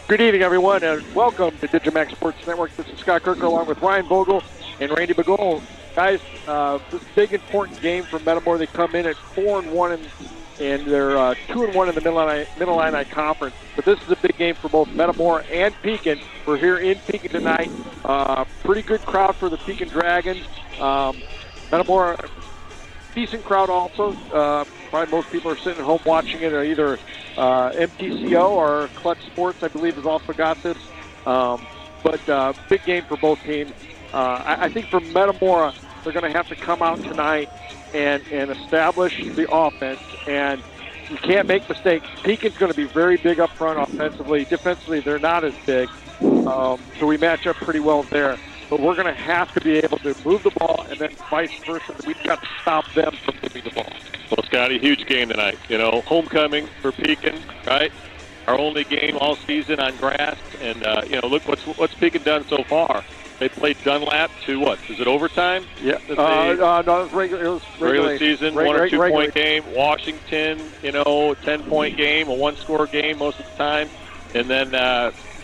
Good evening, everyone, and welcome to digiMAX Sports Network. This is Scott Kirker along with Ryan Vogel and Randy Bagol. Guys, this big important game for Metamora. They come in at 4-1, and they're 2-1 in the Mid-Illini Conference. But this is a big game for both Metamora and Pekin. We're here in Pekin tonight. Pretty good crowd for the Pekin Dragons. Metamora, decent crowd also. Probably most people are sitting at home watching it, or either MTCO or Clutch Sports, I believe, has also got this. But big game for both teams. I think for Metamora, they're going to have to come out tonight and establish the offense. And you can't make mistakes. Pekin's going to be very big up front offensively. Defensively, they're not as big. So we match up pretty well there. But we're going to have to be able to move the ball, and then vice versa. We've got to stop them from moving the ball. Well, Scotty, huge game tonight. You know, homecoming for Pekin, right? Our only game all season on grass, and you know, look what's Pekin done so far. They played Dunlap to what? Is it overtime? Yeah. No, it was regular season, 1 or 2 point game. Washington, you know, 10-point game, a 1-score game most of the time, and then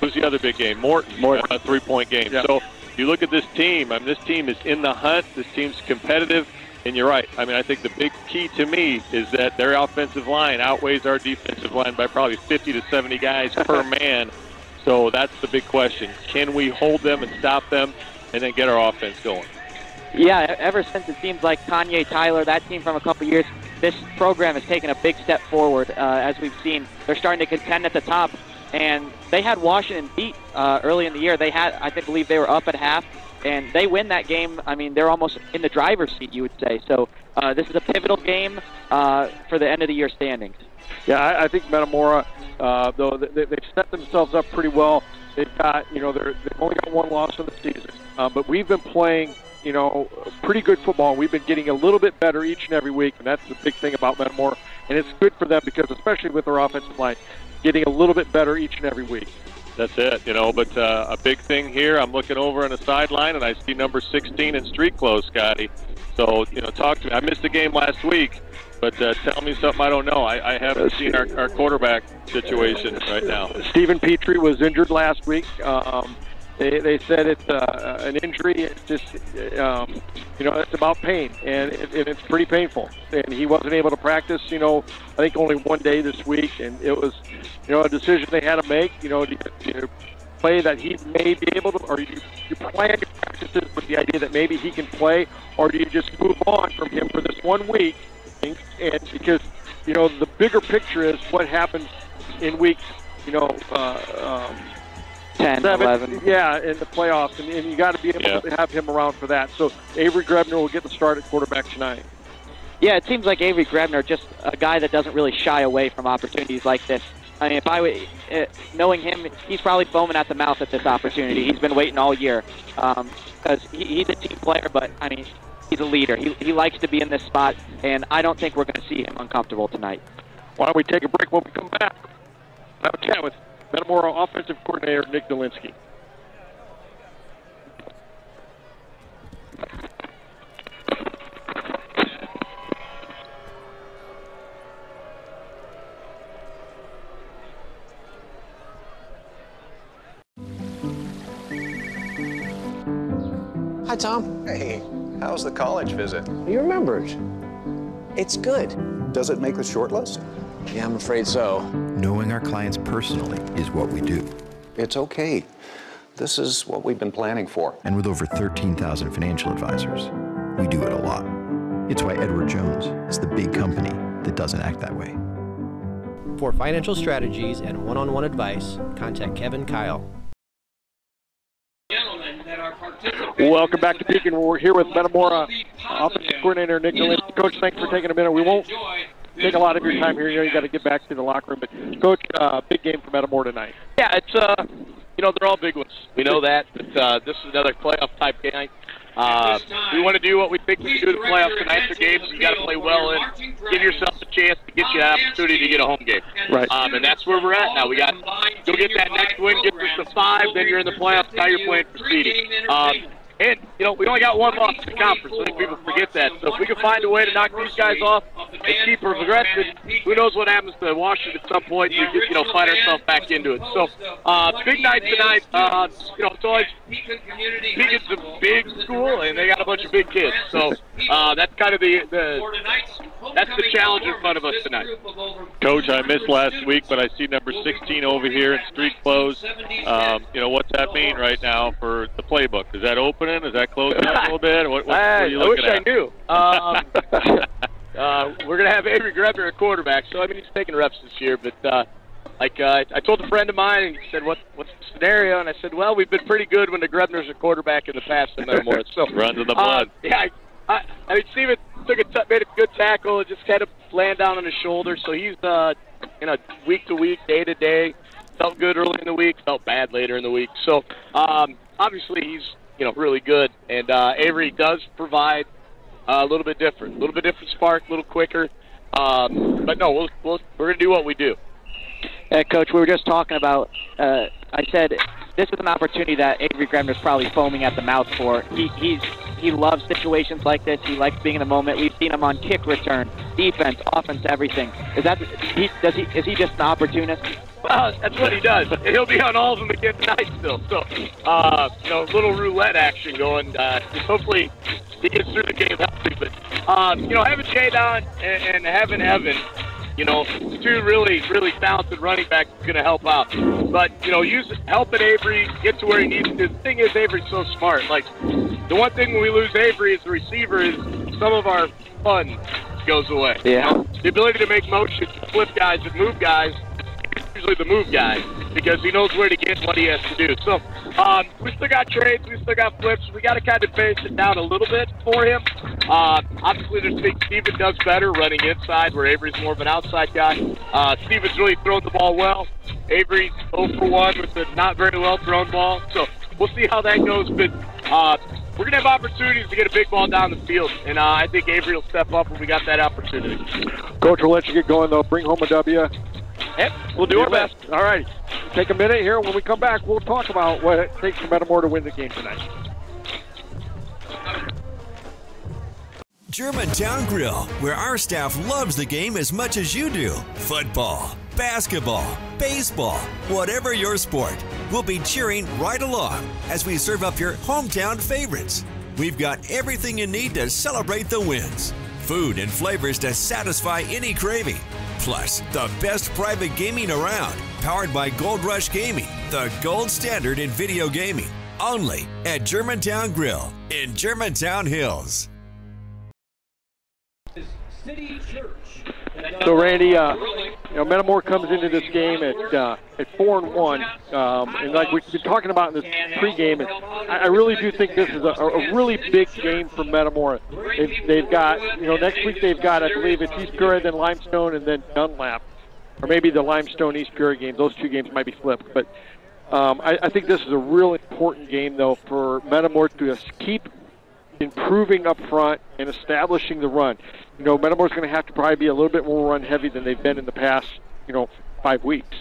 who's the other big game? Morton. A 3-point game. Yeah. So you look at this team. I mean, this team is in the hunt. This team's competitive. And you're right. I mean, I think the big key to me is that their offensive line outweighs our defensive line by probably 50 to 70 guys per man. So that's the big question. Can we hold them and stop them and then get our offense going? Yeah, ever since it seems like Kanye Tyler, that team from a couple years, this program has taken a big step forward. As we've seen, they're starting to contend at the top. And they had Washington beat early in the year. I believe they were up at half. And they win that game. I mean, they're almost in the driver's seat, you would say. So this is a pivotal game for the end of the year standings. Yeah, I think Metamora, though, they've set themselves up pretty well. They've got, you know, they've only got 1 loss in the season. But we've been playing, you know, pretty good football. We've been getting a little bit better each and every week, and that's the big thing about Metamora. And it's good for them because, especially with their offensive line, getting a little bit better each and every week. That's it, you know, but a big thing here, I'm looking over on the sideline, and I see number 16 in street clothes, Scotty. So, you know, talk to me. I missed the game last week, but tell me something I don't know. I haven't seen our quarterback situation right now. Stephen Petrie was injured last week. They said it's an injury. It's just, you know, it's about pain, and it's pretty painful. And he wasn't able to practice, you know, I think only 1 day this week. And it was, you know, a decision they had to make. You know, do you play that he may be able to, or you plan your practices with the idea that maybe he can play, or do you just move on from him for this 1 week? And because, you know, the bigger picture is what happens in weeks, you know, 10, 11. Yeah, in the playoffs, and you got to be able to have him around for that. So Avery Grebner will get the start at quarterback tonight. Yeah, it seems like Avery Grebner, just a guy that doesn't really shy away from opportunities like this. I mean, if I were knowing him, he's probably foaming at the mouth at this opportunity. He's been waiting all year because he's a team player, but I mean, he's a leader. He likes to be in this spot, and I don't think we're going to see him uncomfortable tonight. Why don't we take a break? When we come back, have a chat with Metamora offensive coordinator Nick Dolinsky. Hi, Tom. Hey, how's the college visit? You remembered. It's good. Does it make the short list? Yeah, I'm afraid so. Knowing our clients personally is what we do. It's okay. This is what we've been planning for. And with over 13,000 financial advisors, we do it a lot. It's why Edward Jones is the big company that doesn't act that way. For financial strategies and one-on-one advice, contact Kevin Kyle. Welcome back to Pekin. We're here with Metamora offensive coordinator Nick Dolinsky. Coach, thanks for taking a minute. We won't take a lot of your time here. You know, you got to get back to the locker room. But, Coach, big game for Metamora tonight. Yeah, it's, you know, they're all big ones. We know that. But, this is another playoff-type game. We want to do what we think we can do in the playoffs tonight. The games you got to play well in. Give yourself a chance to get you an opportunity to get a home game. Right. And that's where we're at now. We got go get that next win, get us to 5, then you're in the playoffs. Now you're playing for seeding. And, you know, we only got 1 loss in the conference. I think people forget that. So if we can find a way to knock these guys off, keep progressing. Who knows what happens to Washington at some point? We find ourselves back into it. So big night tonight. It's always Pekin's a big school, and they got a bunch of big kids. So that's kind of that's the challenge in front of us tonight. Coach, I missed last week, but I see number 16 over here in street clothes. What's that mean right now for the playbook? Is that opening? Is that closing up a little bit? What are you looking at? I knew. We're going to have Avery Grebner at quarterback, so he's taking reps this year. But I told a friend of mine, and he said, "What's the scenario?" And I said, "Well, we've been pretty good when the Grebners are quarterback in the past in Metamora." So runs in the blood. Steven made a good tackle, just had to land down on his shoulder. So he's week to week, day to day. Felt good early in the week, felt bad later in the week. So obviously he's really good, and Avery does provide a little bit different spark, a little quicker. But no, we're going to do what we do. Coach, we were just talking about, I said this is an opportunity that Avery Grebner's probably foaming at the mouth for. He loves situations like this. He likes being in the moment. We've seen him on kick return, defense, offense, everything. Is he just an opportunist? Well, that's what he does. He'll be on all of them again tonight still. So, a little roulette action going. Just hopefully he gets through the game healthy. But, having Jadon and having Evan, two really, really talented running backs is going to help out. But, helping Avery get to where he needs to. The thing is, Avery's so smart. Like, the one thing when we lose Avery as the receiver is some of our fun goes away. Yeah. The ability to make motions, flip guys, and move guys, usually the move guy, because he knows where to get what he has to do. So we still got trades, we still got flips. We got to kind of base it down a little bit for him. Obviously, there's things Steven does better running inside, where Avery's more of an outside guy. Steven's really thrown the ball well. Avery's 0 for 1 with a not very well thrown ball. So we'll see how that goes. But we're going to have opportunities to get a big ball down the field, and I think Avery will step up when we got that opportunity. Coach, we'll let you get going, though. Bring home a W. Yep, we'll do our best. All right. Take a minute here. When we come back, we'll talk about what it takes for Metamora to win the game tonight. Germantown Grill, where our staff loves the game as much as you do. Football, basketball, baseball, whatever your sport, we'll be cheering right along as we serve up your hometown favorites. We've got everything you need to celebrate the wins. Food and flavors to satisfy any craving. Plus, the best private gaming around, powered by Gold Rush Gaming, the gold standard in video gaming. Only at Germantown Grill in Germantown Hills. So, Randy, Metamora comes into this game at 4-1, and like we've been talking about in this pregame, I really do think this is a really big game for Metamora. They've got, next week they've got, I believe it's East Peoria, then Limestone, and then Dunlap, or maybe the Limestone East Peoria game. Those two games might be flipped, but I think this is a real important game, though, for Metamora to just keep improving up front and establishing the run. Metamora's going to have to probably be a little bit more run heavy than they've been in the past, 5 weeks.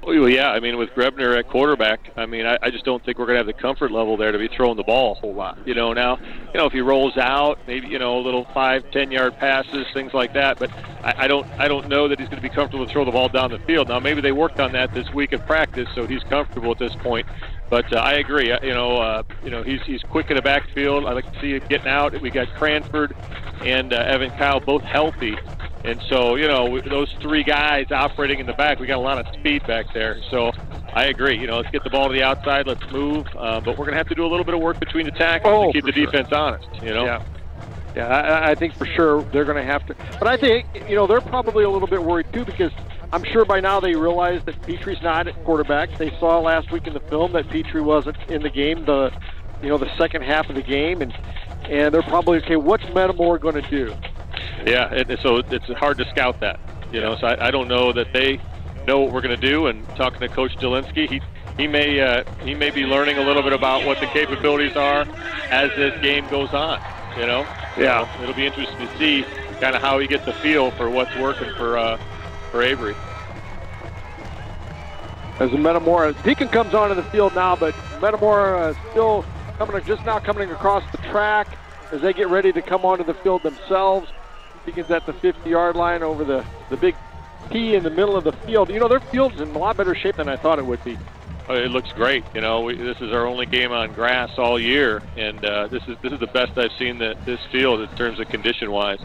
Well, yeah, with Grebner at quarterback, I just don't think we're going to have the comfort level there to be throwing the ball a whole lot. Now, if he rolls out, maybe, a little 5-10 yard passes, things like that, but I don't know that he's going to be comfortable to throw the ball down the field. Now, maybe they worked on that this week in practice, so he's comfortable at this point. But I agree. He's quick in the backfield. I like to see him getting out. We got Cranford and Evan Kyle both healthy, and so those three guys operating in the back, we got a lot of speed back there. So I agree. Let's get the ball to the outside. Let's move. But we're going to have to do a little bit of work between the tackles to keep the defense honest. Yeah. Yeah, I think for sure they're going to have to. But I think they're probably a little bit worried too, because I'm sure by now they realize that Petrie's not at quarterback. They saw last week in the film that Petrie wasn't in the game the second half of the game, and they're probably, okay, what's Metamora going to do? Yeah, so it's hard to scout that. So I don't know that they know what we're going to do. And talking to Coach Delinsky, he may be learning a little bit about what the capabilities are as this game goes on. Yeah, so it'll be interesting to see kind of how he gets a feel for what's working for Avery. As Metamora, Pekin comes onto the field now, but Metamora still coming across the track as they get ready to come onto the field themselves. Pekin's at the 50-yard line over the big P in the middle of the field. You know, their field's in a lot better shape than I thought it would be. It looks great. You know, this is our only game on grass all year, and this is the best I've seen this field in terms of condition-wise.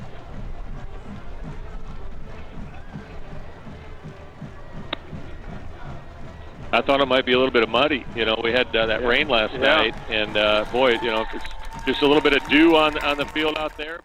I thought it might be a little bit of muddy. You know, we had that rain last night, and boy, you know, it's just a little bit of dew on the field out there.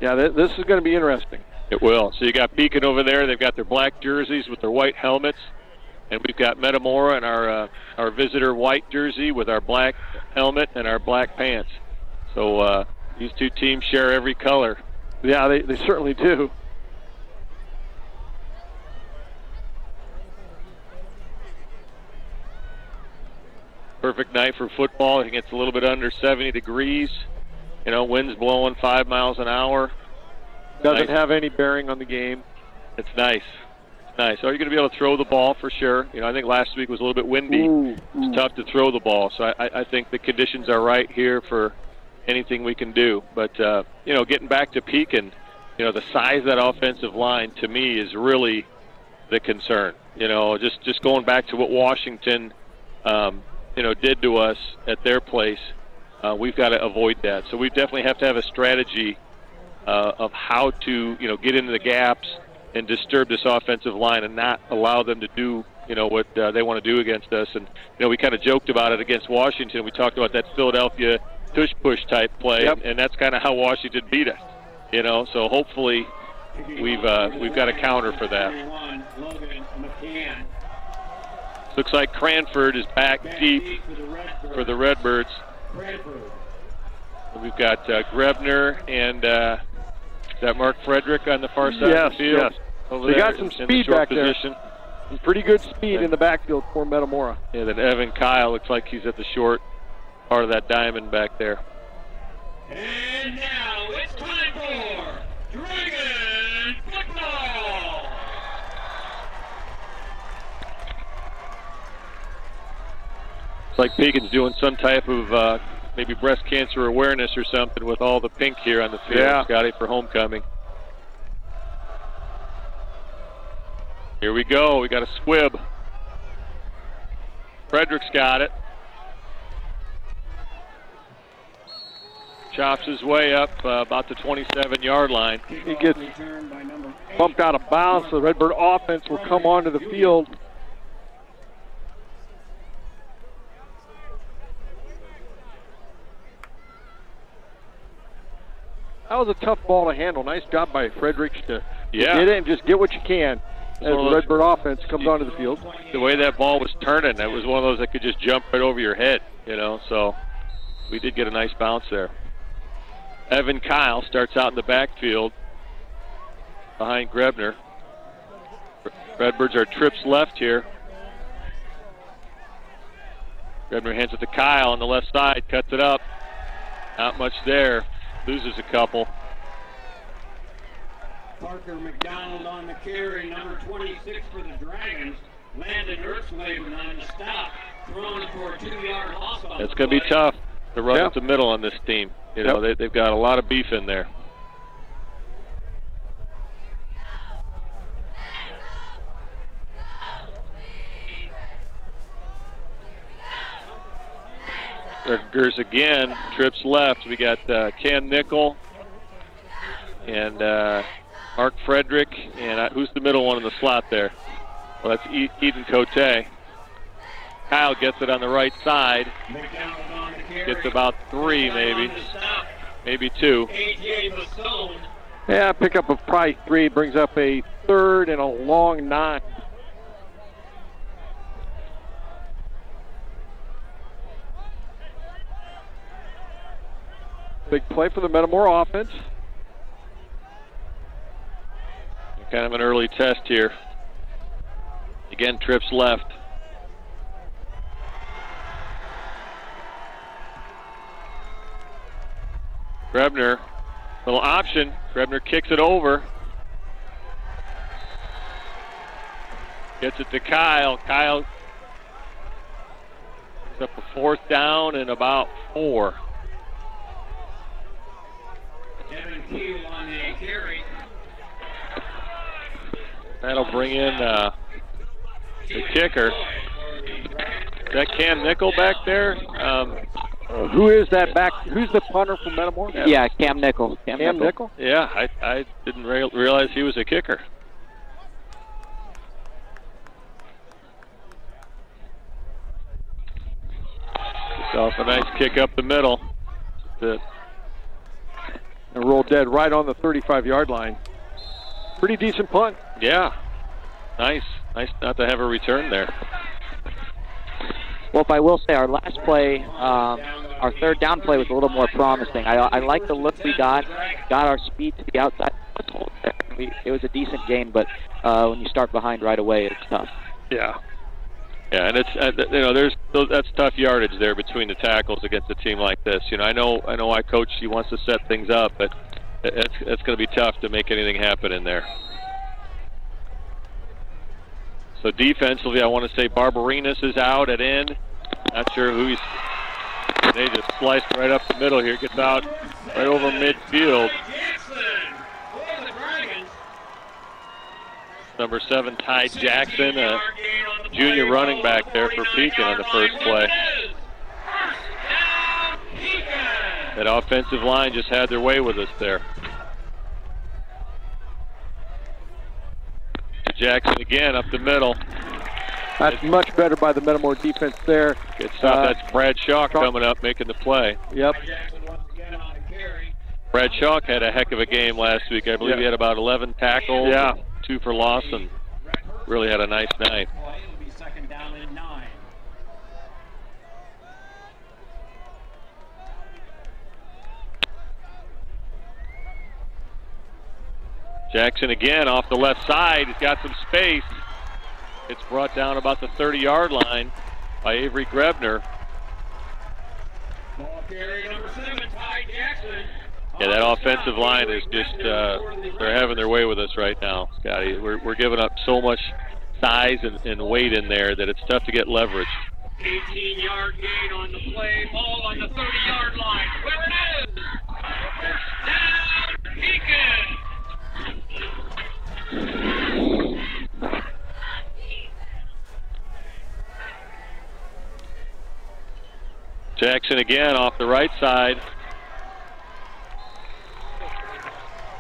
Yeah, this is going to be interesting. It will. So you got Pekin over there. They've got their black jerseys with their white helmets. And we've got Metamora in our visitor white jersey with our black helmet and our black pants. So these two teams share every color. Yeah, they certainly do. Perfect night for football. I think it's a little bit under 70 degrees. You know, wind's blowing 5 miles an hour. Doesn't have any bearing on the game. It's nice. It's nice. Are you going to be able to throw the ball for sure? You know, I think last week was a little bit windy. It's tough to throw the ball. So I think the conditions are right here for anything we can do. But, you know, getting back to Pekin, you know, the size of that offensive line to me is really the concern. You know, just going back to what Washington, you know, did to us at their place. We've got to avoid that. So we definitely have to have a strategy of how to, you know, get into the gaps and disturb this offensive line and not allow them to do, you know, what they want to do against us. And, you know, we kind of joked about it against Washington. We talked about that Philadelphia tush-push type play, and that's kind of how Washington beat us, you know. So hopefully we've got a counter for that. Looks like Cranford is back deep for the Redbirds. We've got Grebner and is that Mark Frederick on the far side of the field? Yes. They got some speed back position there. Some pretty good speed in the backfield for Metamora. Yeah, then Evan Kyle looks like he's at the short part of that diamond back there. And now it's time for Dragon Football! It's like Pekin's doing some type of maybe breast cancer awareness or something with all the pink here on the field, Scotty, for homecoming. Here we go. We got a squib. Frederick's got it. Chops his way up about the 27-yard line. He gets bumped out of bounds, so the Redbird offense will come onto the field. That was a tough ball to handle. Nice job by Fredericks to get it and just get what you can as the Redbird offense comes onto the field. The way that ball was turning, that was one of those that could just jump right over your head, you know, so we did get a nice bounce there. Evan Kyle starts out in the backfield behind Grebner. Redbirds are trips left here. Grebner hands it to Kyle on the left side, cuts it up. Not much there. Loses a couple. Parker McDonald on the carry, number 26 for the Dragons. Landon Ertzlaven on the stop, throwing for a 2-yard loss. It's going to be tough to run up the middle on this team. You know, they've got a lot of beef in there. Rutgers again, trips left. We got Ken Nickel and Mark Frederick, and who's the middle one in the slot there? Well, that's Eden Cote. Kyle gets it on the right side. Gets about 3, maybe 2. Yeah, pick up of probably 3. Brings up a 3rd and a long 9. Big play for the Metamora offense. Kind of an early test here. Again, trips left. Grebner, little option. Grebner kicks it over. Gets it to Kyle. Kyle picks up a 4th down and about 4. On the carry. That'll bring in the kicker. Is that Cam Nickel back there? Who is that back? Who's the punter from Metamora? Yeah, Cam Nickel. Cam Nickel? Yeah, I didn't realize he was a kicker. It's off a nice kick up the middle. And rolled dead right on the 35-yard line. Pretty decent punt. Yeah. Nice not to have a return there. Well, if I will say, our last play, our 3rd down play was a little more promising. I like the look we got our speed to the outside. It was a decent game, but when you start behind right away, it's tough. Yeah. Yeah, and it's that's tough yardage there between the tackles against a team like this. I know our coach, he wants to set things up, but it's going to be tough to make anything happen in there. So defensively, I want to say Barbarinas is out at end. Not sure who he's. They just sliced right up the middle here. Gets out right over midfield. Number 7, Ty Jackson, a junior running back there for Pekin on the first play. That offensive line just had their way with us there. Jackson again up the middle. That's much better by the Metamora defense there. Good stuff. That's Brad Schalk coming up making the play. Yep. Brad Schalk had a heck of a game last week. I believe he had about 11 tackles. Yeah. 2 for loss, and really had a nice night. It'll be 2nd down and 9. Jackson again off the left side. He's got some space. It's brought down about the 30-yard line by Avery Grebner. Ball carry number 7, Ty Jackson. Yeah, that offensive line is just, they're having their way with us right now, Scotty. We're giving up so much size and weight in there that it's tough to get leverage. 18-yard gain on the play. Ball on the 30-yard line. Where it is. Down, Pekin. Jackson again off the right side.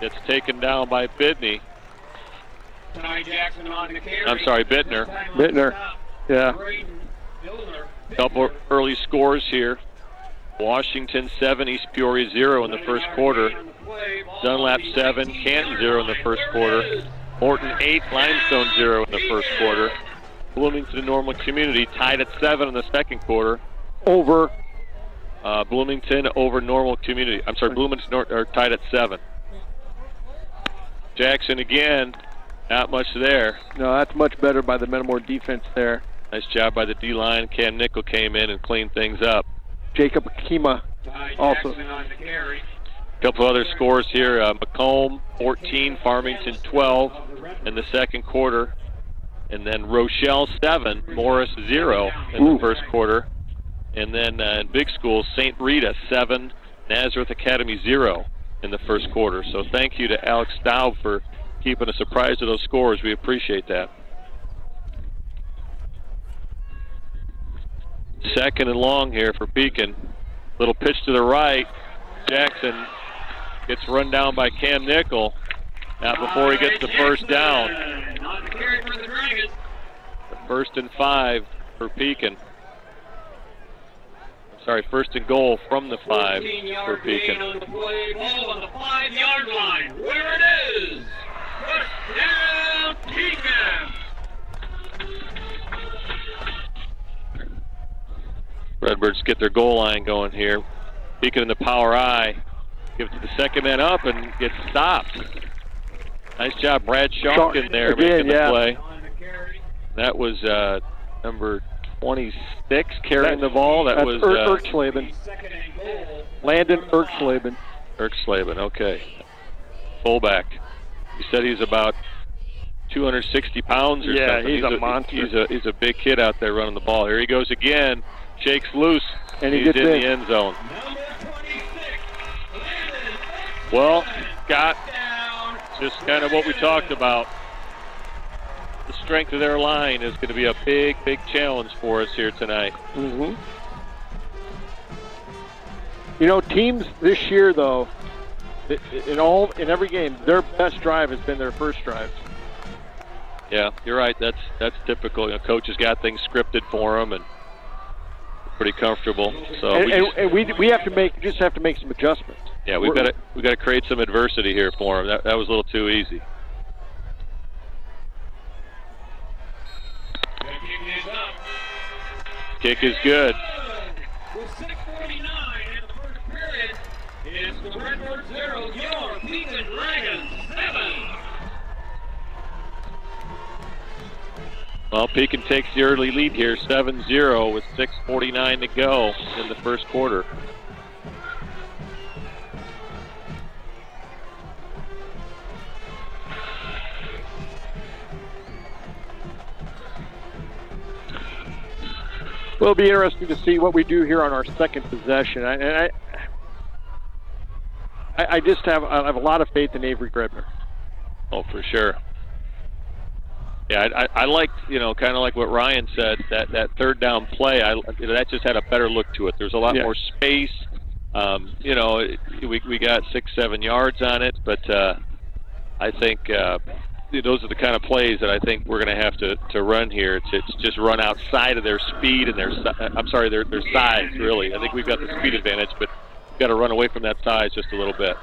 Gets taken down by Bidney. Ty Jackson on the carry. I'm sorry, Bittner. Yeah. Couple early scores here. Washington 7, East Peoria 0 in the first quarter. Dunlap 7, Canton 0 in the first quarter. Morton 8, Limestone 0 in the first quarter. Bloomington Normal Community tied at 7 in the second quarter. Over. Bloomington over Normal Community. I'm sorry, Bloomington are tied at 7. Jackson again, not much there. No, that's much better by the Metamora defense there. Nice job by the D-line. Cam Nickel came in and cleaned things up. Jacob Akima also. A couple other scores here. Macomb 14, Farmington 12 in the second quarter. And then Rochelle 7, Morris 0 in the first quarter. And then in big schools, St. Rita 7, Nazareth Academy 0 in the first quarter. So thank you to Alex Staub for keeping us apprised of those scores. We appreciate that. Second and long here for Pekin. Little pitch to the right. Jackson gets run down by Cam Nickel. Not before he gets the first down. The 1st and 5 for Pekin. Sorry, 1st and goal from the 5 for Pekin. On the play, ball on the 5-yard line. Where it is. First down, Pekin. Redbirds get their goal line going here. Pekin in the power I. Gives it to the second man up and gets stopped. Nice job, Brad Shark in there making the play. That was number 26 carrying the ball. That was Erksleben. Landon Erksleben. Erksleben, okay. Fullback. He said he's about 260 pounds or something. He's a monster. He's a big kid out there running the ball. Here he goes again. Shakes loose. And he's in the end zone. Well, Scott, just kind of what we talked about. The strength of their line is going to be a big, big challenge for us here tonight. Mm-hmm. You know, teams this year, though, in every game, their best drive has been their first drive. Yeah, you're right. That's typical. You know, coach has got things scripted for them and pretty comfortable. So we have to make some adjustments. Yeah, we got to create some adversity here for them. That was a little too easy. Kick is good. With 6:49 in the first period, it's the Redbird 0, your Pekin Dragons 7. Well, Pekin takes the early lead here, 7-0 with 6:49 to go in the first quarter. Well, it'll be interesting to see what we do here on our second possession. I just have a lot of faith in Avery Grebner. Oh, for sure. Yeah, I liked, you know, kind of like what Ryan said, that third down play. That just had a better look to it. There's a lot more space. You know, we got 6-7 yards on it, but I think those are the kind of plays that I think we're going to have to run here. It's just run outside of their speed and their size, really. I think we've got the speed advantage, but we've got to run away from that size just a little bit.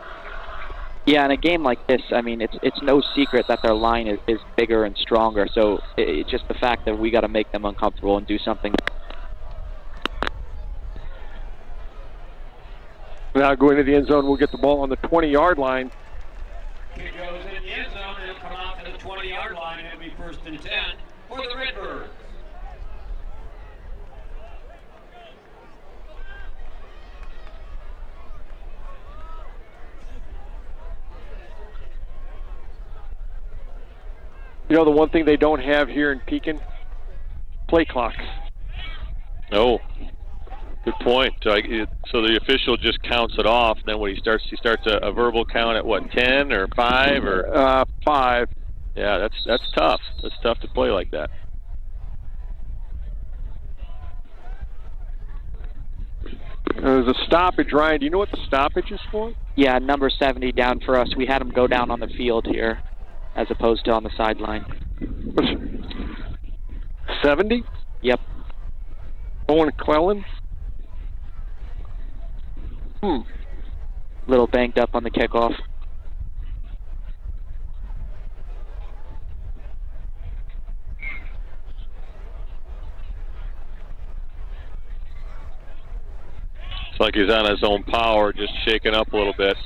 Yeah, in a game like this, I mean, it's no secret that their line is bigger and stronger. So it's just the fact that we got to make them uncomfortable and do something. Now going to the end zone, we'll get the ball on the 20-yard line. Kick goes in the end zone, and it'll come out to the 20-yard line. It'll be 1st and 10 for the Redbirds. You know, the one thing they don't have here in Pekin? Play clocks. Oh, good point. So the official just counts it off. Then what he starts a verbal count at what, 10 or 5 or 5. Yeah, that's tough. That's tough to play like that. There's a stoppage, Ryan. Do you know what the stoppage is for? Yeah, number 70 down for us. We had him go down on the field here, as opposed to on the sideline. 70? Yep. Owen Clellan? Little banked up on the kickoff. It's like he's on his own power, just shaking up a little bit.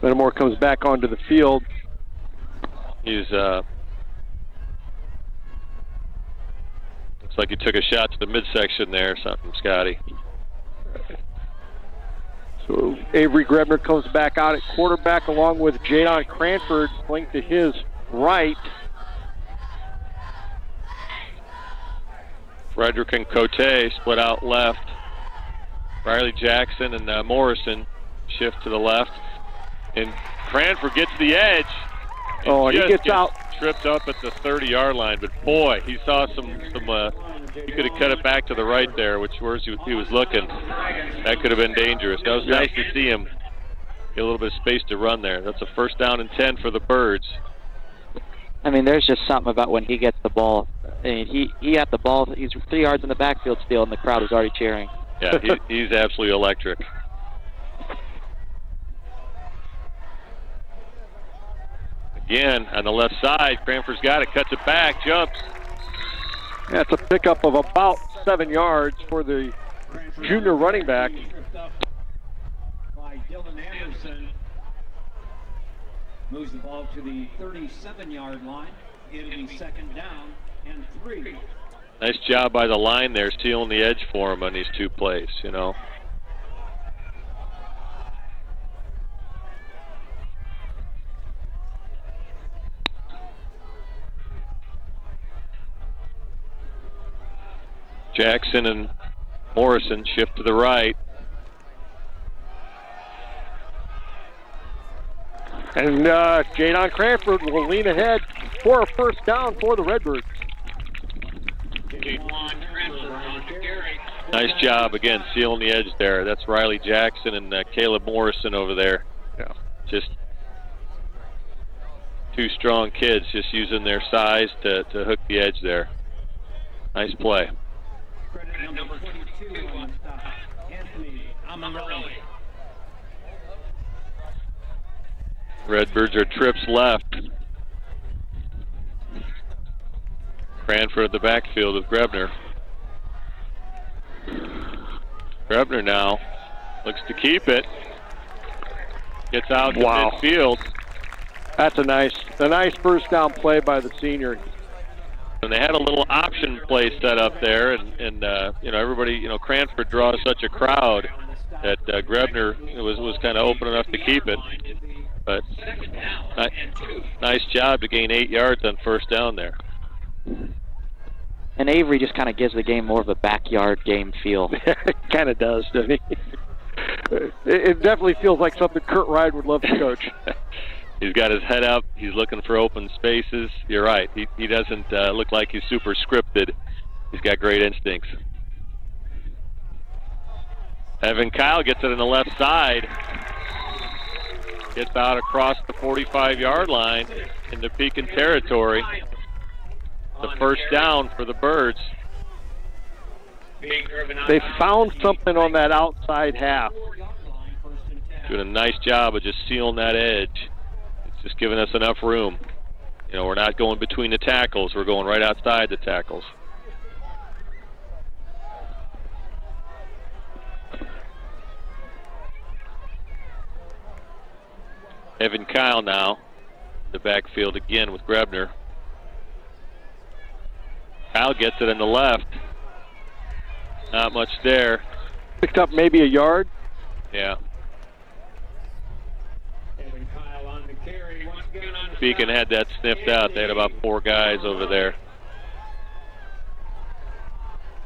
Metamora comes back onto the field. He's looks like he took a shot to the midsection there or something, Scotty. So Avery Grebner comes back out at quarterback along with Jadon Cranford linked to his right. Frederick and Cote split out left. Riley Jackson and Morrison shift to the left. And Cranford gets the edge. Oh, and he gets out. Tripped up at the 30-yard line, but boy, he saw some. He could have cut it back to the right there, which was he was looking. That could have been dangerous. That was nice to see him get a little bit of space to run there. That's a 1st down and 10 for the Birds. I mean, there's just something about when he gets the ball. I mean, he had the ball. He's 3 yards in the backfield still, and the crowd is already cheering. Yeah, he's absolutely electric. Again, on the left side, Cranford's got it, cuts it back, jumps. That's a pickup of about 7 yards for the junior running back. by Dylan Anderson. Moves the ball to the 37-yard line. It'll be second down and 3. Nice job by the line there, sealing the edge for him on these 2 plays, you know. Jackson and Morrison shift to the right. And Jadon Cranford will lean ahead for a first down for the Redbirds. Nice job, again, sealing the edge there. That's Riley Jackson and Caleb Morrison over there. Yeah. Just 2 strong kids just using their size to hook the edge there. Nice play. Number 22 on stop, Anthony Amarelli. Redbirds are trips left. Cranford at the backfield with Grebner. Grebner now looks to keep it. Gets out to midfield. That's a nice first down play by the senior. And they had a little option play set up there, and you know, everybody, you know, Cranford draws such a crowd that Grebner was kind of open enough to keep it. But nice job to gain 8 yards on first down there. And Avery just kind of gives the game more of a backyard game feel. It kind of does, doesn't he? It definitely feels like something Kurt Ride would love to coach. He's got his head up. He's looking for open spaces. You're right. He doesn't look like he's super scripted. He's got great instincts. Evan Kyle gets it on the left side. Gets out across the 45-yard line into Pekin territory. The first down for the Birds. They found something on that outside half. Doing a nice job of just sealing that edge. It's just giving us enough room. You know, we're not going between the tackles. We're going right outside the tackles. Evan Kyle now, the backfield again with Grebner. Kyle gets it in the left. Not much there. Picked up maybe a yard. Yeah. Pekin had that sniffed out. They had about 4 guys over there.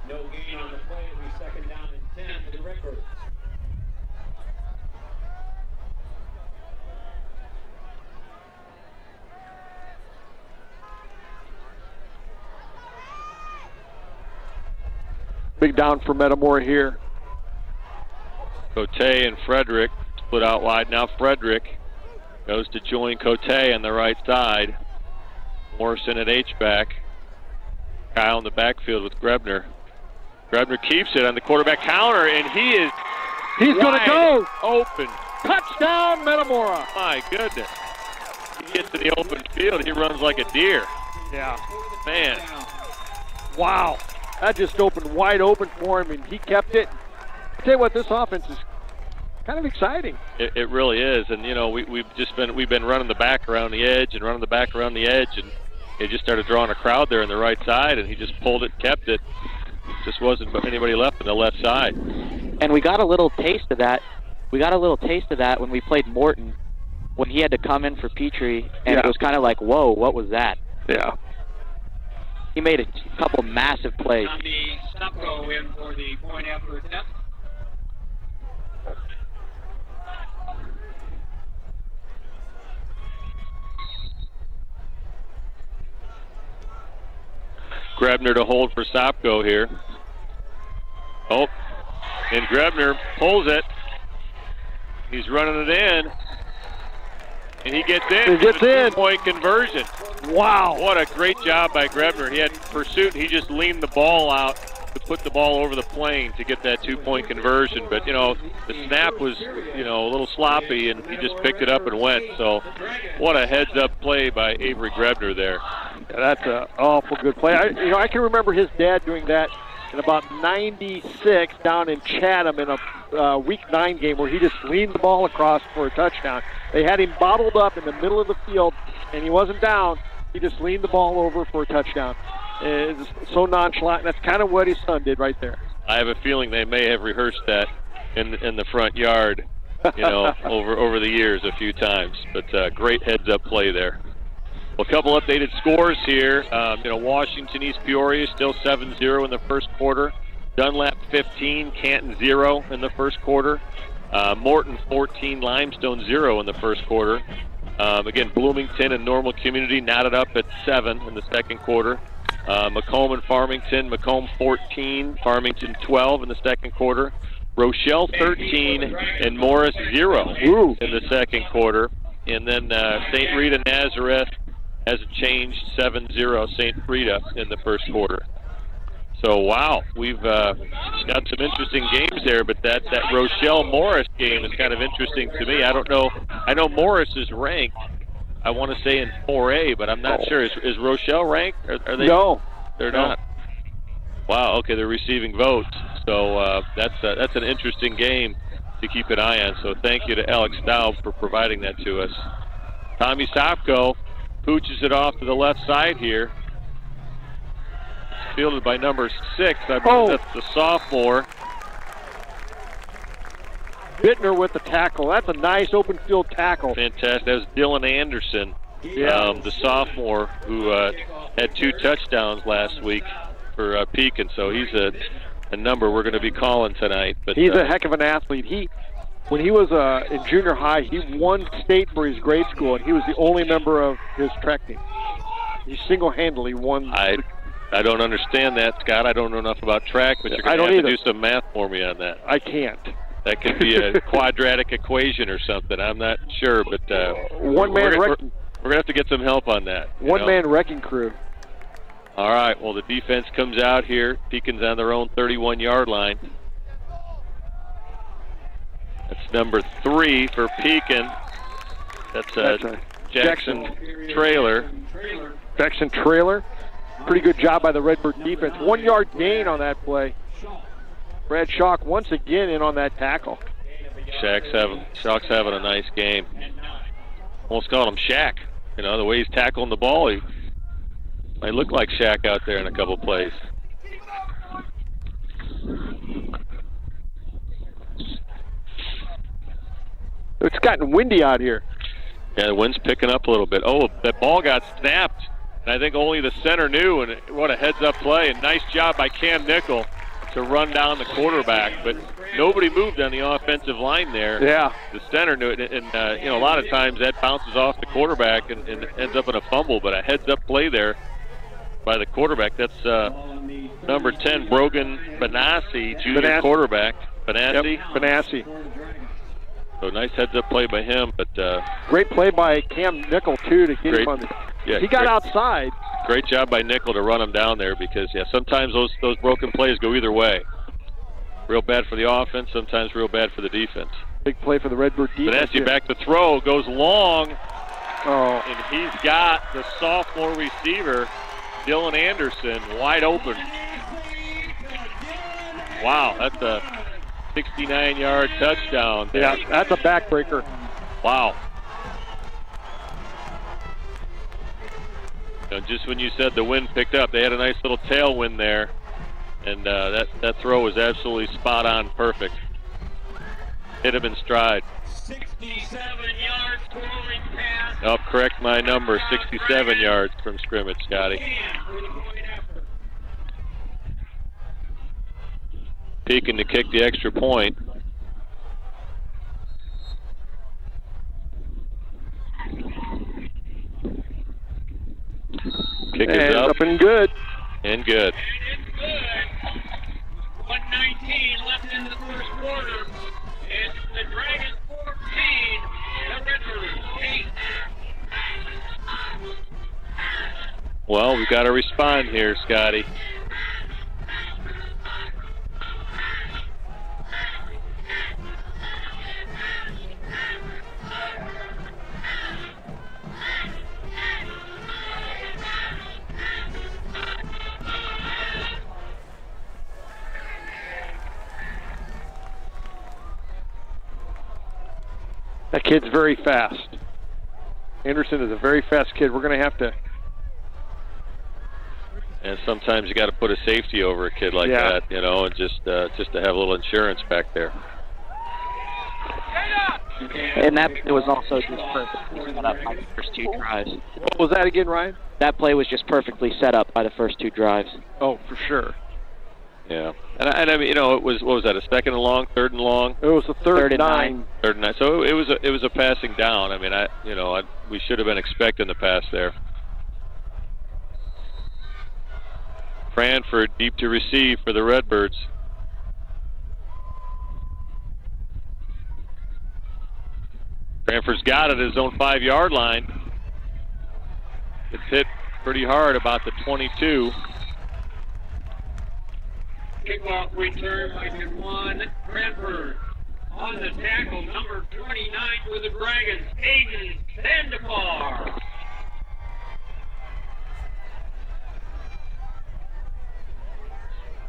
No gain on the play. It'll be second down and 10 for the Redbirds. Big down for Metamora here. Cote and Frederick split out wide. Now Frederick goes to join Cote on the right side. Morrison at H-back. Kyle in the backfield with Grebner. Grebner keeps it on the quarterback counter, and he's going to go open. Touchdown, Metamora. My goodness. He gets to the open field. He runs like a deer. Yeah. Man. Wow. That just opened wide open for him, and he kept it. I'll tell you what, this offense is kind of exciting. It really is, and you know we've been running the back around the edge and running the back around the edge, and it just started drawing a crowd there on the right side, and he just pulled it, kept it. Just wasn't anybody left on the left side. And we got a little taste of that. We got a little taste of that when we played Morton, when he had to come in for Petrie, and it was kind of like, whoa, what was that? Yeah. He made a couple massive plays. On the stop go in for the point after attempt. Grebner to hold for Sopko here. Oh, and Grebner pulls it. He's running it in. And he gets in. He gets in. 2-point conversion. Wow. What a great job by Grebner. He had pursuit. He just leaned the ball out to put the ball over the plane to get that 2-point conversion. But, you know, the snap was, you know, a little sloppy, and he just picked it up and went. So what a heads-up play by Avery Grebner there. Yeah, that's an awful good play. I can remember his dad doing that in about 96 down in Chatham in a Week 9 game where he just leaned the ball across for a touchdown. They had him bottled up in the middle of the field, and he wasn't down. He just leaned the ball over for a touchdown. It's so nonchalant. That's kind of what his son did right there. I have a feeling they may have rehearsed that in the front yard, over the years a few times. But great heads-up play there. Well, a couple updated scores here. Washington East Peoria still 7-0 in the first quarter. Dunlap 15, Canton 0 in the first quarter. Morton 14, Limestone 0 in the first quarter. Again, Bloomington and Normal Community knotted up at 7 in the second quarter. Macomb and Farmington, Macomb 14, Farmington 12 in the second quarter. Rochelle 13 and Morris 0 in the second quarter. And then St. Rita Nazareth hasn't changed, 7-0 St. Rita in the first quarter. So, wow, we've got some interesting games there, but that Rochelle-Morris game is kind of interesting to me. I don't know. I know Morris is ranked, I want to say, in 4A, but I'm not sure. Is Rochelle ranked? Are they? No. They're not. Wow, okay, they're receiving votes. So that's an interesting game to keep an eye on. So thank you to Alex Staub for providing that to us. Tommy Sopko pooches it off to the left side here. It's fielded by number 6. I believe that's the sophomore. Bittner with the tackle. That's a nice open field tackle. Fantastic. That was Dylan Anderson, the sophomore, who had 2 touchdowns last week for Pekin. So he's a number we're going to be calling tonight. But he's a heck of an athlete. When he was in junior high, he won state for his grade school, and he was the only member of his track team. He single-handedly won. I don't understand that, Scott. I don't know enough about track, but you're going to have to do some math for me on that. I can't. That could be a quadratic equation or something. I'm not sure, but we're going to have to get some help on that. One-man wrecking crew. All right, well, the defense comes out here. Pekin's on their own 31-yard line. That's number 3 for Pekin. That's a Jackson Trailer. Jackson Trailer. Pretty good job by the Redbird defense. 1-yard gain on that play. Brad Schock once again in on that tackle. Schock's having a nice game. Almost called him Shaq. The way he's tackling the ball, he might look like Shaq out there in a couple plays. It's gotten windy out here. Yeah, the wind's picking up a little bit. Oh, that ball got snapped, and I think only the center knew, and what a heads-up play. And nice job by Cam Nickel to run down the quarterback, but nobody moved on the offensive line there. Yeah. The center knew it, and a lot of times that bounces off the quarterback and ends up in a fumble, but a heads-up play there by the quarterback. That's number 10, Brogan Benassi, junior quarterback. Benassi? Yep, Benassi. So nice heads-up play by him, but great play by Cam Nickel too to get him on the. Yeah, he got outside. Great job by Nickel to run him down there because sometimes those broken plays go either way. Real bad for the offense, sometimes real bad for the defense. Big play for the Redbird defense. Benassi back to throw, goes long, and he's got the sophomore receiver Dylan Anderson wide open. Wow, that's a 69-yard touchdown. Yeah, that's a backbreaker. Wow. Just when you said the wind picked up, they had a nice little tailwind there, and that throw was absolutely spot on, perfect. Hit him in stride. 67 yards throwing pass. Oh, correct my number, 67 yards from scrimmage, Scotty. Pekin to kick the extra point. Kick is up and good. And good. And it's good. 1:19 left in the first quarter. It's the Dragons 14, the Redbirds 8. Well, we've got to respond here, Scotty. That kid's very fast. Anderson is a very fast kid. We're going to have to. And sometimes you got to put a safety over a kid like that, you know, and just to have a little insurance back there. And that it was also just perfectly set up by the first 2 drives. What was that again, Ryan? That play was just perfectly set up by the first 2 drives. Oh, for sure. Yeah, and I mean, you know, it was, what was that, a 2nd and long, 3rd and long? It was a third and 9. 3rd and 9. So it was a passing down. I mean, we should have been expecting the pass there. Cranford deep to receive for the Redbirds. Cranford's got it at his own 5-yard line. It's hit pretty hard, about the 22. Kickoff return by Juan Redbird. On the tackle, number 29 for the Dragons, Aiden Sandomar.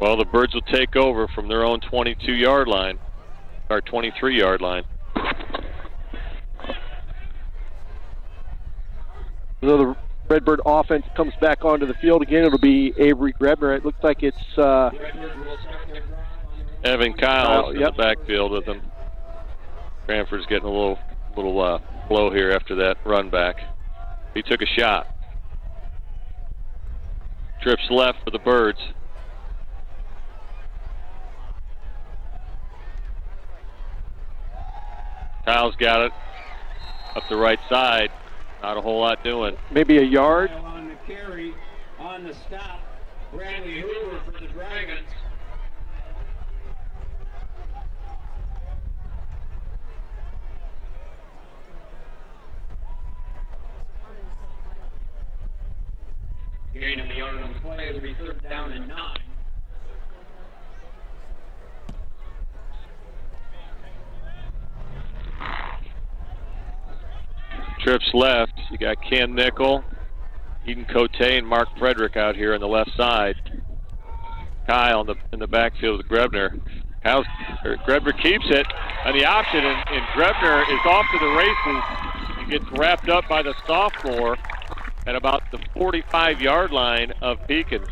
Well, the Birds will take over from their own 22-yard line, or 23-yard line. So the Redbird offense comes back onto the field again. It'll be Avery Grebner. It looks like it's Evan Kyles in the backfield with him. Cranford's getting a little blow here after that run back. He took a shot. Trips left for the Birds. Kyle's got it up the right side. Not a whole lot doing. Maybe a yard. On the carry, on the stop, Bradley Hoover for the Dragons. Gain of the yard on the play will be 3rd down and 9. Trips left. You got Cam Nickel, Eden Cote, and Mark Frederick out here on the left side. Kyle in the backfield with Grebner. Grebner keeps it on the option, and Grebner is off to the races. He gets wrapped up by the sophomore at about the 45-yard line of Pekin.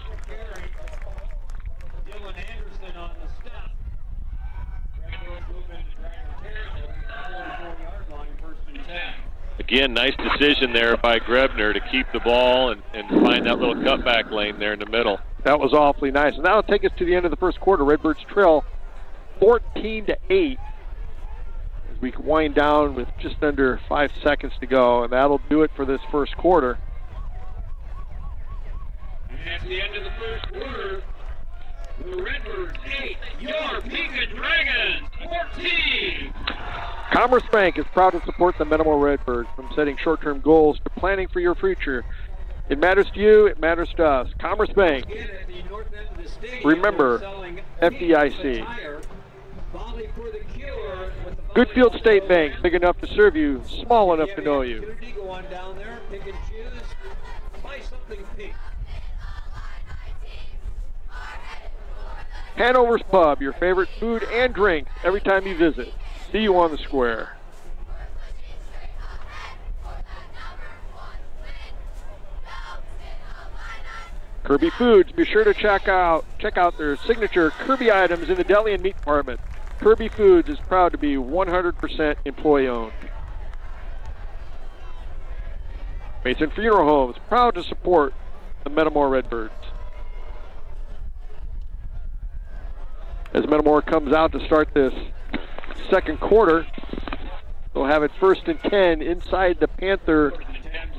Again, nice decision there by Grebner to keep the ball and find that little cutback lane there in the middle. That was awfully nice. And that'll take us to the end of the first quarter. Redbirds trail 14-8 as we wind down with just under 5 seconds to go. And that'll do it for this first quarter. And at the end of the first quarter, the Redbirds 8, your Pekin Dragons 14. Commerce Bank is proud to support the Metamora Redbirds, from setting short-term goals to planning for your future. It matters to you, it matters to us. Commerce Bank. Remember, FDIC. Goodfield State Bank, big enough to serve you, small enough to know you. Go on down there, pick and choose, buy something pink. Hanover's Pub, your favorite food and drink every time you visit. See you on the square. Kirby Foods, be sure to check out their signature Kirby items in the deli and meat department. Kirby Foods is proud to be 100% employee owned. Mason Funeral Homes, proud to support the Metamora Redbirds. As Metamora comes out to start this second quarter, they'll have it 1st and 10 inside the Panther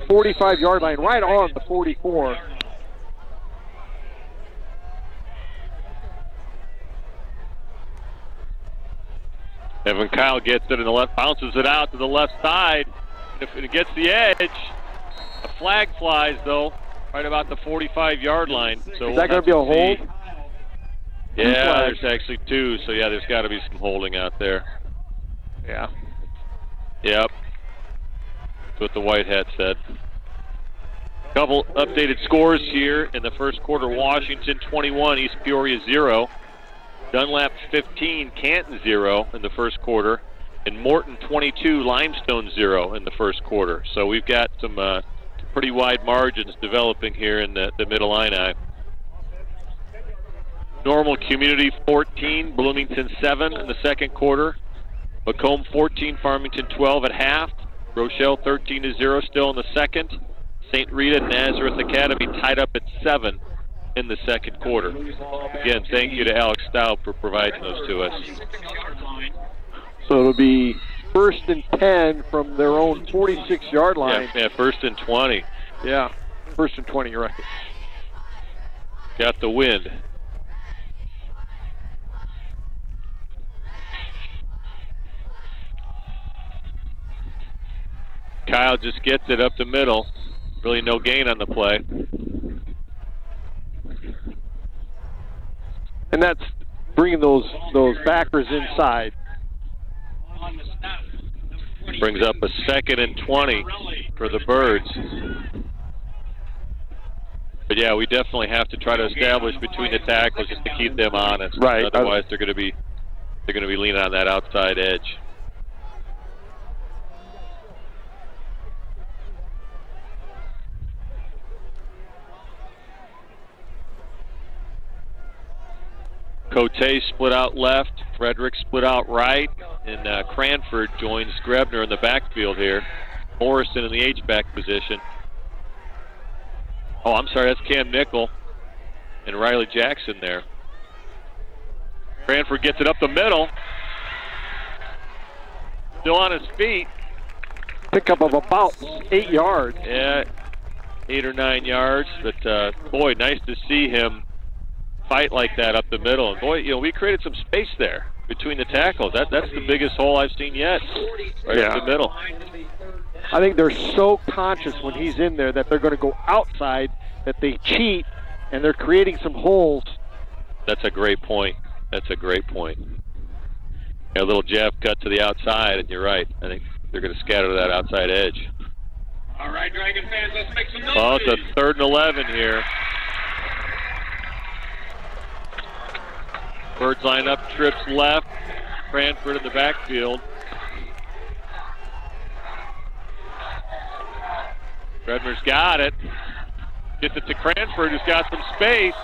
45-yard line, right on the 44. Evan Kyle gets it in the left, bounces it out to the left side. If it gets the edge, a flag flies though, right about the 45-yard line. So is that going to be a hold? Yeah, there's actually 2, so yeah, there's got to be some holding out there. Yeah. Yep. That's what the white hat said. Couple updated scores here in the first quarter. Washington 21, East Peoria 0. Dunlap 15, Canton 0 in the first quarter. And Morton 22, Limestone 0 in the first quarter. So we've got some pretty wide margins developing here in the Middle Illini. Normal Community 14, Bloomington 7 in the second quarter. Macomb 14, Farmington 12 at half. Rochelle 13-0 still in the second. St. Rita Nazareth Academy tied up at 7 in the second quarter. Again, thank you to Alex Staub for providing those to us. So it'll be 1st and 10 from their own 46-yard line. Yeah, 1st and 20. Yeah, 1st and 20, you're right. Got the wind. Kyle just gets it up the middle. Really no gain on the play. And that's bringing those backers inside. Brings up a 2nd and 20 for the Birds. But yeah, we definitely have to try to establish between the tackles just to keep them honest. Right. Otherwise, they're going to be leaning on that outside edge. Cote split out left, Frederick split out right, and Cranford joins Grebner in the backfield here. Morrison in the H-back position. Oh, I'm sorry, that's Cam Nickel and Riley Jackson there. Cranford gets it up the middle. Still on his feet. Pickup of about 8 yards. Yeah, 8 or 9 yards, but boy, nice to see him fight like that up the middle. And boy, we created some space there between the tackles. That's the biggest hole I've seen yet, right up the middle. I think they're so conscious when he's in there that they're going to go outside, that they cheat, and they're creating some holes. That's a great point. That's a great point. A little jab cut to the outside, and you're right. I think they're going to scatter to that outside edge. All right, Dragon fans, let's make some noise. Well, it's a 3rd and 11 here. Birds line up, trips left. Cranford in the backfield. Redmer's got it. Gets it to Cranford, who's got some space.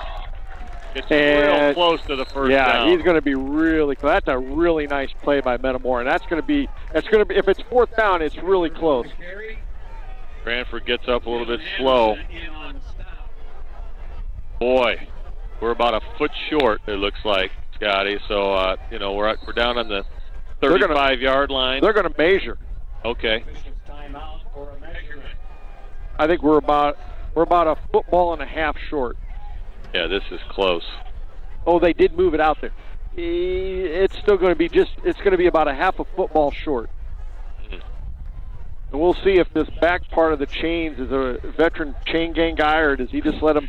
It's real close to the first down. Yeah, he's going to be really close. That's a really nice play by Metamora, and that's going to be, if it's 4th down, it's really close. Cranford gets up a little bit slow. Boy, we're about a foot short, it looks like, Scotty. So, we're down on the 35-yard line. They're going to measure. Okay. I think we're about a football and a half short. Yeah, this is close. Oh, they did move it out there. It's still going to be it's going to be about a half a football short. And we'll see if this back part of the chains is a veteran chain gang guy, or does he just let him?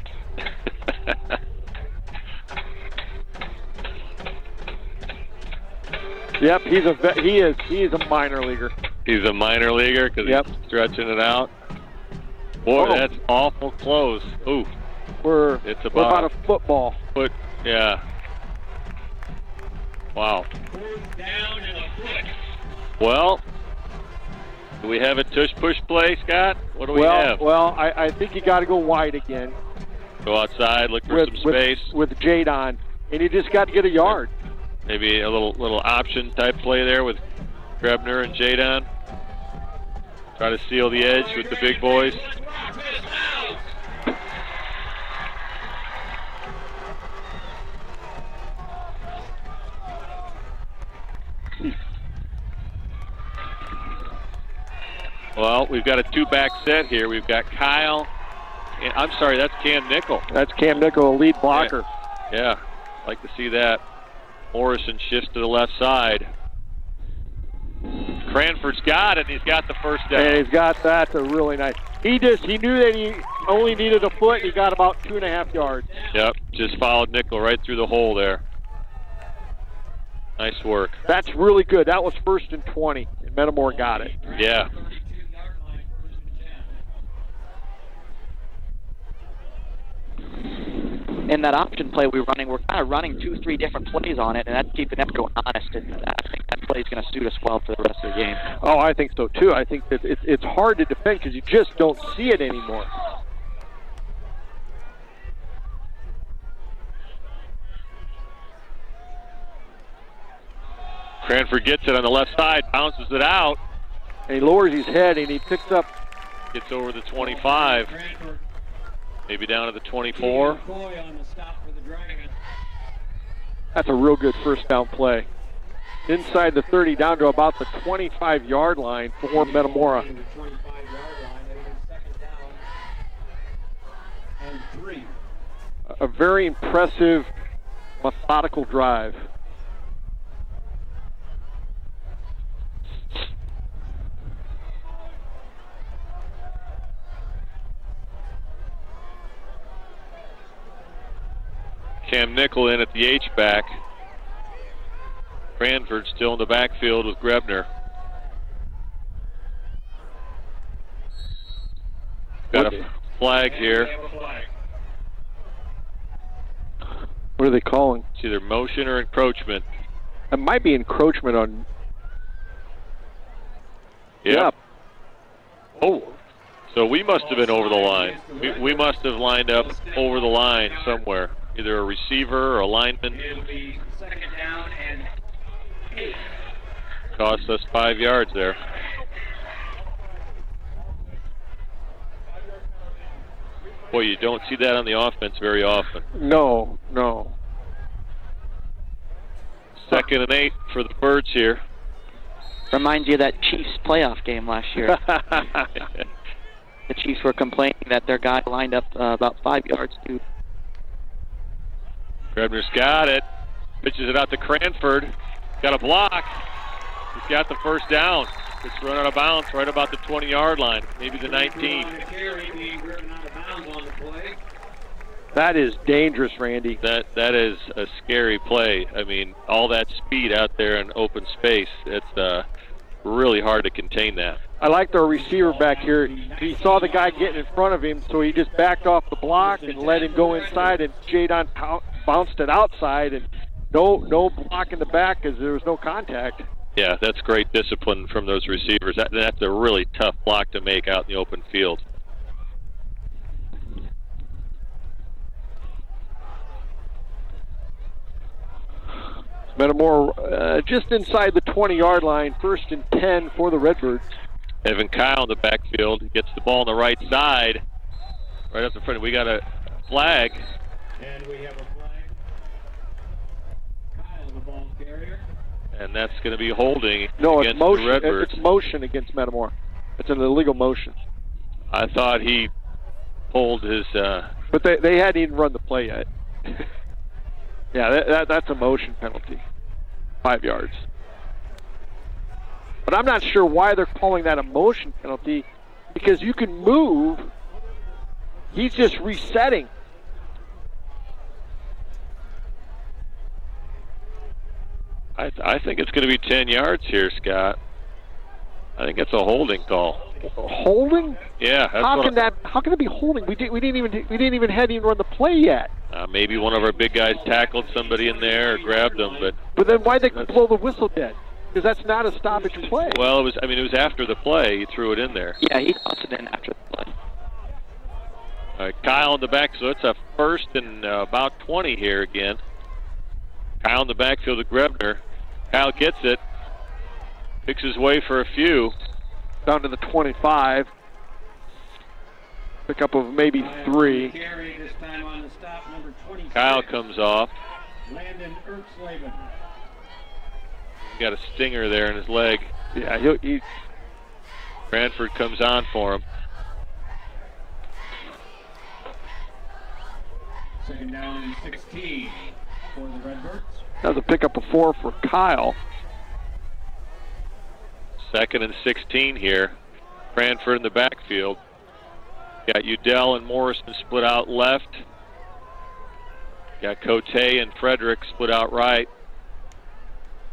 Yep, he is a minor leaguer. He's a minor leaguer because he's stretching it out. Boy, that's awful close. Ooh. We're about a football. Foot, yeah. Wow. Down in a foot. Well, do we have a tush-push play, Scott? What do we have? Well, I think you got to go wide again. Go outside, look for some space. With Jadon, and you just got to get a yard. Maybe a little option type play there with Grebner and Jadon. Try to seal the edge with the big boys. Well, we've got a 2-back set here. We've got Kyle. I'm sorry, that's Cam Nickel. That's Cam Nickel, a lead blocker. Yeah, like to see that. Morrison shifts to the left side. Cranford's got it, and he's got the first down. And he's got that. A really nice. He knew that he only needed a foot. He got about 2.5 yards. Yep, just followed Nickel right through the hole there. Nice work. That's really good. That was 1st and 20, and Metamora got it. Yeah. In that option play we're kind of running 2-3 different plays on it, and that's keeping them going honest. And I think that's play is going to suit us well for the rest of the game. Oh, I think so too. I think that it's hard to defend because you just don't see it anymore. Cranford gets it on the left side, bounces it out. And he lowers his head and he picks up. Gets over the 25. Maybe down to the 24. That's a real good first down play. Inside the 30 down to about the 25-yard line for Metamora. A very impressive, methodical drive. Cam Nickel in at the H-back. Cranford still in the backfield with Grebner. Got a flag here. What are they calling? It's either motion or encroachment. It might be encroachment on. Yep. Oh. So we must have been over the line. We must have lined up over the line somewhere. Either a receiver or a lineman. Second down and 8. Cost us 5 yards there. Boy, you don't see that on the offense very often. No, no. Second and 8 for the Birds here. Reminds you of that Chiefs playoff game last year. The Chiefs were complaining that their guy lined up about 5 yards too. Grebner's got it. Pitches it out to Cranford. Got a block. He's got the first down. It's run out of bounds right about the 20-yard line, maybe the 19. That is dangerous, Randy. That is a scary play. I mean, all that speed out there in open space, it's really hard to contain that. I like the receiver back here. He saw the guy getting in front of him, so he just backed off the block and let him go inside, and Jadon bounced it outside, and no block in the back because there was no contact. Yeah, that's great discipline from those receivers. That's a really tough block to make out in the open field. Metamora just inside the 20-yard line, 1st and 10 for the Redbirds. Evan Kyle in the backfield. He gets the ball on the right side. Right up the front. We got a flag. And we have a flag. Kyle, the ball carrier. And that's going to be holding no, against it's motion. the Redbirds. It's motion against Metamora. It's an illegal motion. I thought he pulled his... But they hadn't even run the play yet. Yeah, that's a motion penalty. 5 yards. But I'm not sure why they're calling that a motion penalty, because you can move. He's just resetting. I think it's going to be 10 yards here, Scott. I think it's a holding call. Holding? Yeah. How can it be holding? We didn't even hadn't even run the play yet. Maybe one of our big guys tackled somebody in there or grabbed them, but then why'd they blow the whistle dead? Because that's not a stoppage play. Well, it was after the play. He threw it in there. Yeah, he tossed it in after the play. All right, Kyle in the back, so it's a 1st and about 20 here again. Kyle in the backfield of Grebner. Kyle gets it. Picks his way for a few. Down to the 25. Pickup of maybe 3. Kyle comes off. Landon Ertzleben. Got a stinger there in his leg. Yeah, Cranford comes on for him. Second down and 16 for the Redbirds. That was a pickup of 4 for Kyle. 2nd and 16 here. Cranford in the backfield. Got Udell and Morrison split out left. Got Cote and Frederick split out right.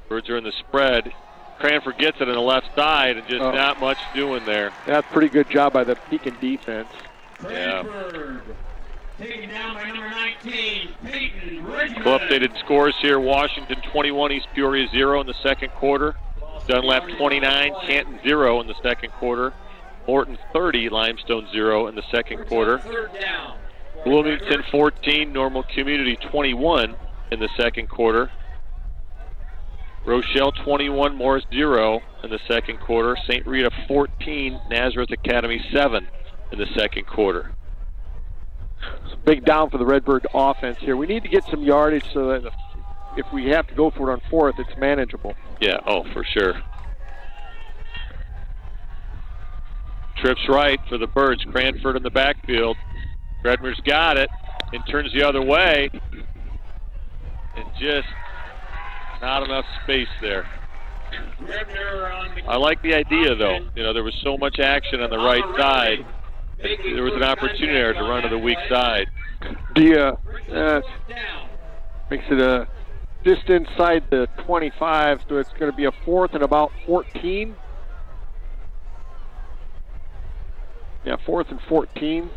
Birds are in the spread. Cranford gets it on the left side and just not much doing there. That's a pretty good job by the Pekin defense. Cranford, taken down by number 19, Pekin. Full updated scores here. Washington 21, East Peoria 0 in the second quarter. Dunlap 29, Canton 0 in the second quarter. Morton 30, Limestone 0 in the second quarter. Bloomington 14, Normal Community 21 in the second quarter. Rochelle 21, Morris 0 in the second quarter. St. Rita 14, Nazareth Academy 7 in the second quarter. Big down for the Redbird offense here. We need to get some yardage so that if we have to go for it on fourth, it's manageable. Yeah, oh, for sure. Trips right for the Birds. Cranford in the backfield. Redmer's got it and turns the other way. And just not enough space there. I like the idea, though. You know, there was so much action on the right side. There was an opportunity there to run to the weak side. Makes it just inside the 25, so it's going to be a fourth and about 14. Yeah, 4th and 14.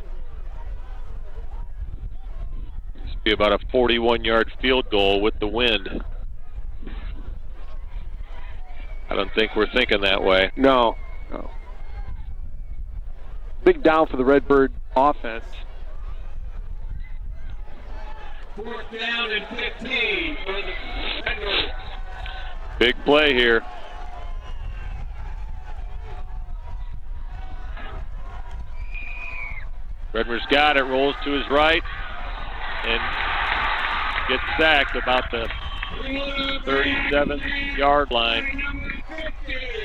This will be about a 41-yard field goal with the wind. I don't think we're thinking that way. No. Big down for the Redbird offense. 4th down and 15 for the Redbirds. Big play here. Redmer's got it, rolls to his right, and gets sacked about the 37-yard line.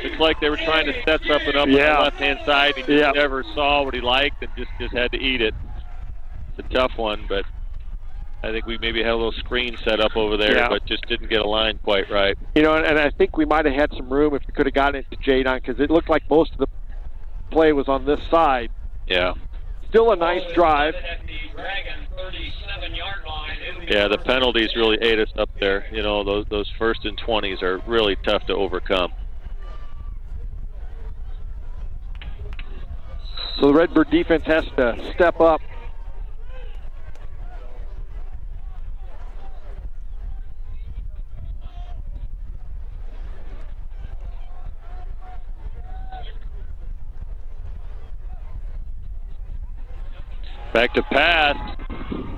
Looks like they were trying to set something up on the left-hand side. He just never saw what he liked and just had to eat it. It's a tough one, but I think we maybe had a little screen set up over there, but just didn't get a line quite right. You know, and I think we might have had some room if we could have gotten it to Jadon, because it looked like most of the play was on this side. Yeah. Still a nice drive. Yeah, the penalties really ate us up there. You know, those 1st and 20s are really tough to overcome. So the Redbird defense has to step up. Back to pass,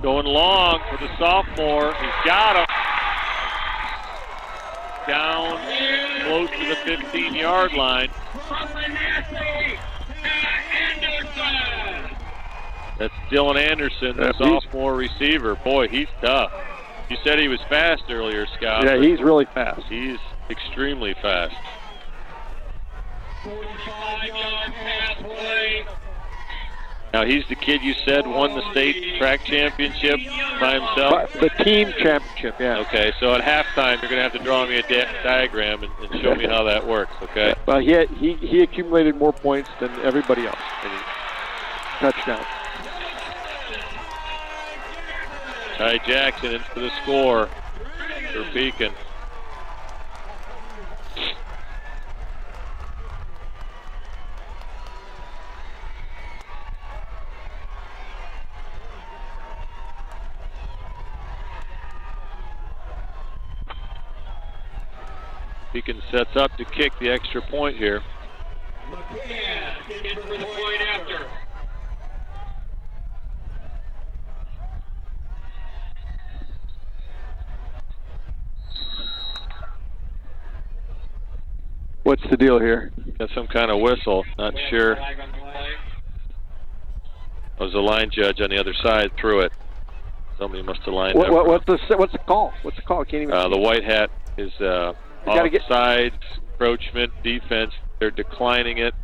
going long for the sophomore. He's got him. Down close to the 15-yard line. That's Dylan Anderson, the sophomore receiver. Boy, he's tough. You said he was fast earlier, Scott. Yeah, he's really fast. He's extremely fast. 45-yard pass play. Now, he's the kid you said won the state track championship by himself? The team championship, yeah. Okay, so at halftime, you're going to have to draw me a diagram and show me how that works, okay? Well, he accumulated more points than everybody else. Touchdown. Ty Jackson in for the score for Pekin. Pekin sets up to kick the extra point here. In for the point after. What's the deal here? Got some kind of whistle. Not sure. I was a line judge on the other side, threw it. Somebody must have lined up. What's the call? What's the call? I can't even. The white hat is offsides, encroachment, defense. They're declining it.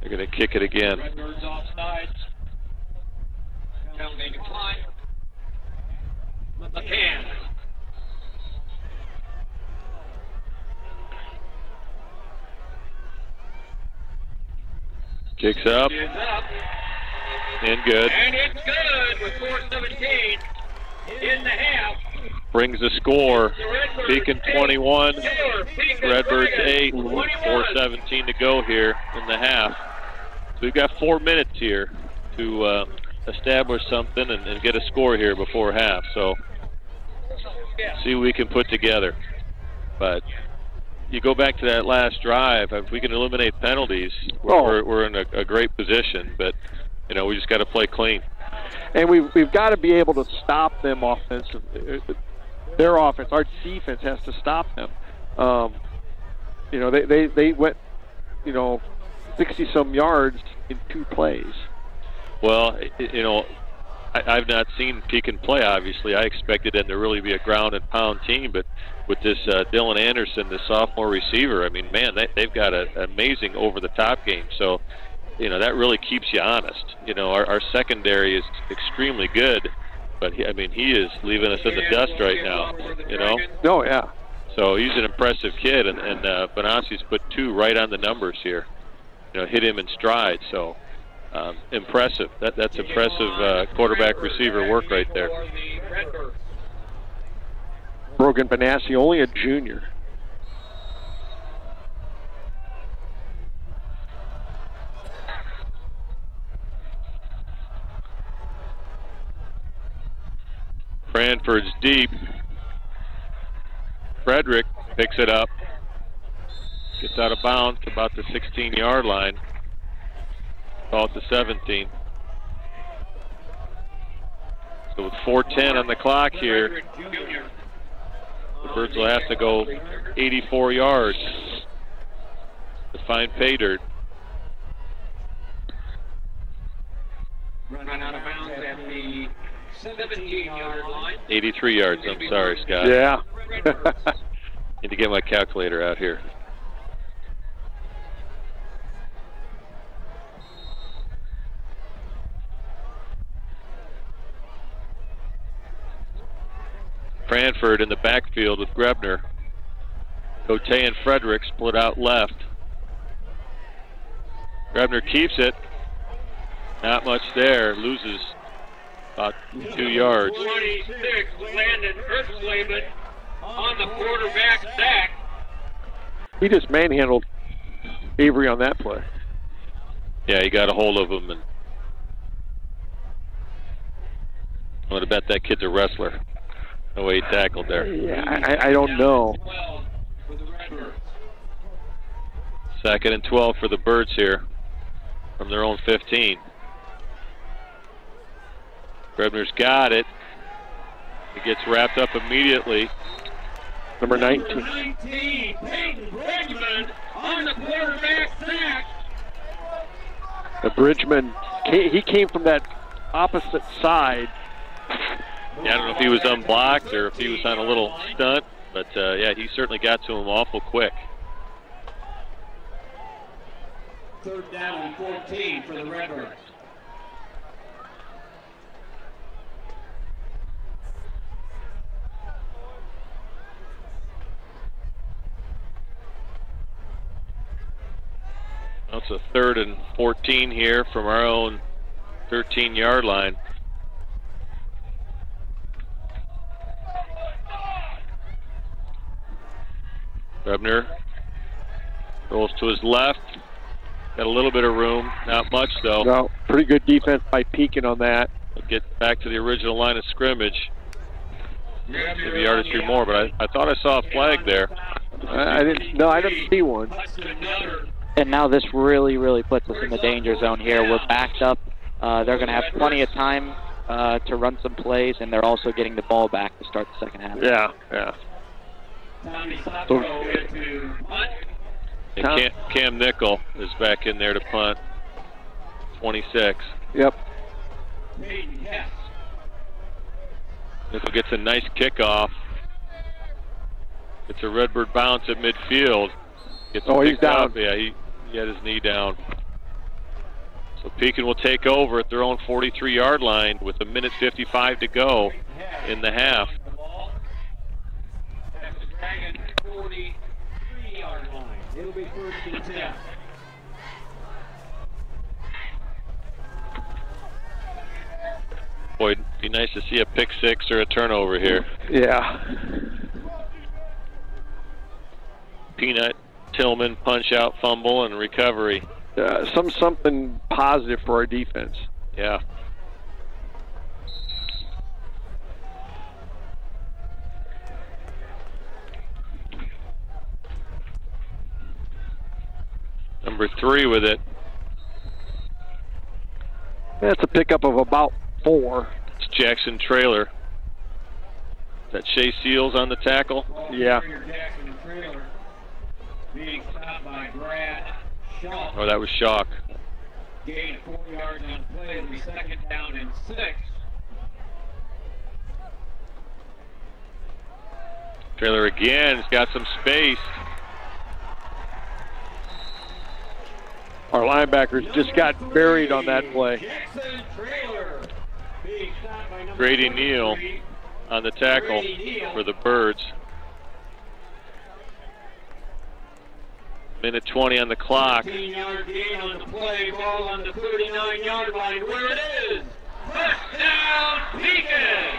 They're going to kick it again. Redbirds offsides. Penalty decline. McCann. Kicks up. And good. And it's good with 4:17 in the half. Brings the score. Pekin 21, Redbirds 8, 4:17 to go here in the half. So we've got 4 minutes here to establish something and get a score here before half. So see what we can put together. But you go back to that last drive, if we can eliminate penalties, we're in a great position. But, you know, we just got to play clean. And we've got to be able to stop them offensively. Their offense, our defense has to stop them. You know, they went, you know, 60-some yards in 2 plays. Well, you know, I've not seen Pekin play, obviously. I expected them to really be a ground-and-pound team, but with this Dylan Anderson, the sophomore receiver, I mean, man, they've got an amazing over-the-top game. So, you know, that really keeps you honest. You know, our secondary is extremely good, but, he is leaving us in the dust right now, you know? Oh, yeah. So he's an impressive kid, and Benasi's put 2 right on the numbers here. You know, hit him in stride, so impressive. That's impressive quarterback-receiver work right there. Brogan Benassi, only a junior. Cranford's deep. Frederick picks it up. Gets out of bounds about the 16-yard line. Call it the 17. So with 4:10 on the clock here, the Birds will have to go 84 yards to find pay dirt. Run out of bounds at the 17-yard line. 83 yards, I'm sorry, Scott. Yeah. Need to get my calculator out here. Cranford in the backfield with Grebner. Cote and Frederick split out left. Grebner keeps it. Not much there. Loses about 2 yards. 26, Landon Ertzleben on the quarterback sack. He just manhandled Avery on that play. Yeah, he got a hold of him, and I'm going to bet that kid's a wrestler. The way he tackled there. Yeah, I don't know. 2nd and 12 for the Birds here from their own 15. Grebner's got it. He gets wrapped up immediately. Number 19. Number 19, Peyton Bridgman on the quarterback sack. The Bridgman, he came from that opposite side. Yeah, I don't know if he was unblocked or if he was on a little stunt, but yeah, he certainly got to him awful quick. 3rd down and 14 for the Redbirds. That's a 3rd and 14 here from our own 13-yard line. Grebner rolls to his left. Got a little bit of room, not much though. No, pretty good defense by Pekin on that. We'll get back to the original line of scrimmage. Maybe a yard or 2 more, but I thought I saw a flag there. I didn't see one. And now this really puts us in the danger zone here. We're backed up. They're going to have plenty of time to run some plays, and they're also getting the ball back to start the second half. Yeah. And Cam Nickel is back in there to punt. 26. Yep. Nickel gets a nice kickoff. Gets a Redbird bounce at midfield. Gets he's down. Up. Yeah, he had his knee down. So Pekin will take over at their own 43-yard line with 1:55 to go in the half. Dragons 43-yard line. It'll be 1st and 10. Boy, it'd be nice to see a pick 6 or a turnover here. Yeah. Peanut, Tillman, punch out, fumble, and recovery. Something positive for our defense. Yeah. Number 3 with it. That's a pickup of about 4. It's Jackson Trailer. Is that Shea Seals on the tackle? Yeah. Oh, that was Shock. Gain of 4 yards on play. It'll be 2nd down and 6. Trailer again. He's got some space. Our linebackers just got buried on that play. Grady Neal on the tackle for the Birds. Minute 20 on the clock. 15-yard gain on the play. Ball on the 39-yard line. Where it is. Touchdown, Pekin!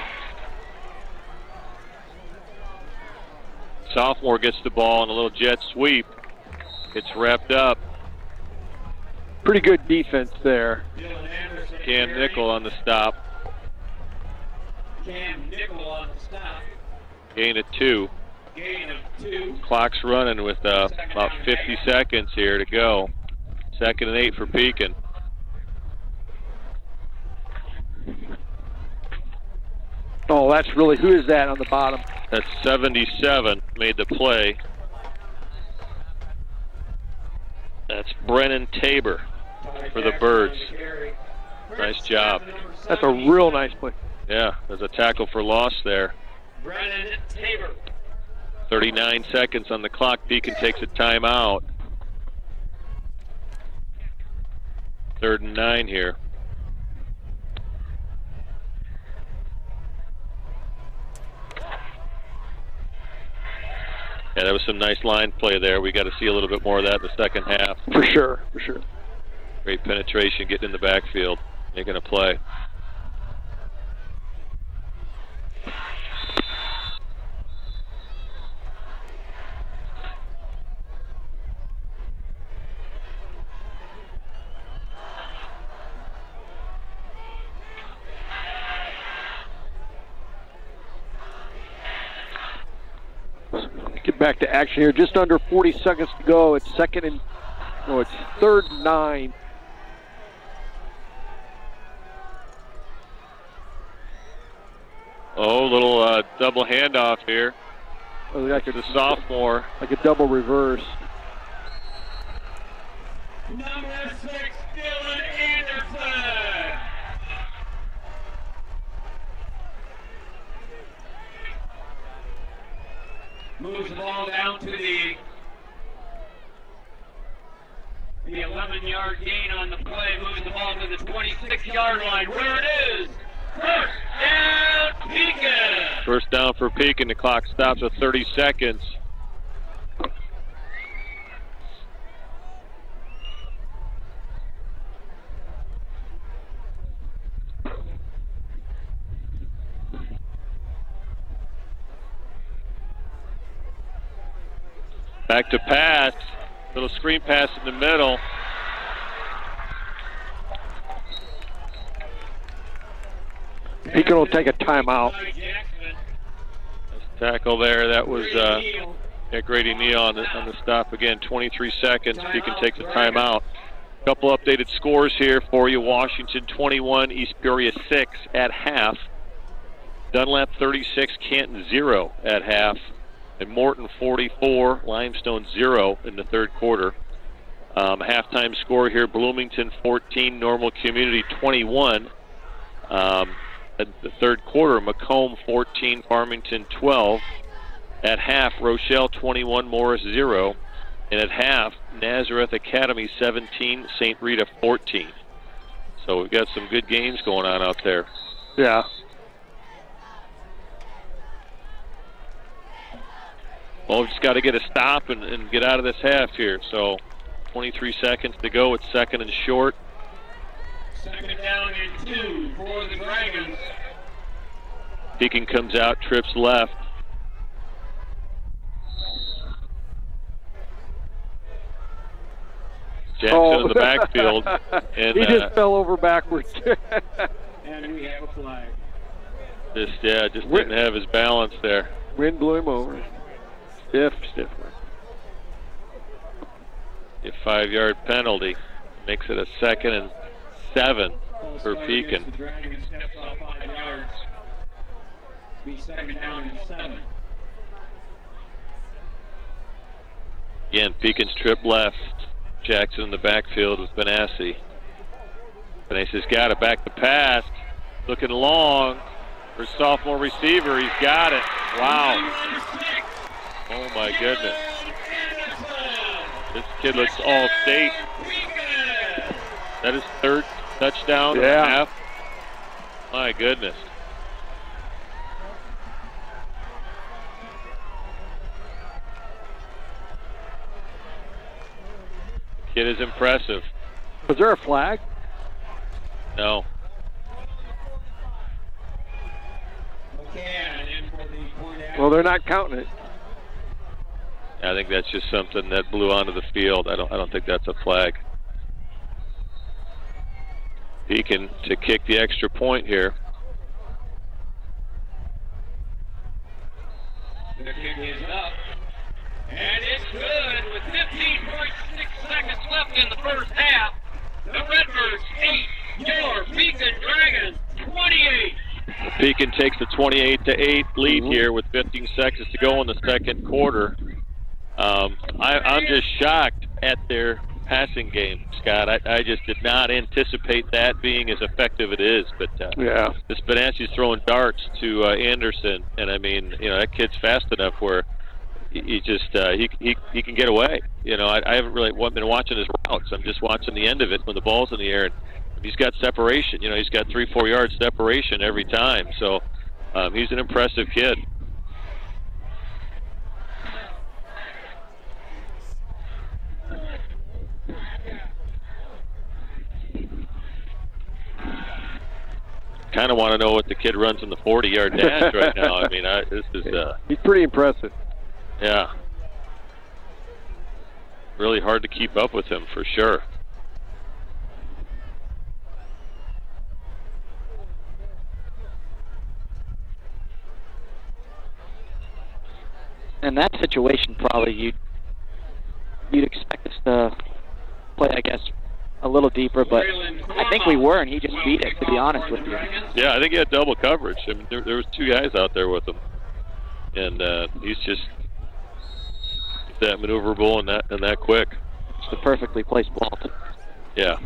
Sophomore gets the ball on a little jet sweep. It's wrapped up. Pretty good defense there. Cam Nickel on the stop. Cam Nickel on the stop. Gain of 2. Gain of 2. Clock's running with about 50 seconds here to go. 2nd and 8 for Pekin. Oh, that's really, who is that on the bottom? That's 77, made the play. That's Brennan Tabor for the Birds. Nice job. That's a real nice play. Yeah, there's a tackle for loss there. Brennan Tabor. 39 seconds on the clock. Pekin takes a timeout. 3rd and 9 here. Yeah, that was some nice line play there. We got to see a little bit more of that in the second half. For sure, for sure. Great penetration, getting in the backfield, making a play. Get back to action here. Just under 40 seconds to go. It's 3rd and 9. Oh, little double handoff here. Oh, like the sophomore. Like a double reverse. Number 6, Dylan Anderson. Moves the ball down to the 11-yard gain on the play. Moves the ball to the 26-yard line. Where it is. First down, Pekin. First down for Pekin. The clock stops at 30 seconds. Back to pass. Little screen pass in the middle. Pekin will take a timeout. Nice tackle there. That was Grady Neal on the stop again. 23 seconds. Pekin takes a timeout. A couple updated scores here for you. Washington 21, East Peoria 6 at half. Dunlap 36, Canton 0 at half. And Morton 44, Limestone 0 in the 3rd quarter. Halftime score here, Bloomington 14, Normal Community 21. At the 3rd quarter, Macomb 14, Farmington 12. At half, Rochelle 21, Morris 0. And at half, Nazareth Academy 17, St. Rita 14. So we've got some good games going on out there. Yeah. Well, we've just got to get a stop and get out of this half here. So 23 seconds to go. It's 2nd and short. 2nd down and 2 for the Dragons. Pekin comes out, trips left. Jackson in the backfield. And, he just fell over backwards. And we have a flag. Just didn't have his balance there. Wind blew him over. Stiff. A 5-yard penalty makes it a 2nd and 7 for Pekin. The Dragon steps off 5 yards. Be 2nd down and 7. Again, Pekin's trip left. Jackson in the backfield with Benassi. Benassi's got it, back to pass. Looking long for sophomore receiver. He's got it. Wow. Oh my goodness. This kid looks all state. That is 3rd touchdown and a half. My goodness. Kid is impressive. Was there a flag? No. Well, they're not counting it. I think that's just something that blew onto the field. I don't think that's a flag. Pekin to kick the extra point here. The kick is up. And it's good with 15.6 seconds left in the first half. The Redbirds 8, your Pekin Dragons 28. Pekin takes the 28-8 lead here with 15 seconds to go in the second quarter. I'm just shocked at their passing game, Scott. I just did not anticipate that being as effective it is. But this Benassi's throwing darts to Anderson, and I mean, that kid's fast enough where he just he can get away. I haven't really been watching his routes. I'm just watching the end of it when the ball's in the air. And he's got separation. He's got 3-4 yards separation every time. So he's an impressive kid. Kind of want to know what the kid runs in the 40-yard dash right now. I mean, this is he's pretty impressive. Yeah. Really hard to keep up with him for sure. In that situation, probably you'd expect us to play, I guess, a little deeper, but I think we were, and he just beat it, to be honest with you. Yeah, I think he had double coverage. I mean, there was 2 guys out there with him, and he's just that maneuverable and that quick. It's the perfectly placed ball. Yeah.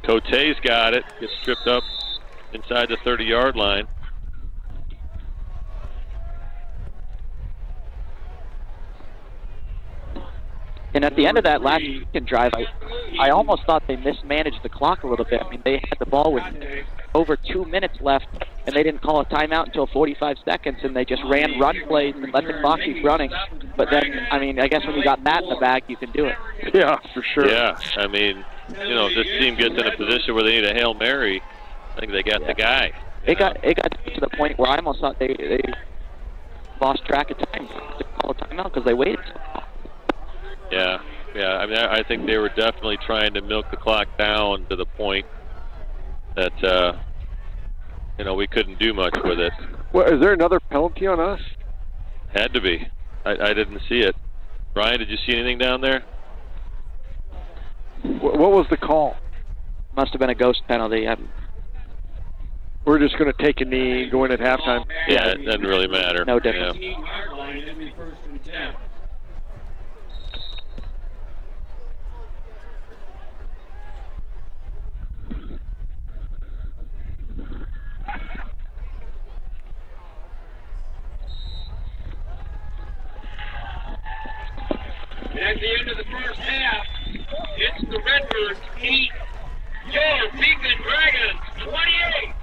Cote's got it. Gets stripped up inside the 30-yard line. And at the end of that last Pekin drive, I almost thought they mismanaged the clock a little bit. I mean, they had the ball with over 2 minutes left, and they didn't call a timeout until 45 seconds, and they just ran run plays and let the clock keep running. But then, I mean, I guess when you got that in the bag, you can do it. Yeah, for sure. Yeah, I mean, if this team gets in a position where they need a Hail Mary, I think they got the guy. It got to the point where I almost thought they lost track of time to call a timeout because they waited so long. Yeah. I mean, I think they were definitely trying to milk the clock down to the point that we couldn't do much with it. Well, is there another penalty on us? Had to be. I didn't see it. Brian, did you see anything down there? What was the call? Must have been a ghost penalty. We're just going to take a knee and go in at halftime. Yeah, it doesn't really matter. No difference. Yeah. At the end of the first half, it's the Redbirds 8, your Pekin Dragons 28.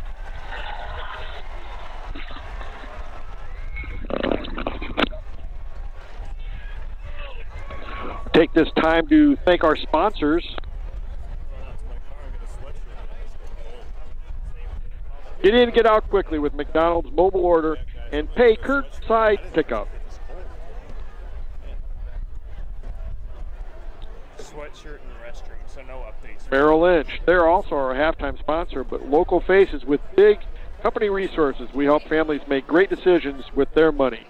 Take this time to thank our sponsors. Get in, get out quickly with McDonald's mobile order and pay curbside pickup. Sweatshirt in the restroom, so no updates. Merrill Lynch, they're also our halftime sponsor, but local faces with big Company Resources. We help families make great decisions with their money.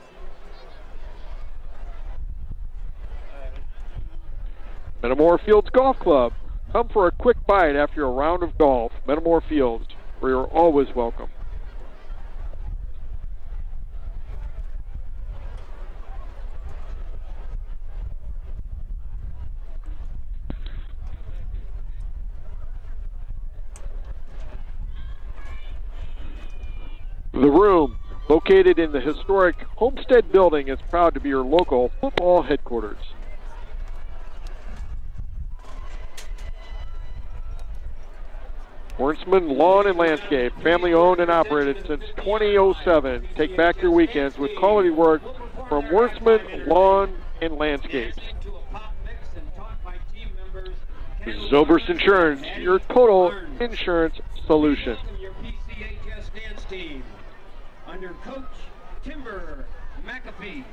Metamora Fields Golf Club. Come for a quick bite after a round of golf. Metamora Fields, where you're always welcome. The Room, located in the historic Homestead Building, is proud to be your local football headquarters. Wernsman Lawn and Landscape, family owned and operated since 2007. Take back your weekends with quality work from Wernsman Lawn and Landscapes. Zobrist Insurance, your total insurance solution. Under Coach Timber McAfee.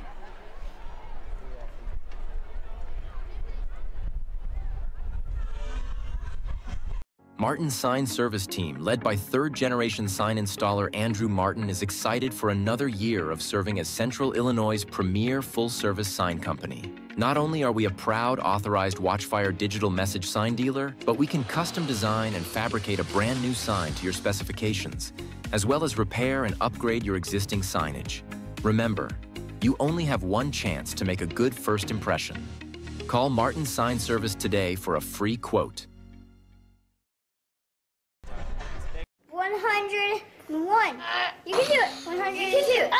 Martin's sign service team, led by third-generation sign installer Andrew Martin, is excited for another year of serving as Central Illinois' premier full-service sign company. Not only are we a proud authorized Watchfire digital message sign dealer, but we can custom design and fabricate a brand new sign to your specifications, as well as repair and upgrade your existing signage. Remember, you only have one chance to make a good first impression. Call Martin Sign Service today for a free quote. 101. You can do it. 100. You can do it.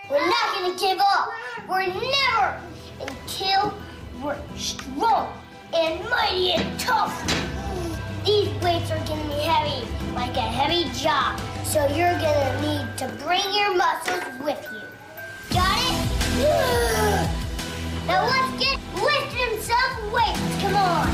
We're not going to give up. We're never until we're strong and mighty and tough. These weights are going to be heavy, like a heavy job. So you're going to need to bring your muscles with you. Got it? Now let's get lifting some weights. Come on.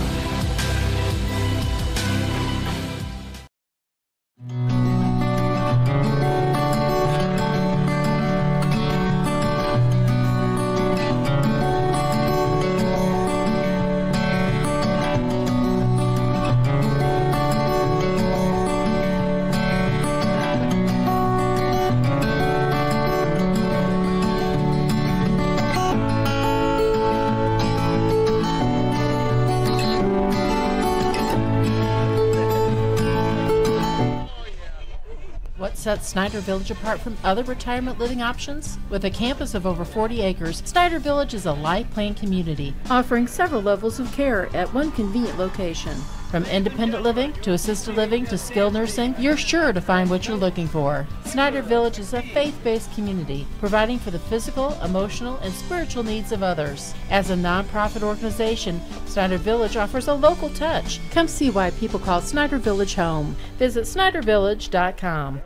What sets Snyder Village apart from other retirement living options? With a campus of over 40 acres, Snyder Village is a life plan community, offering several levels of care at one convenient location. From independent living to assisted living to skilled nursing, you're sure to find what you're looking for. Snyder Village is a faith-based community, providing for the physical, emotional, and spiritual needs of others. As a nonprofit organization, Snyder Village offers a local touch. Come see why people call Snyder Village home. Visit SnyderVillage.com.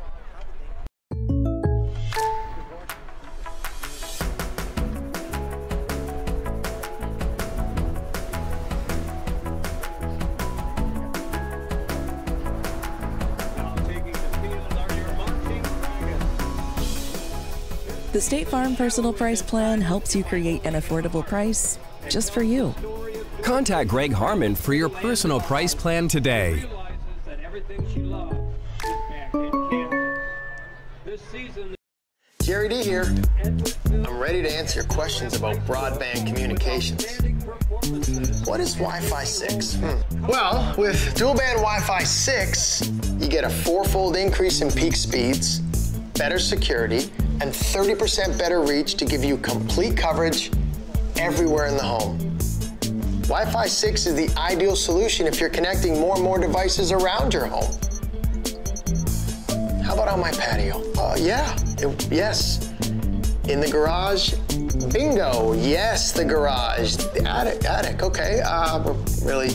The State Farm Personal Price Plan helps you create an affordable price just for you. Contact Greg Harmon for your personal price plan today. Jerry D here. I'm ready to answer your questions about broadband communications. What is Wi-Fi 6? Well, with dual band Wi-Fi 6, you get a 4-fold increase in peak speeds, better security, and 30% better reach to give you complete coverage everywhere in the home. Wi-Fi 6 is the ideal solution if you're connecting more and more devices around your home. How about on my patio? Yes. In the garage? Bingo, yes, the garage. The attic, okay. Really,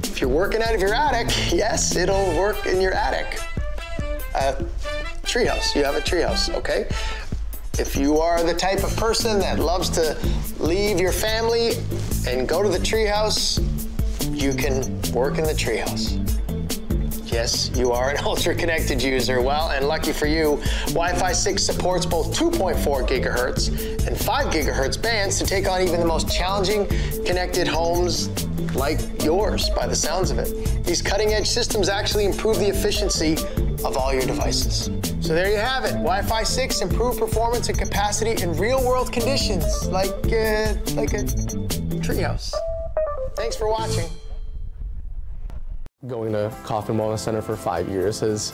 if you're working out of your attic, yes, it'll work in your attic. Treehouse, you have a treehouse, okay? If you are the type of person that loves to leave your family and go to the treehouse, you can work in the treehouse. Yes, you are an ultra-connected user. Well, and lucky for you, Wi-Fi 6 supports both 2.4 gigahertz and 5 gigahertz bands to take on even the most challenging connected homes like yours, by the sounds of it. These cutting-edge systems actually improve the efficiency of all your devices. So there you have it. Wi-Fi 6 improved performance and capacity in real-world conditions, like a treehouse. Thanks for watching. Going to Kaufman Wellness Center for 5 years has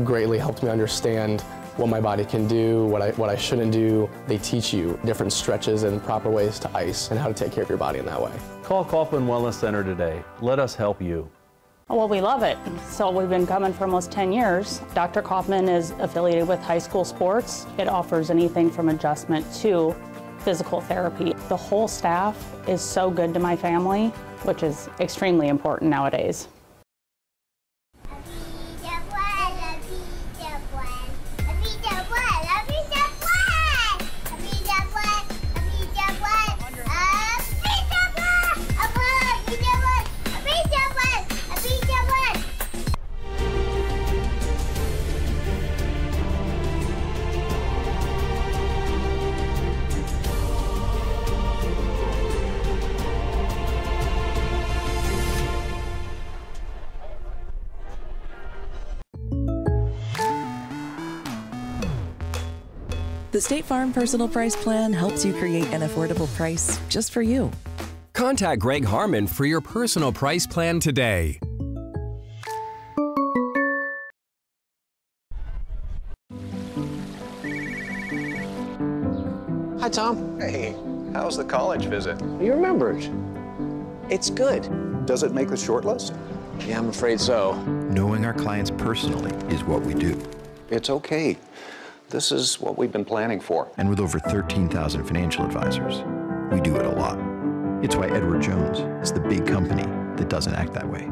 greatly helped me understand what my body can do, what I shouldn't do. They teach you different stretches and proper ways to ice and how to take care of your body in that way. Call Kaufman Wellness Center today. Let us help you. Well, we love it. So we've been coming for almost 10 years. Dr. Kaufman is affiliated with high school sports. It offers anything from adjustment to physical therapy. The whole staff is so good to my family, which is extremely important nowadays. The State Farm Personal Price Plan helps you create an affordable price just for you. Contact Greg Harmon for your personal price plan today. Hi, Tom. Hey, how's the college visit? You remembered. It's good. Does it make the short list? Yeah, I'm afraid so. Knowing our clients personally is what we do. It's okay. This is what we've been planning for. And with over 13,000 financial advisors, we do it a lot. It's why Edward Jones is the big company that doesn't act that way.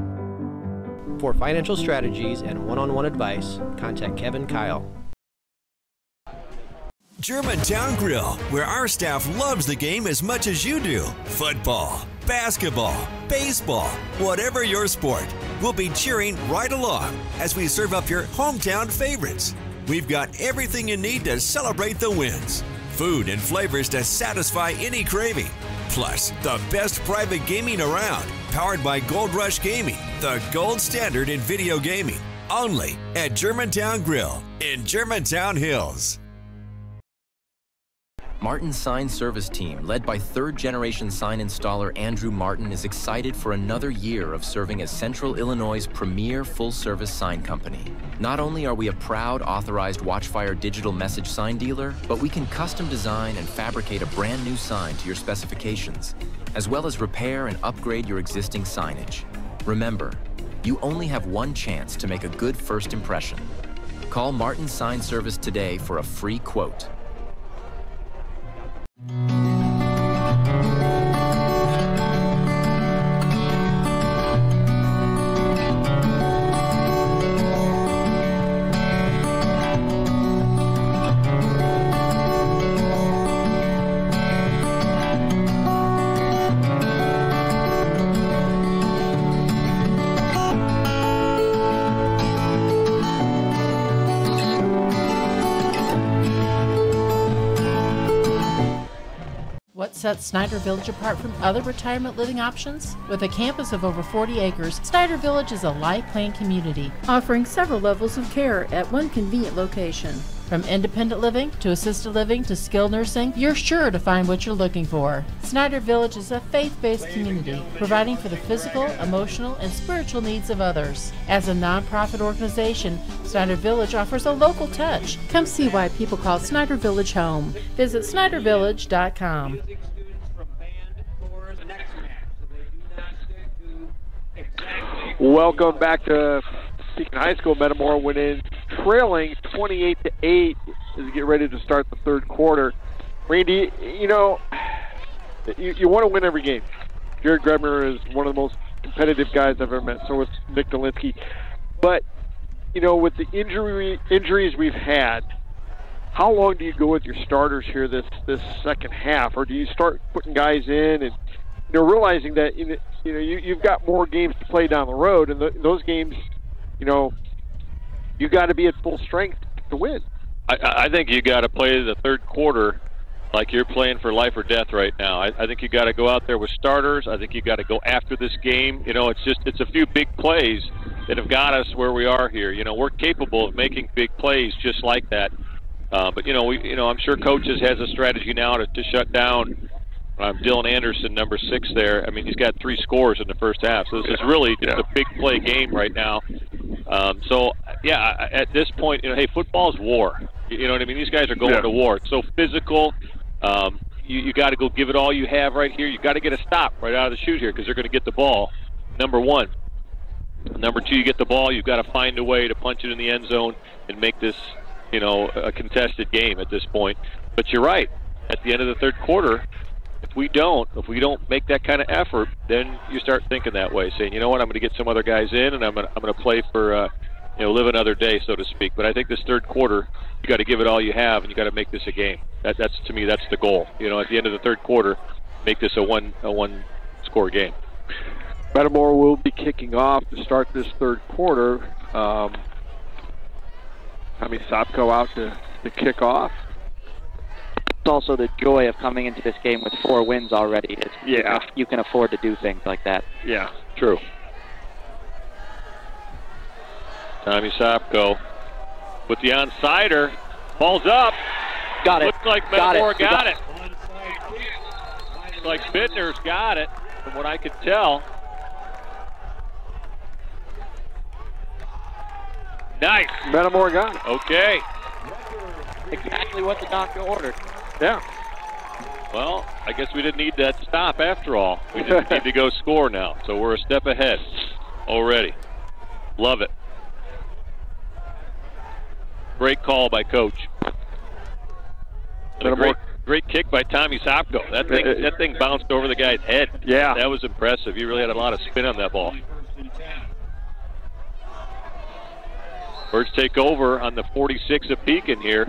For financial strategies and one-on-one advice, contact Kevin Kyle. Germantown Grill, where our staff loves the game as much as you do. Football, basketball, baseball, whatever your sport, we'll be cheering right along as we serve up your hometown favorites. We've got everything you need to celebrate the wins. Food and flavors to satisfy any craving. Plus, the best private gaming around, powered by Gold Rush Gaming, the gold standard in video gaming. Only at Germantown Grill in Germantown Hills. Martin's sign service team, led by third-generation sign installer Andrew Martin, is excited for another year of serving as Central Illinois' premier full-service sign company. Not only are we a proud authorized Watchfire digital message sign dealer, but we can custom design and fabricate a brand new sign to your specifications, as well as repair and upgrade your existing signage. Remember, you only have one chance to make a good first impression. Call Martin Sign Service today for a free quote. What sets Snyder Village apart from other retirement living options? With a campus of over 40 acres, Snyder Village is a life plan community, offering several levels of care at one convenient location. From independent living to assisted living to skilled nursing, you're sure to find what you're looking for. Snyder Village is a faith-based community, providing for the physical, emotional, and spiritual needs of others. As a nonprofit organization, Snyder Village offers a local touch. Come see why people call Snyder Village home. Visit SnyderVillage.com. Welcome back to Pekin High School. Metamora went in trailing 28-8 as we get ready to start the third quarter. Randy, you know, you want to win every game. Jared Grebner is one of the most competitive guys I've ever met. So is Nick Dolinsky. But, you know, with the injuries we've had, how long do you go with your starters here this second half? Or do you start putting guys in and, you know, realizing that, you've got more games to play down the road, and those games, you know, you got to be at full strength to win. I think you got to play the third quarter like you're playing for life or death right now. I think you got to go out there with starters. I think you got to go after this game. You know, it's a few big plays that have got us where we are here. You know, we're capable of making big plays just like that. But I'm sure coaches has a strategy now to shut down Dylan Anderson, number 6 there. I mean, he's got 3 scores in the first half. So this is really just a big play game right now. At this point, hey, football's war. You know what I mean? These guys are going to war. It's so physical. You got to go give it all you have right here. You got to get a stop right out of the chute here because they're going to get the ball, number 1. Number 2, you get the ball. You've got to find a way to punch it in the end zone and make this, a contested game at this point. But you're right. At the end of the third quarter, if we don't make that kind of effort, then you start thinking that way, saying, you know what, I'm going to get some other guys in, and I'm going to play for, live another day, so to speak. But I think this third quarter, you got to give it all you have, and you got to make this a game. That's to me, that's the goal. At the end of the third quarter, make this a one score game. Metamora will be kicking off to start this third quarter. Tommy Sopko out to kick off. It's also the joy of coming into this game with 4 wins already. You can afford to do things like that. Yeah, true. Tommy Sopko with the onside-er. Ball's up. Got it. Looks like Metamora got it. Looks like Bittner's got it, from what I could tell. Nice. Metamora got it. Okay. Exactly what the doctor ordered. Yeah. Well, I guess we didn't need that stop after all. We just need to go score now. So we're a step ahead already. Love it. Great call by Coach. And a great kick by Tommy Sopko. That thing bounced over the guy's head. Yeah. That was impressive. He really had a lot of spin on that ball. Birds take over on the 46 of Pekin here.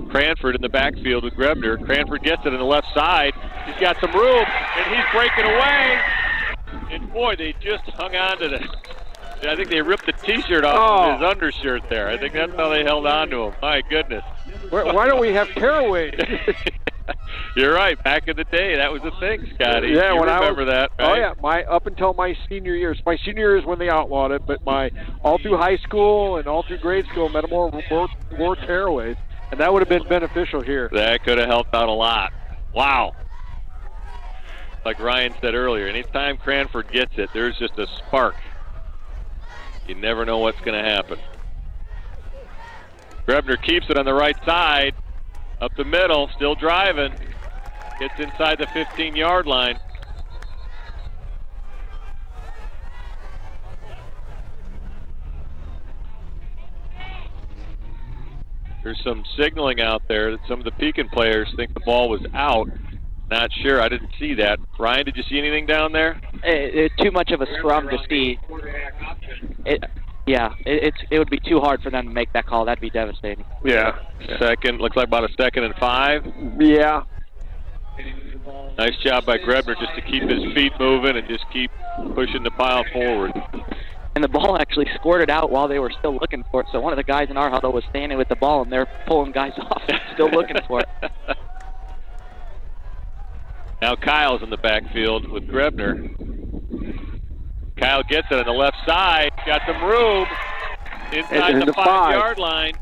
Cranford in the backfield with Grebner. Cranford gets it on the left side. He's got some room, and he's breaking away. And boy, they just hung on to I think they ripped the T-shirt off his undershirt there. I think that's how they held on to him. My goodness. Why don't we have tearaways? You're right. Back in the day, that was a thing, Scotty. Yeah, you when remember that, right? Oh yeah, up until my senior years. My senior year is when they outlawed it, but all through high school and all through grade school, Metamora wore tearaways, and that would have been beneficial here. That could have helped out a lot. Wow. Like Ryan said earlier, anytime Cranford gets it, there's just a spark. You never know what's going to happen. Grebner keeps it on the right side. Up the middle, still driving. Gets inside the 15-yard line. There's some signaling out there that some of the Pekin players think the ball was out. Not sure. I didn't see that. Ryan, did you see anything down there? It's too much of a scrum to see. It would be too hard for them to make that call. That'd be devastating. Yeah. Second, looks like about a 2nd and 5. Yeah. Nice job by Grebner just to keep his feet moving and just keep pushing the pile forward. And the ball actually squirted out while they were still looking for it. So one of the guys in our huddle was standing with the ball, and they're pulling guys off and still looking for it. Now Kyle's in the backfield with Grebner. Kyle gets it on the left side. Got some room inside the 5-yard line.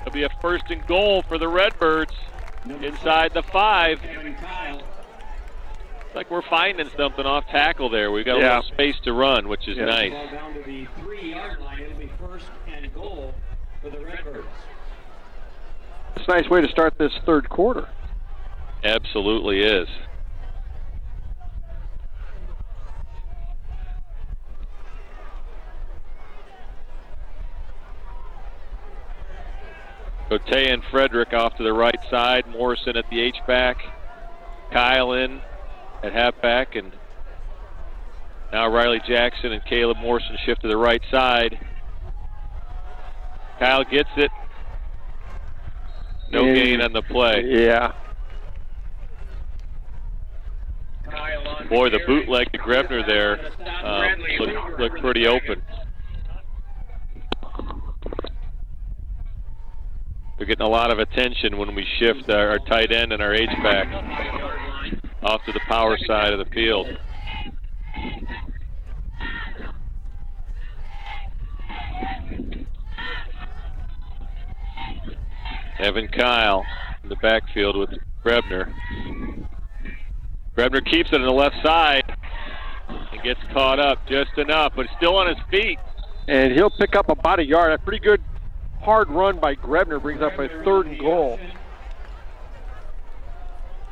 It'll be a 1st and goal for the Redbirds inside the 5. It's like we're finding something off tackle there. We've got a little space to run, which is nice. Down to the 3-yard line. It'll be 1st and goal for the Redbirds. It's a nice way to start this third quarter. Absolutely is. Cote and Frederick off to the right side. Morrison at the H-back. Kyle in at halfback. And now Riley Jackson and Caleb Morrison shift to the right side. Kyle gets it. No gain on the play. Yeah. Boy, the bootleg to Grebner there looked pretty open. We're getting a lot of attention when we shift our tight end and our H-back off to the power side of the field. Evan Kyle in the backfield with Grebner. Grebner keeps it on the left side and gets caught up just enough, but still on his feet. And he'll pick up about a yard. A pretty good hard run by Grebner brings up a 3rd and goal.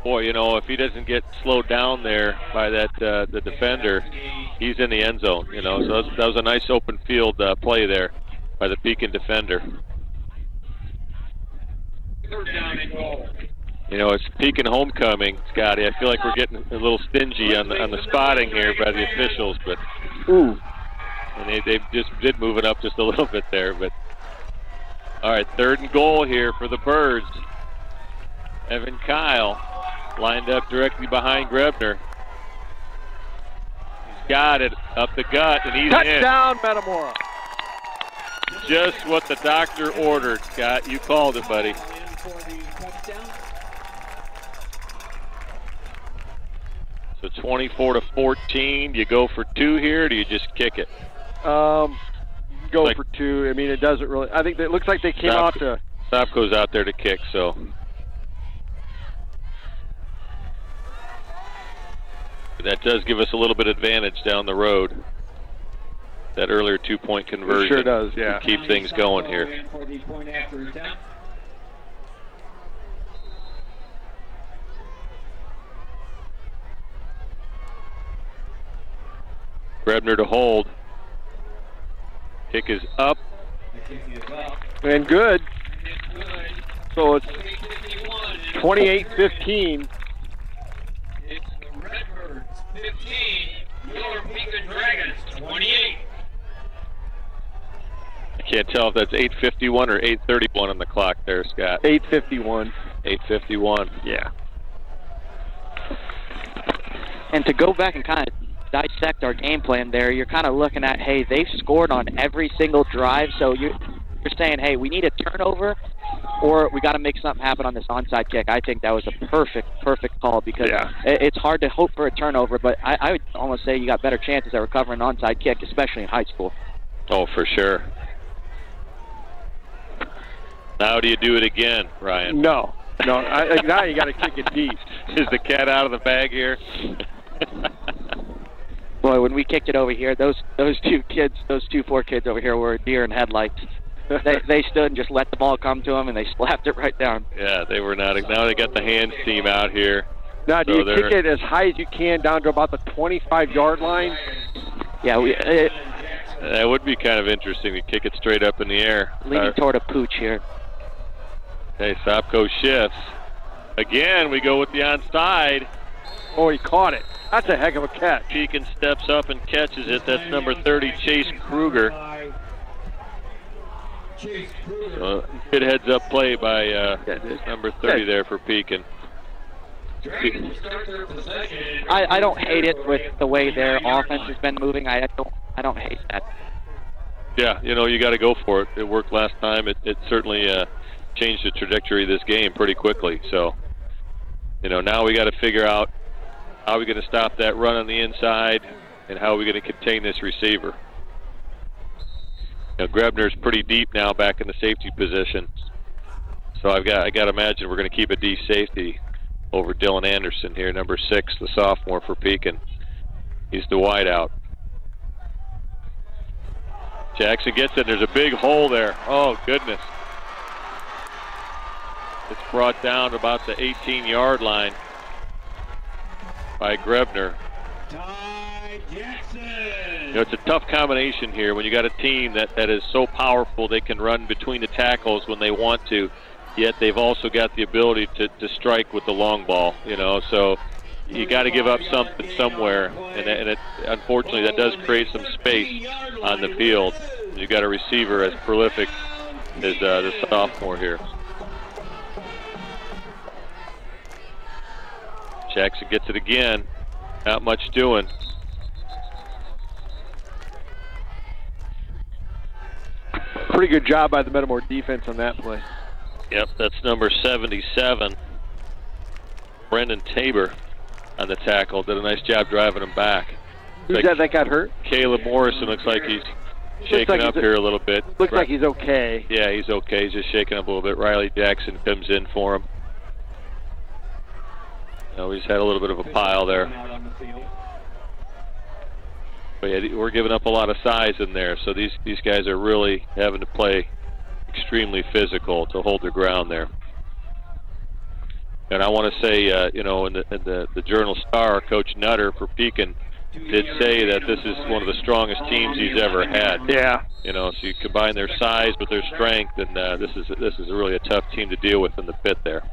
Boy, you know, if he doesn't get slowed down there by that the defender, he's in the end zone. You know, so that was a nice open field play there by the Pekin defender. 3rd down and goal. You know, it's Pekin homecoming, Scotty. I feel like we're getting a little stingy on the spotting here by the officials, but and they just did move it up just a little bit there. But all right, 3rd and goal here for the Birds. Evan Kyle lined up directly behind Grebner. He's got it up the gut, and he's touchdown, Metamora. Just what the doctor ordered, Scott. You called it, buddy. So 24-14. Do you go for 2 here, or do you just kick it? Go for 2. I mean, it doesn't really. I think it looks like they came out to. Sopko's out there to kick, so. That does give us a little bit of advantage down the road. That earlier 2-point conversion. It sure does, yeah. Keep things going here. Grebner to hold. Kick is up. And good. So it's 28-15. It's the Redbirds 15, your Pekin Dragons 28. I can't tell if that's 8:51 or 8:31 on the clock there, Scott. 8:51. 8:51. Yeah. And to go back and kind of dissect our game plan there, you're kind of looking at, hey, they've scored on every single drive, so you're saying, hey, we need a turnover or we got to make something happen on this onside kick. I think that was a perfect call because it's hard to hope for a turnover, but I would almost say you got better chances at recovering an onside kick, especially in high school. Oh, for sure. Now do you do it again, Ryan? No. Now you got to kick it deep. Is the cat out of the bag here? Boy, when we kicked it over here, those two 4 kids over here were deer in headlights. They stood and just let the ball come to them, and they slapped it right down. Yeah, they were not. Now they got the hands team out here. Now, do you kick it as high as you can down to about the 25-yard line? Yeah, that would be kind of interesting to kick it straight up in the air. Leaning toward a pooch here. Okay, Sopko shifts. Again, we go with the onside. Oh, he caught it. That's a heck of a catch. Pekin steps up and catches it. That's number 30, Chase Kruger. Good heads-up play by number 30 there for Pekin. I don't hate it with the way their offense has been moving. I don't hate that. Yeah, you know, you got to go for it. It worked last time. It certainly changed the trajectory of this game pretty quickly. So, you know, now we got to figure out how we're going to stop that run on the inside and how we're going to contain this receiver. You know, Grebner's pretty deep now back in the safety position. So I got to imagine we're going to keep a D safety over Dylan Anderson here, number 6, the sophomore for Pekin. He's the wideout. Jackson gets it. There's a big hole there. Oh, goodness. It's brought down to about the 18-yard line by Grebner. You know, it's a tough combination here when you got a team that is so powerful they can run between the tackles when they want to, yet they've also got the ability to strike with the long ball, you know, so you got to give up something somewhere, and unfortunately that does create some space on the field. You got a receiver as prolific as the sophomore here. Jackson gets it again. Not much doing. Pretty good job by the Metamora defense on that play. Yep, that's number 77. Brendan Tabor on the tackle. Did a nice job driving him back. Who's that got hurt? Caleb Morrison looks like he's shaking up here a little bit. Looks like he's okay. Yeah, he's okay. He's just shaking up a little bit. Riley Jackson comes in for him. He's had a little bit of a pile there. But yeah, we're giving up a lot of size in there, so these guys are really having to play extremely physical to hold their ground there. And I want to say, in the Journal Star, Coach Nutter for Pekin did say that this is one of the strongest teams he's ever had. Yeah. So you combine their size with their strength, and this is really a tough team to deal with in the pit there.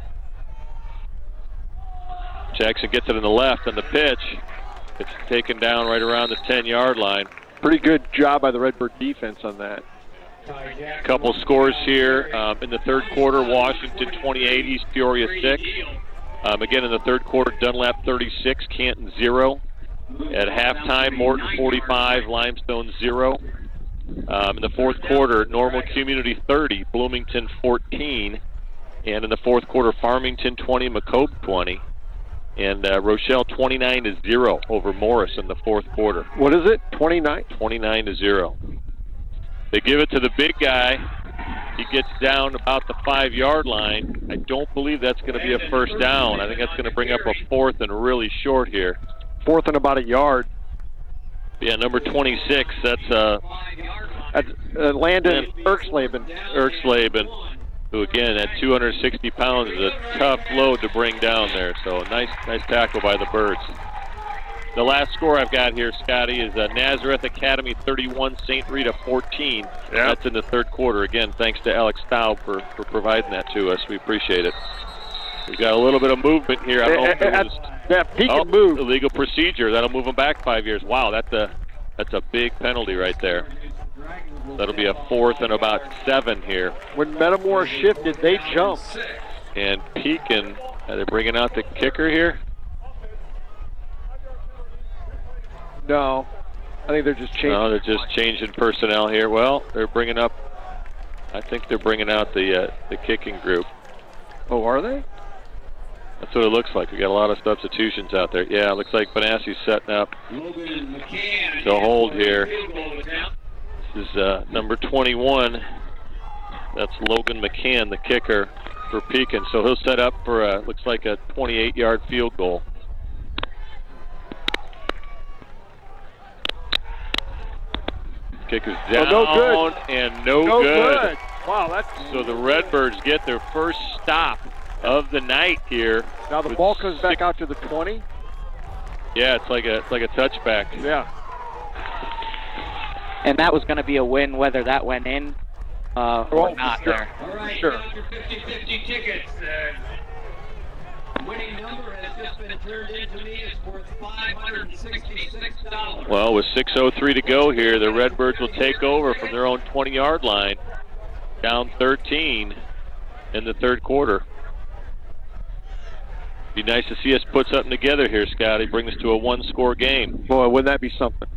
Jackson gets it in the left on the pitch. It's taken down right around the 10-yard line. Pretty good job by the Redbird defense on that. Couple scores here. In the third quarter, Washington 28, East Peoria 6. Again, in the third quarter, Dunlap 36, Canton 0. At halftime, Morton 45, Limestone 0. In the fourth quarter, Normal Community 30, Bloomington 14. And in the fourth quarter, Farmington 20, McCobe 20. And Rochelle 29-0 over Morris in the fourth quarter. What is it? 29? 29-0. They give it to the big guy. He gets down about the 5-yard line. I don't believe that's going to be a first down. I think that's going to bring up a fourth and really short here. Fourth and about a yard. Yeah, number 26. That's Landon Erksleben. Erksleben, who again at 260 pounds is a tough load to bring down there. So nice tackle by the Birds. The last score I've got here, Scotty, is Nazareth Academy 31, St. Rita 14. Yep. That's in the third quarter. Again, thanks to Alex Staub for providing that to us. We appreciate it. We've got a little bit of movement here. I don't know if it was Pekin move. Illegal procedure. That'll move them back 5 years. Wow, that's a big penalty right there. That'll be a fourth and about 7 here. When Metamora shifted, they jumped. And Pekin, are they bringing out the kicker here? No, I think they're just changing. No, they're just changing personnel here. Well, they're bringing up. I think they're bringing out the kicking group. Oh, are they? That's what it looks like. We got a lot of substitutions out there. Yeah, it looks like Benassi's setting up to hold here. This is number 21. That's Logan McCann, the kicker for Pekin. So he'll set up for looks like a 28-yard field goal. Kicker's down and no good. Wow, so the Redbirds get their first stop of the night here. Now the ball comes back out to the 20. Yeah, it's like a touchback. Yeah. And that was going to be a win, whether that went in or not. Sure. There. All right, sure. 50-50 tickets. Winning number has just been turned into me. It's worth $566. Well, with 6:03 to go here, the Redbirds will take over from their own 20-yard line, down 13 in the third quarter. Be nice to see us put something together here, Scotty. Bring us to a one-score game. Boy, wouldn't that be something?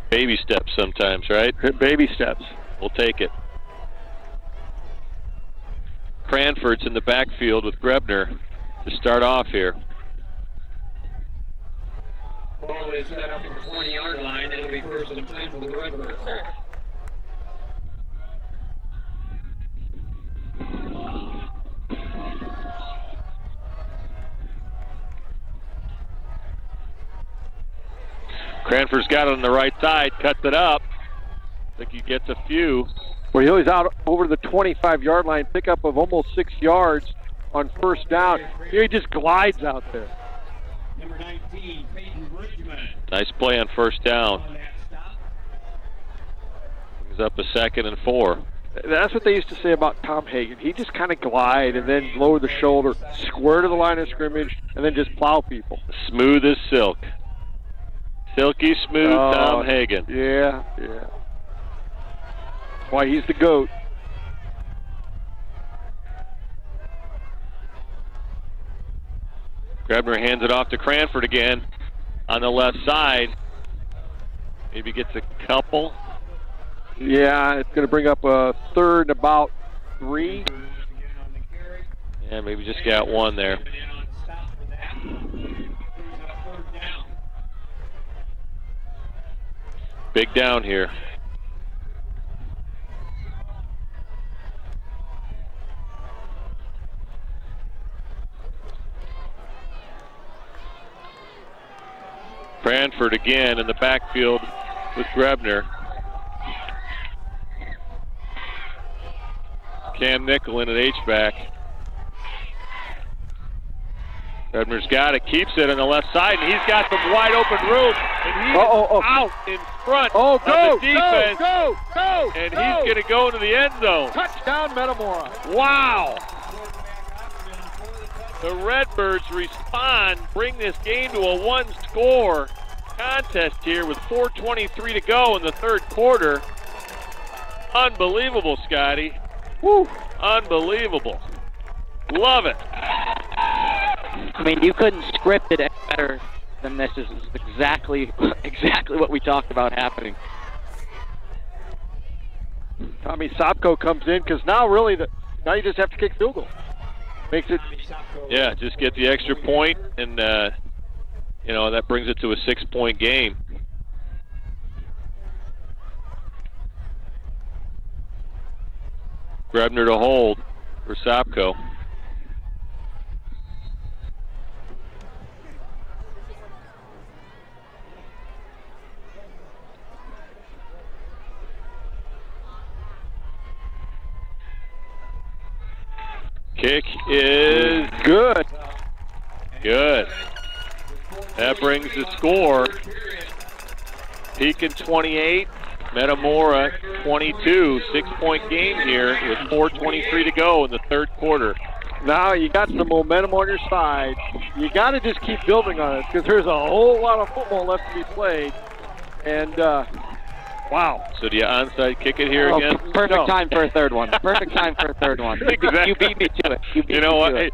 Baby steps sometimes, right? Baby steps. We'll take it. Cranford's in the backfield with Grebner to start off here. Ball is set up for the 20-yard line. It'll be first and 10 for the Redbirds. Cranford's got it on the right side, cuts it up. I think he gets a few. Well, he's out over the 25-yard line, pickup of almost 6 yards on first down. Here he just glides out there. Number 19, Peyton Bridgman. Nice play on first down. Brings up a 2nd and 4. That's what they used to say about Tom Hagen. He just kind of glide and then lower the shoulder, square to the line of scrimmage, and then just plow people. Smooth as silk. Silky smooth Tom Hagen. Yeah. Why he's the GOAT. Grebner hands it off to Cranford again on the left side. Maybe gets a couple. Yeah, it's going to bring up a 3rd and about 3. Yeah, maybe just got one there. Big down here. Branford again in the backfield with Grebner. Cam Nickel in at H-back. Grebner's got it, keeps it on the left side, and he's got some wide open room, and he's out in front of the defense. Go! And he's going to go into the end zone. Touchdown, Metamora. Wow! The Redbirds respond, bring this game to a one-score contest here with 4:23 to go in the third quarter. Unbelievable, Scotty. Woo! Unbelievable. Love it. I mean, you couldn't script it any better than this. This is exactly what we talked about happening. Tommy Sopko comes in because now really now you just have to kick field goal. Makes it. Yeah, just get the extra point, and you know, that brings it to a 6-point game. Grebner to hold for Sopko. Kick is good. Good. That brings the score. Pekin 28, Metamora 22. 6-point game here with 4:23 to go in the third quarter. Now you got some momentum on your side. You got to just keep building on it because there's a whole lot of football left to be played. And wow. So do you onside kick it here again? Perfect time for a third one. Perfect time for a third one. Exactly. You beat me to it. You know what? Hey, is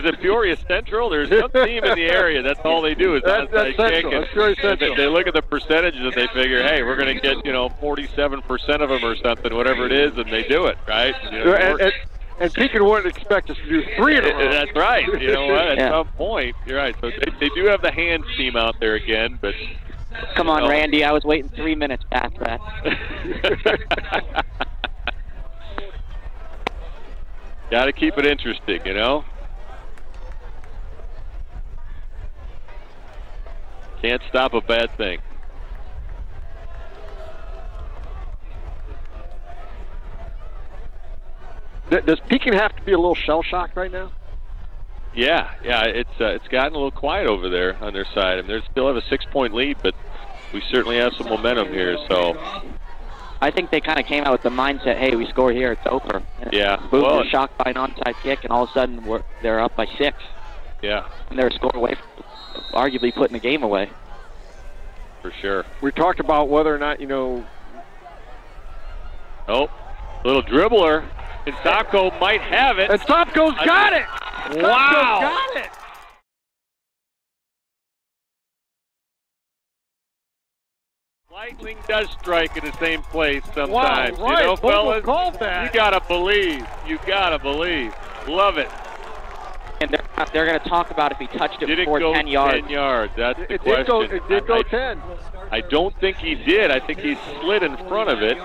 it Peoria Central? There's some team in the area. That's all they do is onside kick. That's Peoria Central. They look at the percentages and they figure, hey, we're going to get 47% of them or something, whatever it is, and they do it, right? And Pekin wouldn't expect us to do 3 in a row. That's right. You know what? At some point, you're right. So they do have the hands team out there again, but. Come on, Randy. I was waiting 3 minutes past that. Got to keep it interesting, you know? Can't stop a bad thing. Does Pekin have to be a little shell-shocked right now? Yeah, it's gotten a little quiet over there on their side. I mean, they still have a 6-point lead, but we certainly have some momentum here. So I think they kind of came out with the mindset, hey, we score here, it's over. And yeah. Boom was shocked by an onside kick, and all of a sudden they're up by 6. Yeah. And they're a score away from arguably putting the game away. For sure. We talked about whether or not, Oh, little dribbler. And Sopko might have it. And Sopko's got it! Wow! Got it! Lightning does strike in the same place sometimes. Wow, right. Fellas? Called that. You gotta believe. You gotta believe. Love it. And they're going to talk about if he touched it before 10 yards. 10 yards. That's the question. It did go 10. I don't think he did. I think he slid in front of it.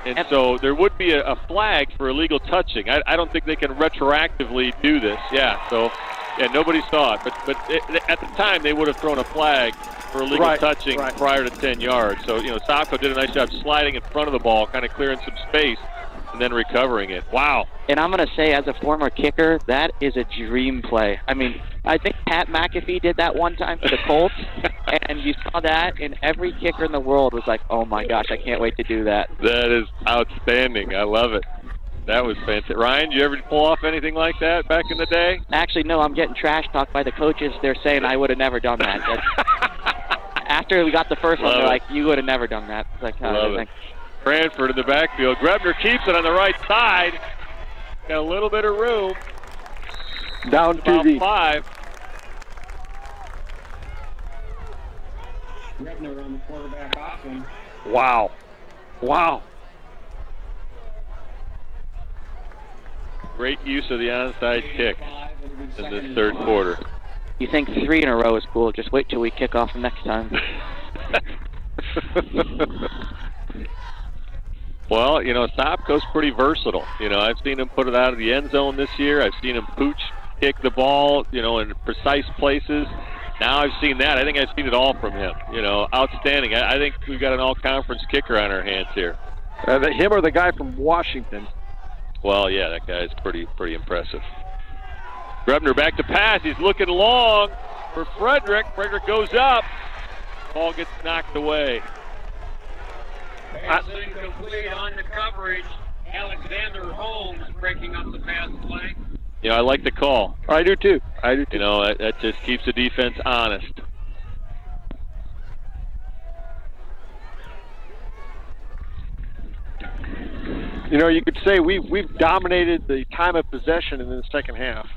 And so there would be a flag for illegal touching. I don't think they can retroactively do this. Yeah, so nobody saw it. But at the time, they would have thrown a flag for illegal touching prior to 10 yards. So, Sopko did a nice job sliding in front of the ball, kind of clearing some space, and then recovering it. Wow. And I'm going to say, as a former kicker, that is a dream play. I mean, I think Pat McAfee did that one time for the Colts, and you saw that, and every kicker in the world was like, oh my gosh, I can't wait to do that. That is outstanding. I love it. That was fantastic. Ryan, did you ever pull off anything like that back in the day? Actually, no, I'm getting trash talked by the coaches. They're saying I would have never done that. After we got the first one, they're like, you would have never done that. It's like, love it. Branford in the backfield. Grebner keeps it on the right side. Got a little bit of room. Down to the 5. Grebner on the quarterback option. Wow. Great use of the onside kick in this third quarter. You think 3 in a row is cool. Just wait till we kick off next time. Well, you know, Sopko's pretty versatile. You know, I've seen him put it out of the end zone this year. I've seen him pooch kick the ball, you know, in precise places. Now I've seen that. I think I've seen it all from him. You know, outstanding. I think we've got an all-conference kicker on our hands here. Him or the guy from Washington? Well, yeah, that guy's pretty impressive. Grebner back to pass. He's looking long for Frederick. Frederick goes up. Ball gets knocked away. Pass incomplete on the coverage. Alexander Holmes breaking up the pass play. You know, I like the call. I do too. You know, that just keeps the defense honest. You know, you could say we've dominated the time of possession in the second half.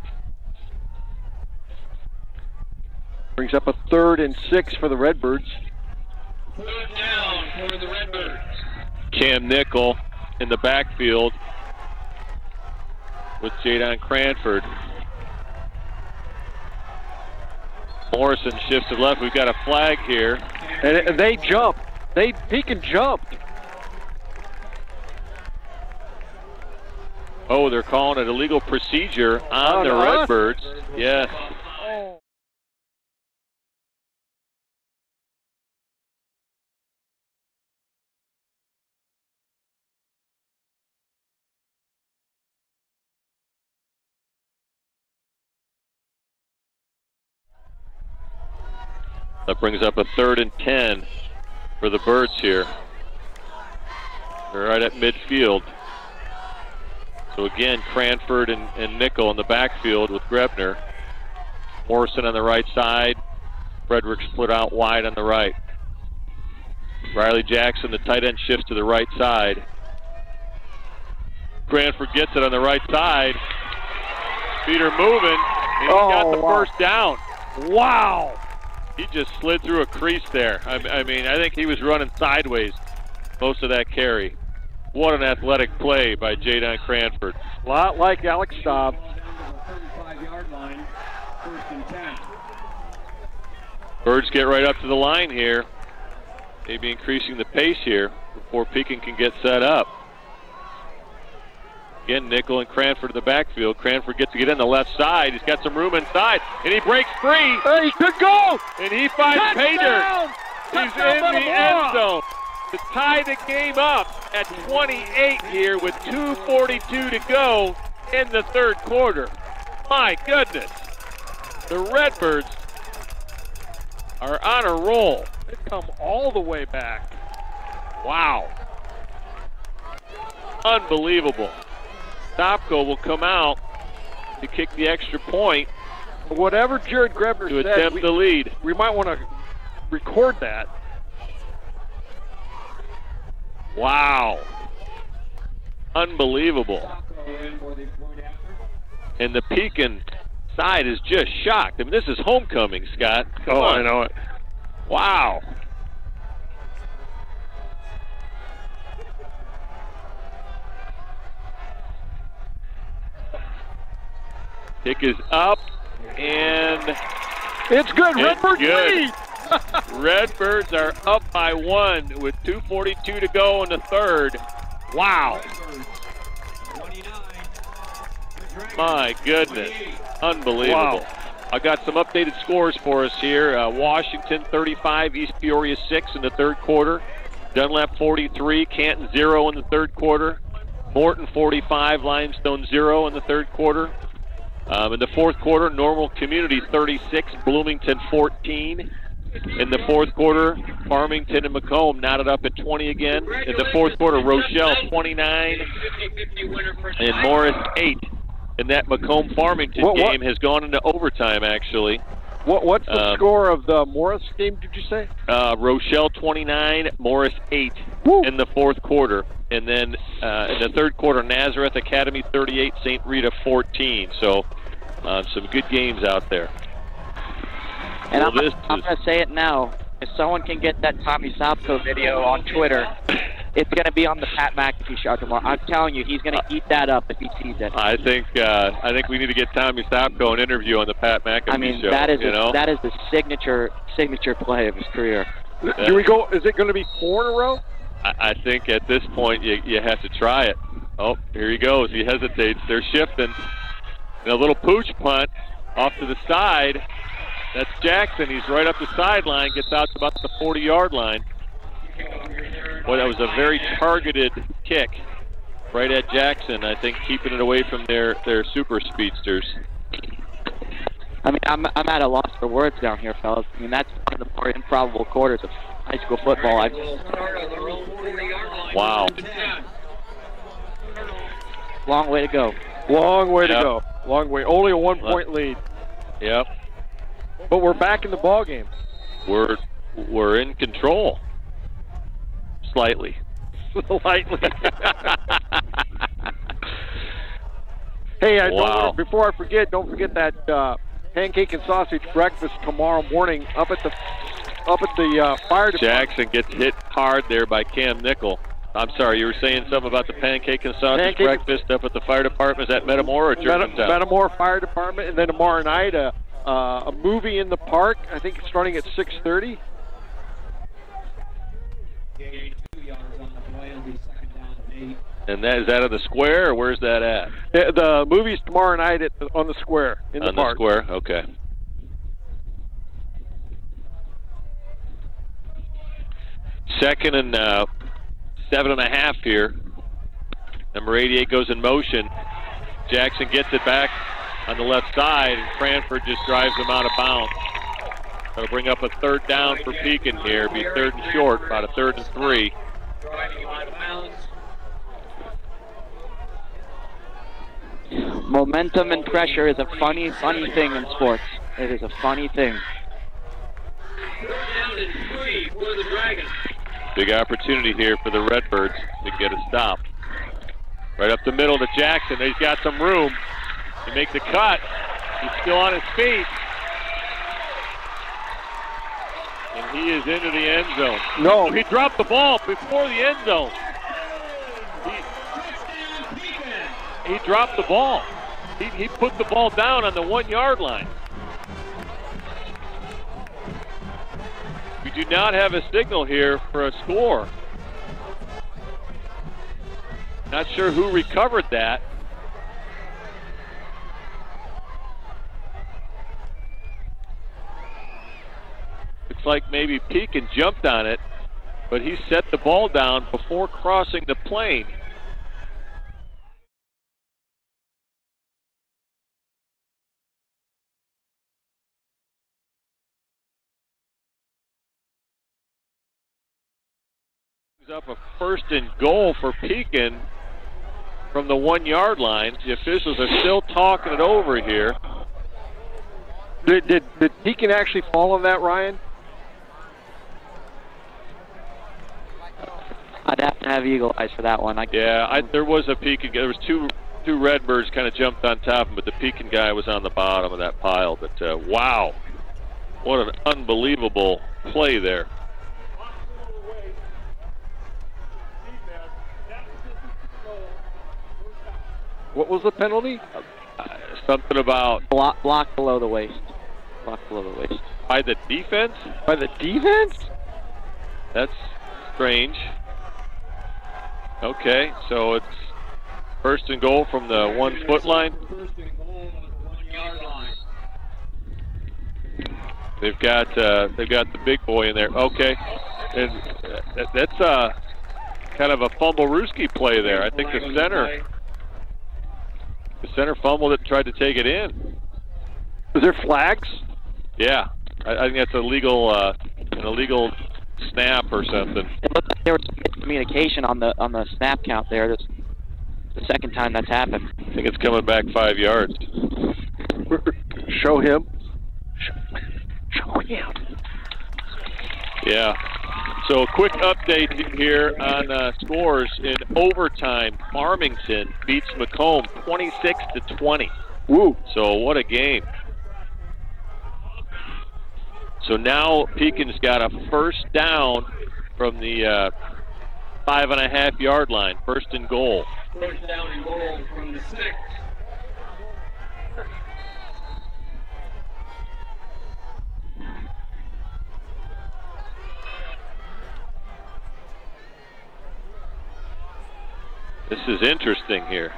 Brings up a 3rd and 6 for the Redbirds. Third down for the Redbirds. Cam Nickel in the backfield with Jadon Cranford. Morrison shifts to left. We've got a flag here. And they jump. Pekin jumped. Oh, they're calling it illegal procedure on the Redbirds. Yes. That brings up a 3rd and 10 for the Birds here. They're right at midfield. So again, Cranford and Nickel in the backfield with Grebner. Morrison on the right side. Frederick split out wide on the right. Riley Jackson, the tight end, shifts to the right side. Cranford gets it on the right side. Feet are moving, and he's got the first down. Wow! He just slid through a crease there. I mean, I think he was running sideways most of that carry. What an athletic play by Jadon Cranford. A lot like Alex Staub. 35-yard line, 1st and 10. Birds get right up to the line here. Maybe increasing the pace here before Pekin can get set up. Again, Nickel and Cranford in the backfield. Cranford gets to get in the left side. He's got some room inside, and he breaks free. He could go! And he finds Painter. He's in the end zone to tie the game up at 28 here with 2:42 to go in the 3rd quarter. My goodness. The Redbirds are on a roll. They've come all the way back. Wow. Unbelievable. Sopko will come out to kick the extra point. Whatever Jared Grebner to said, attempt the lead. We might want to record that. Wow. Unbelievable. And the Pekin side is just shocked. I mean, this is homecoming, Scott. Come on. I know it. Wow. Kick is up, and it's good. Redbirds lead. Redbirds are up by 1 with 2:42 to go in the 3rd. Wow. My goodness. Unbelievable. Wow. I got some updated scores for us here. Washington 35, East Peoria 6 in the 3rd quarter. Dunlap 43, Canton 0 in the 3rd quarter. Morton 45, Limestone 0 in the 3rd quarter. In the 4th quarter, Normal Community 36, Bloomington 14. In the 4th quarter, Farmington and Macomb knotted up at 20 again. In the 4th quarter, Rochelle 29 and Morris 8. And that Macomb-Farmington game has gone into overtime, actually. What's the score of the Morris game, did you say? Rochelle 29, Morris 8 in the 4th quarter. And then in the 3rd quarter, Nazareth Academy 38, St. Rita 14. So some good games out there. And I'm going to say it now. If someone can get that Tommy Sopko video on Twitter, it's going to be on the Pat McAfee show tomorrow. I'm telling you, he's going to eat that up if he sees it. I think we need to get Tommy Sopko an interview on the Pat McAfee show. That is the signature play of his career. Do we go? Is it going to be 4 in a row? I think at this point you have to try it. Oh, here he goes. He hesitates. They're shifting. And a little pooch punt off to the side. That's Jackson. He's right up the sideline, gets out to about the 40-yard line. Boy, that was a very targeted kick right at Jackson, I think, keeping it away from their super speedsters. I mean, I'm at a loss for words down here, fellas. I mean, that's one of the more improbable quarters of high school football. Wow. Long way to go. Long way to go. Long way. Only a 1-point lead. Yep. But we're back in the ball game. We're in control. Slightly. Slightly. Hey, before I forget, don't forget that pancake and sausage breakfast tomorrow morning up at the fire department. Jackson gets hit hard there by Cam Nickel. I'm sorry, you were saying something about the pancake and sausage breakfast up at the fire department. Is that Metamora or Germantown? Metamora Fire Department, and then tomorrow night a movie in the park. I think it's starting at 6:30. And is that at the square, or where's that at? The movie's tomorrow night on the square in the park. On the square, okay. Second and 7.5 here. Number 88 goes in motion. Jackson gets it back on the left side, and Cranford just drives him out of bounds. That'll bring up a 3rd down for Pekin here. It'll be 3rd and short, about a 3rd and 3. Momentum and pressure is a funny thing in sports. It is a funny thing. Big opportunity here for the Redbirds to get a stop. Right up the middle to Jackson. He's got some room. He makes a cut. He's still on his feet. And he is into the end zone. No. He dropped the ball before the end zone. He dropped the ball. He put the ball down on the 1-yard line. We do not have a signal here for a score. Not sure who recovered that. Looks like maybe Pekin jumped on it, but he set the ball down before crossing the plane. Up a 1st and goal for Pekin from the 1-yard line. The officials are still talking it over here. Did Pekin actually fall on that, Ryan? I'd have to have eagle eyes for that one. There was a Pekin. There was two Redbirds kind of jumped on top of him, but the Pekin guy was on the bottom of that pile. But wow, what an unbelievable play there. What was the penalty? Something about block below the waist. Block below the waist. By the defense? By the defense? That's strange. Okay, so it's 1st and goal from the 1-foot line. They've got the big boy in there. Okay, and that's kind of a fumble-rooski play there. I think the center fumbled it and tried to take it in. Was there flags? Yeah, I think that's an illegal snap or something. It looked like there was communication on the snap count there. This the second time that's happened. I think it's coming back 5 yards. Show him. Show him. Yeah. So a quick update here on scores in overtime. Farmington beats Macomb 26-20. Woo! So what a game. So now Pekin's got a 1st down from the 5.5-yard line. 1st and goal. 1st down and goal from the 6. This is interesting here.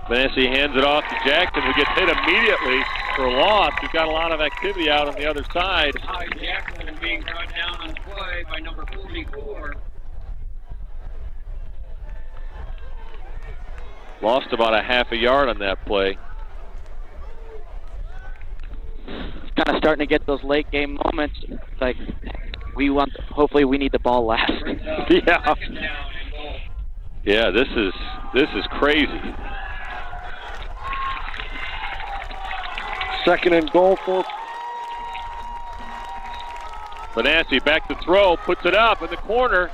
Benassi hands it off to Jackson, who gets hit immediately for a loss. We've got a lot of activity out on the other side. Jackson being brought down on the play by number 44. Lost about a half a yard on that play. Kind of starting to get those late game moments. It's like hopefully we need the ball last. Yeah. Yeah, this is crazy. Second and goal for Benassi back to throw, puts it up in the corner.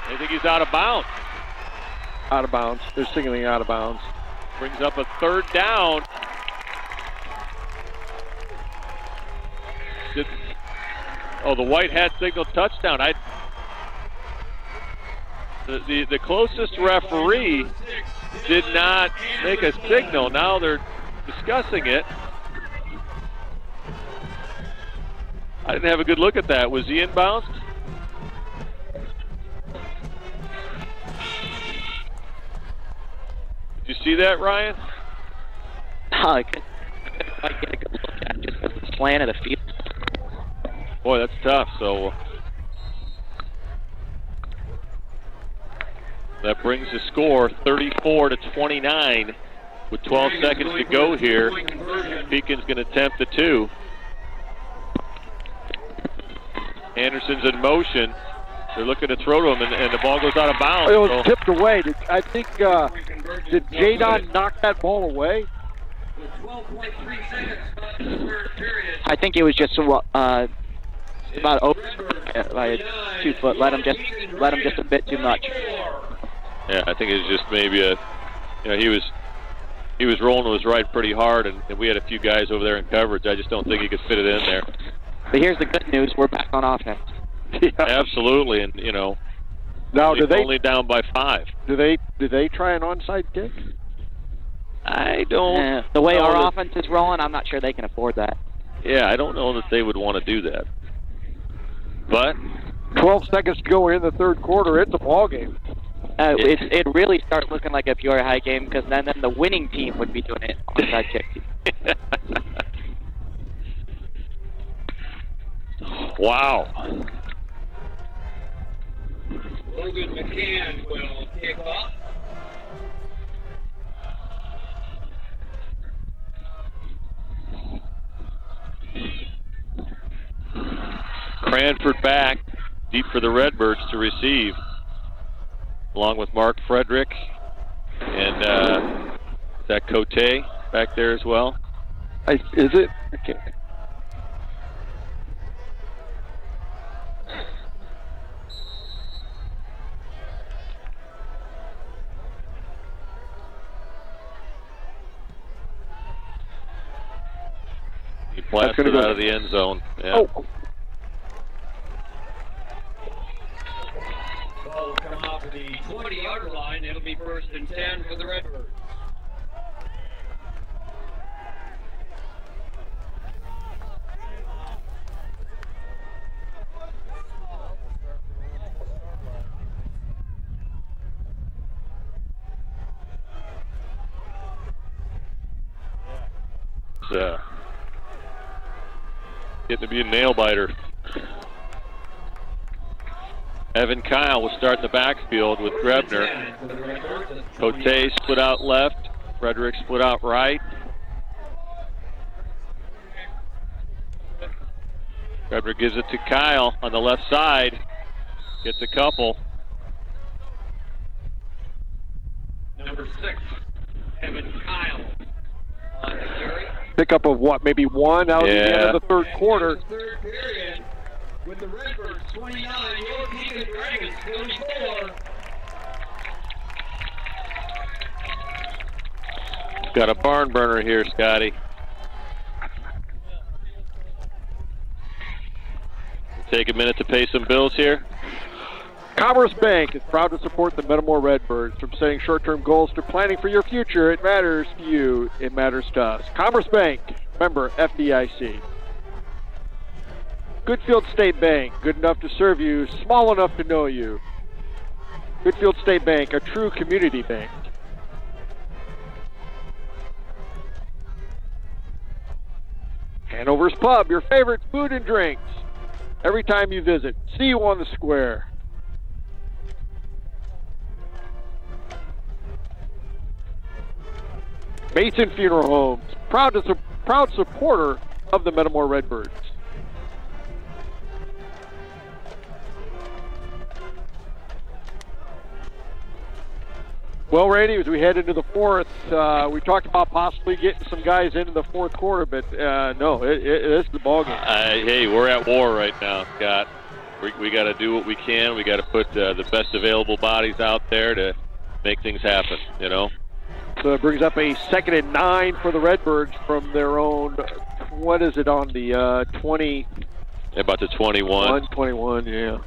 They think he's out of bounds. Out of bounds. They're signaling out of bounds. Brings up a third down. The white hat signaled touchdown. The closest referee did not make a signal. Now they're discussing it. I didn't have a good look at that. Was he inbounds? Did you see that, Ryan? No, I couldn't quite get a good look at it just because of the slant of the field. Boy, that's tough. So that brings the score 34-29 with 12 seconds to go here. Pekin's going to attempt the 2. Anderson's in motion. They're looking to throw to him, and the ball goes out of bounds. It was tipped away. I think, did Jadon knock that ball away? I think it was just about over by 2 foot. Let him just a bit too much. Yeah, I think it's just maybe he was rolling to his right pretty hard, and we had a few guys over there in coverage. I just don't think he could fit it in there. But here's the good news: we're back on offense. Yeah. Absolutely, and now do they only down by 5? Do they try an onside kick? I don't. The way our offense is rolling, I'm not sure they can afford that. Yeah, I don't know that they would want to do that. But 12 seconds to go in the third quarter. It's a ball game. It really starts looking like a pure high game because then the winning team would be doing it onside kick. Wow. Logan McCann will kick off. Cranford back, deep for the Redbirds to receive, along with Mark Frederick and that Cote back there as well. Is it? Okay. He blasted out of the end zone. Yeah. Oh. Ball will come off of the 20-yard line. It'll be 1st and 10 for the Redbirds. Getting to be a nail biter. Evan Kyle will start in the backfield with Grebner. Cote split out left. Frederick split out right. Grebner gives it to Kyle on the left side. Gets a couple. Number 6, Evan Kyle on the carry. Pickup of what? Maybe 1 out at the end of the third quarter. Third period with the Redbirds 29, your Pekin Dragons 24. Got a barn burner here, Scotty. Take a minute to pay some bills here. Commerce Bank is proud to support the Metamora Redbirds. From setting short-term goals to planning for your future, it matters to you, it matters to us. Commerce Bank, member FDIC. Goodfield State Bank, good enough to serve you, small enough to know you. Goodfield State Bank, a true community bank. Hanover's Pub, your favorite food and drinks. Every time you visit, see you on the square. Mason Funeral Homes, proud supporter of the Metamora Redbirds. Well, Randy, as we head into the fourth, we talked about possibly getting some guys into the fourth quarter, but no, it is the ballgame. Hey, we're at war right now, Scott. We got to do what we can. We got to put the best available bodies out there to make things happen, you know. So it brings up a 2nd and 9 for the Redbirds from their own, what is it, on the 20? About the 21. 21, yeah.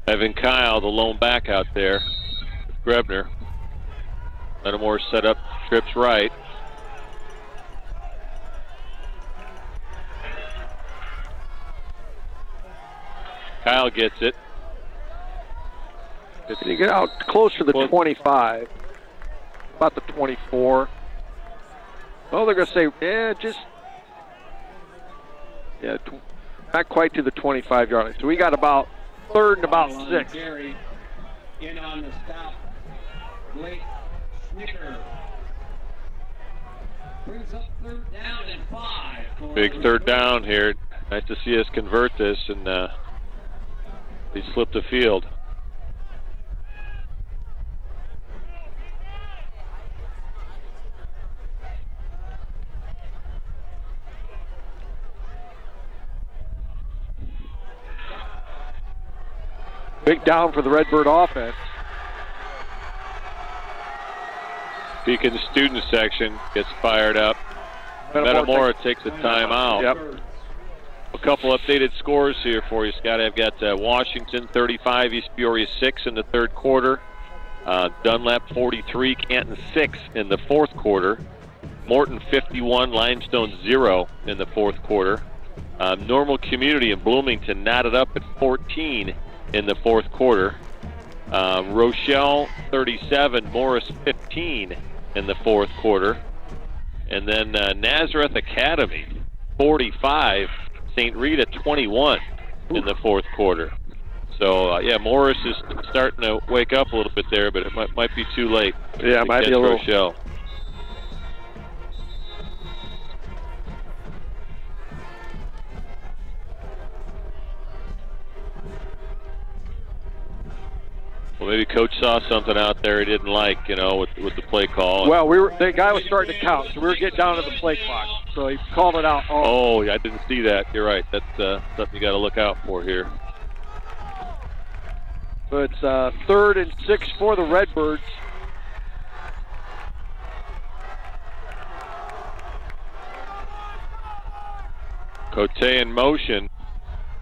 Evan Kyle, the lone back out there. Grebner. Metamora set up, trips right. Kyle gets it. Did he get out close to the 25? About the 24. Oh, they're going to say, not quite to the 25-yard line. So we got about 3rd and about 6. Gary in on the stop. Blake Snicker brings up 3rd down and 5. Big 3rd down here. Nice to see us convert this, and they slipped the field. Big down for the Redbird offense. Pekin student section gets fired up. Metamora takes a timeout. Yep. A couple updated scores here for you, Scott. I've got Washington 35, East Peoria 6 in the 3rd quarter. Dunlap 43, Canton 6 in the 4th quarter. Morton 51, Limestone 0 in the 4th quarter. Normal Community in Bloomington knotted up at 14 in the 4th quarter. Rochelle 37, Morris 15 in the 4th quarter. And then Nazareth Academy 45, St. Rita 21 in the 4th quarter. So, Morris is starting to wake up a little bit there, but it might be too late. Yeah, it might be a little. Rochelle. Well, maybe Coach saw something out there he didn't like, with the play call. Well, the guy was starting to count, so we were getting down to the play clock. So he called it out. Oh, I didn't see that. You're right. That's something you got to look out for here. So it's 3rd and 6 for the Redbirds. Cote in motion.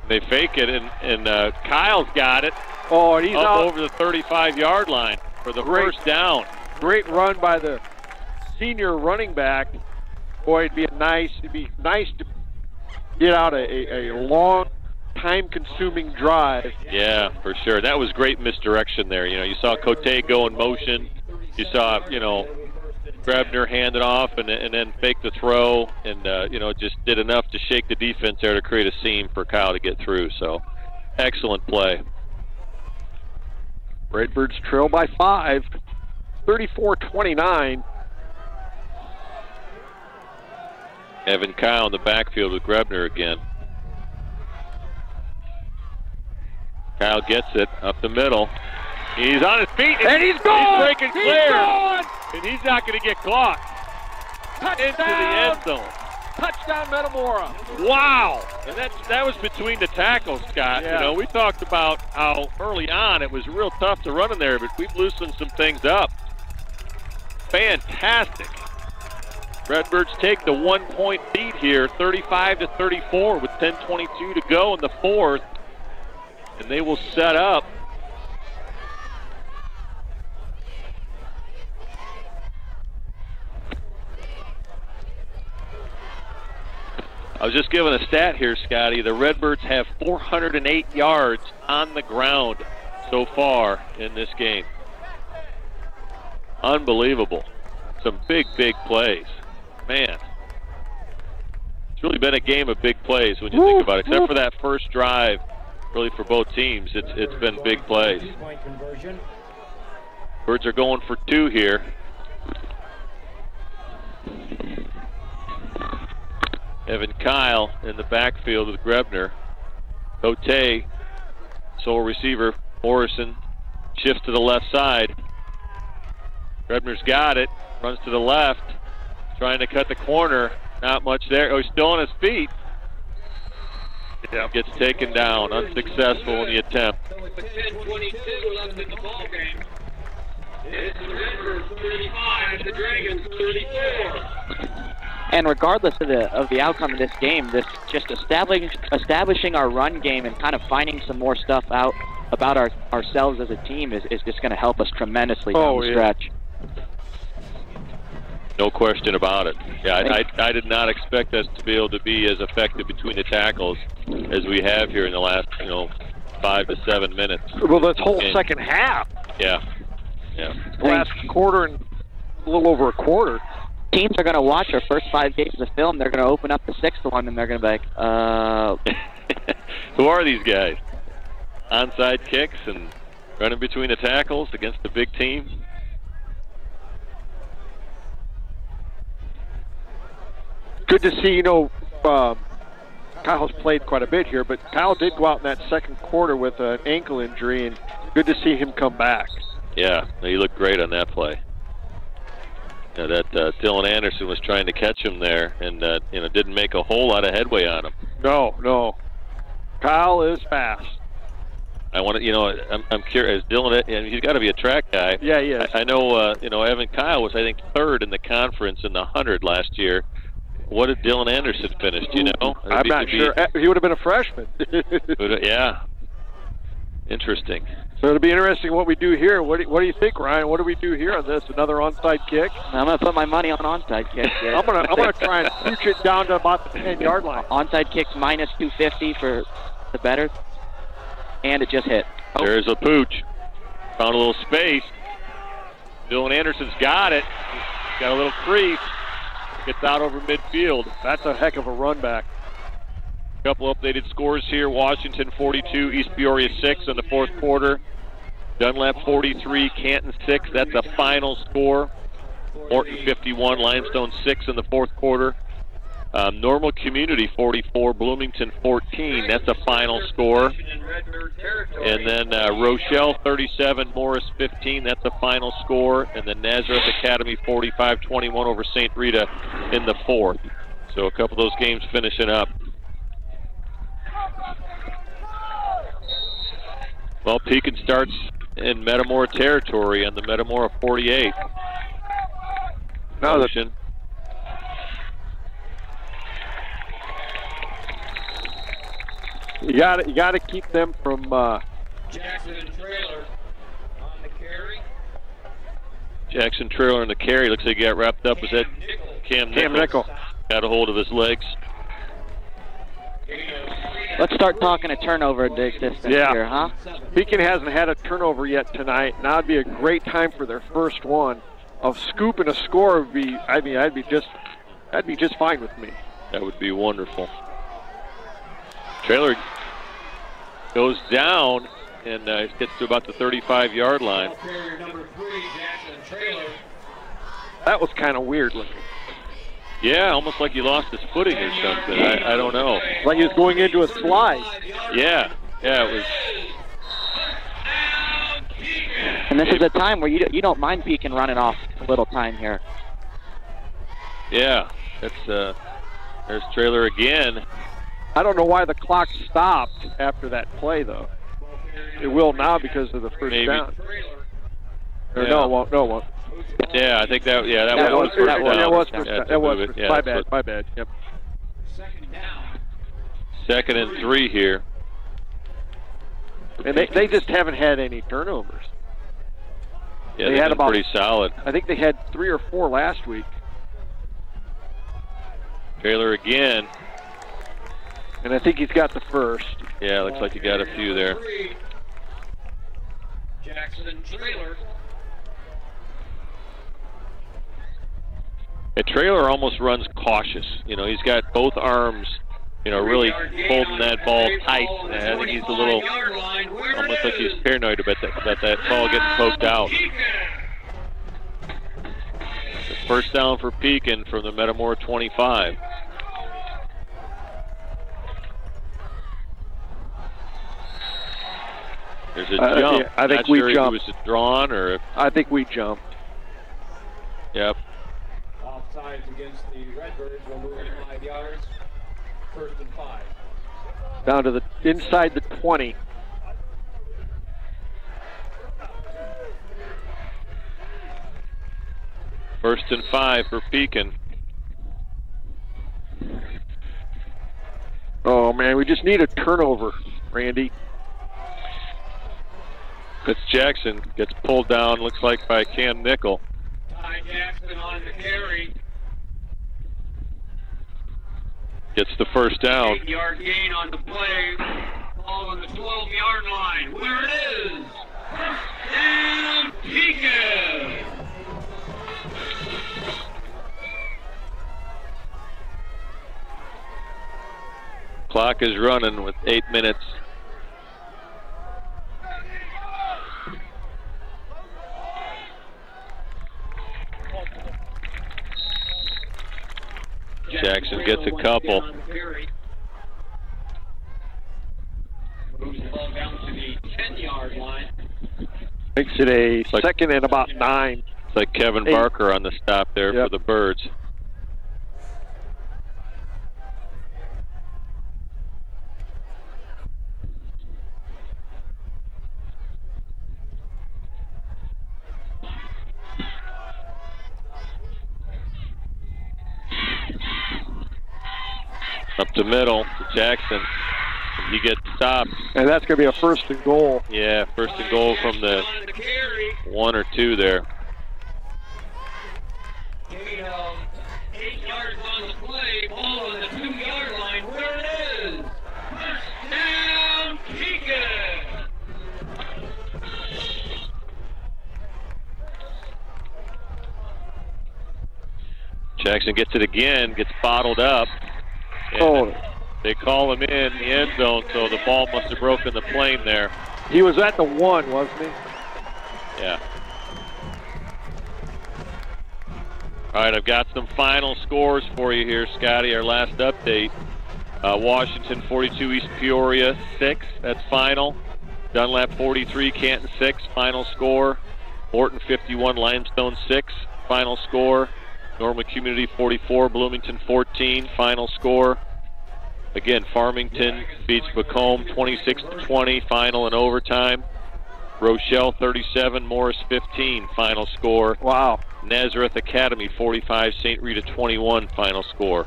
They fake it, and Kyle's got it. Oh, and he's up out over the 35-yard line for the first down. Great run by the senior running back. Boy, it'd be nice to get out a long, time-consuming drive. Yeah, for sure. That was great misdirection there. You saw Cote go in motion. You saw, Grebner hand it off and then fake the throw, and just did enough to shake the defense there to create a seam for Kyle to get through. So, excellent play. Redbirds trail by 5, 34-29. Evan Kyle in the backfield with Grebner again. Kyle gets it up the middle. He's on his feet, and he's gone. He's breaking clear, and he's not going to get caught. Touchdown. Into the end zone. Touchdown, Metamora. Wow. And that was between the tackles, Scott. Yeah. We talked about how early on it was real tough to run in there, but we've loosened some things up. Fantastic. Redbirds take the 1-point lead here, 35-34 with 10:22 to go in the 4th. And they will set up. I was just giving a stat here, Scotty. The Redbirds have 408 yards on the ground so far in this game. Unbelievable. Some big, big plays. Man. It's really been a game of big plays when you think about it. Except for that first drive, really for both teams, it's been big plays. Birds are going for 2 here. Evan Kyle in the backfield with Grebner. Cote, sole receiver. Morrison shifts to the left side. Grebner's got it. Runs to the left. Trying to cut the corner. Not much there. Oh, he's still on his feet. Yeah. Gets taken down. Unsuccessful in the attempt. With 10:22 left in the ball game. It's the Redbirds 35, the Dragons 34. And regardless of the outcome of this game, this just establishing our run game and kind of finding some more stuff out about ourselves as a team is just going to help us tremendously down the stretch. No question about it. Yeah, I did not expect us to be able to be as effective between the tackles as we have here in the last 5 to 7 minutes. Well, this whole second half. Yeah. Last quarter and a little over a quarter. Teams are going to watch our first 5 games of film. They're going to open up the 6th one, and they're going to be like, Who are these guys? Onside kicks and running between the tackles against the big team. Good to see, Kyle's played quite a bit here, but Kyle did go out in that second quarter with an ankle injury, and good to see him come back. Yeah, he looked great on that play. That Dylan Anderson was trying to catch him there, and didn't make a whole lot of headway on him. No. Kyle is fast. I want to, I'm curious. Dylan, and he's got to be a track guy. Yeah, he is. I know, Evan Kyle was, I think, 3rd in the conference in the 100 last year. What did Dylan Anderson finish? Do you know? I'm not sure. He would have been a freshman. Yeah. Interesting. So it'll be interesting what we do here. What do you think, Ryan? What do we do here on this? Another onside kick? I'm going to put my money on onside kick. I'm gonna try and push it down to about the 10-yard line. Onside kicks minus 250 for the better, and it just hit. Oh. There's a pooch. Found a little space. Dylan Anderson's got it. Got a little crease. Gets out over midfield. That's a heck of a run back. Couple updated scores here. Washington 42, East Peoria 6 in the 4th quarter. Dunlap 43, Canton 6. That's a final score. Morton 51, Limestone 6 in the 4th quarter. Normal Community 44, Bloomington 14. That's a final score. And then Rochelle 37, Morris 15. That's a final score. And then Nazareth Academy 45-21 over St. Rita in the 4th. So a couple of those games finishing up. Well, Pekin starts in Metamora territory on the Metamora 48. Now you got to keep them from. Jackson and Trailer on the carry. Jackson Trailer on the carry. Looks like he got wrapped up. Was that Cam Nickel? Got a hold of his legs. Let's start talking a turnover distance here, huh? Pekin hasn't had a turnover yet tonight. Now would be a great time for their first one. Of scooping a score would be, that'd be just fine with me. That would be wonderful. Trailer goes down and gets to about the 35-yard line. That was kind of weird looking. Yeah, almost like he lost his footing or something. I don't know. Like he was going into a slide. Yeah, it was. And this is a time where you don't mind Pekin running off a little time here. Yeah, that's there's Trailer again. I don't know why the clock stopped after that play, though. It will now because of the first down. Or no, it won't. No, it won't. Yeah, I think that was first down. That was first down. That was first. My bad. Yep. 2nd and 3 here. And they just haven't had any turnovers. Yeah, they had about pretty solid. I think they had 3 or 4 last week. Trailer again. And I think he's got the first. Yeah, looks like he got a few there. Jackson Trailer. And Trailer almost runs cautious. You know, he's got both arms, you know, really holding that ball tight. And I think he's a little, almost like he's paranoid about that ball getting poked out. The first down for Pekin from the Metamora 25. There's a jump. Yeah, I think Not sure we jumped. If it was drawn or if, I think we jumped. Yep. Offsides against the Redbirds. We'll move it 5 yards. 1st and 5. Down to the inside the 20. First and 5 for Pekin. Oh man, we just need a turnover, Randy. Fitz Jackson gets pulled down, looks like by Cam Nickel. Ty Jackson on the carry. Gets the first down. 8-yard gain on the play. Ball on the 12-yard line. Where it is. And Pekin. Clock is running with 8 minutes. Jackson gets a couple. Moves the ball down to the 10-yard line. Makes it a second and about 9. It's like Kevin Barker on the stop there for the Birds. Up the middle to Jackson. He gets stopped. And that's going to be a 1st and goal. Yeah, 1st and goal from the 1 or 2 there. 8 yards on the play. Ball on the 2-yard line. Where it is. First down, Pekin. Jackson gets it again, gets bottled up. And they call him in the end zone, so the ball must have broken the plane there. He was at the 1, wasn't he? Yeah. All right, I've got some final scores for you here, Scotty. Our last update. Washington 42, East Peoria 6. That's final. Dunlap 43, Canton 6. Final score. Morton 51, Limestone 6. Final score. Norman Community 44, Bloomington 14. Final score. Again, Farmington beats Macomb 26-20. Final and overtime. Rochelle 37, Morris 15. Final score. Wow. Nazareth Academy 45, St. Rita 21. Final score.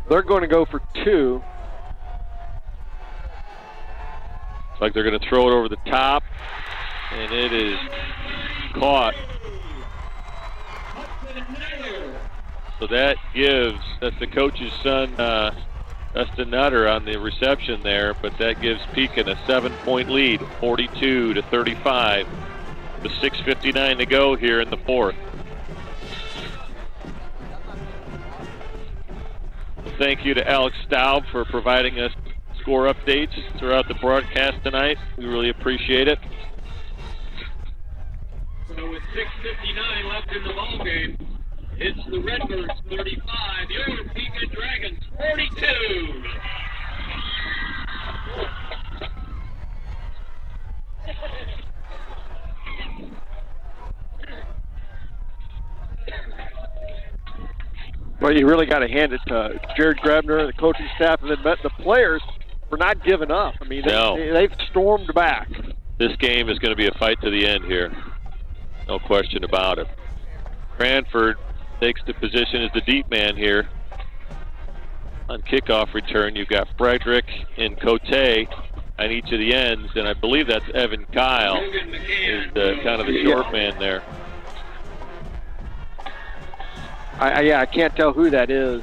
They're going to go for 2. It's like they're going to throw it over the top, and it is caught. So that gives, that's the coach's son, Dustin Nutter on the reception there, but that gives Pekin a 7-point lead, 42-35, with 6:59 to go here in the 4th. Thank you to Alex Staub for providing us score updates throughout the broadcast tonight. We really appreciate it. So with 6:59 left in the ballgame, it's the Redbirds 35, your Pekin Dragons 42. Well, you really got to hand it to Jared Grabner, the coaching staff, and then the players for not giving up. I mean, they've stormed back. This game is going to be a fight to the end here. No question about it. Cranford takes the position as the deep man here. On kickoff return, you've got Frederick and Cote on each of the ends, and I believe that's Evan Kyle is the kind of the short man there. I can't tell who that is.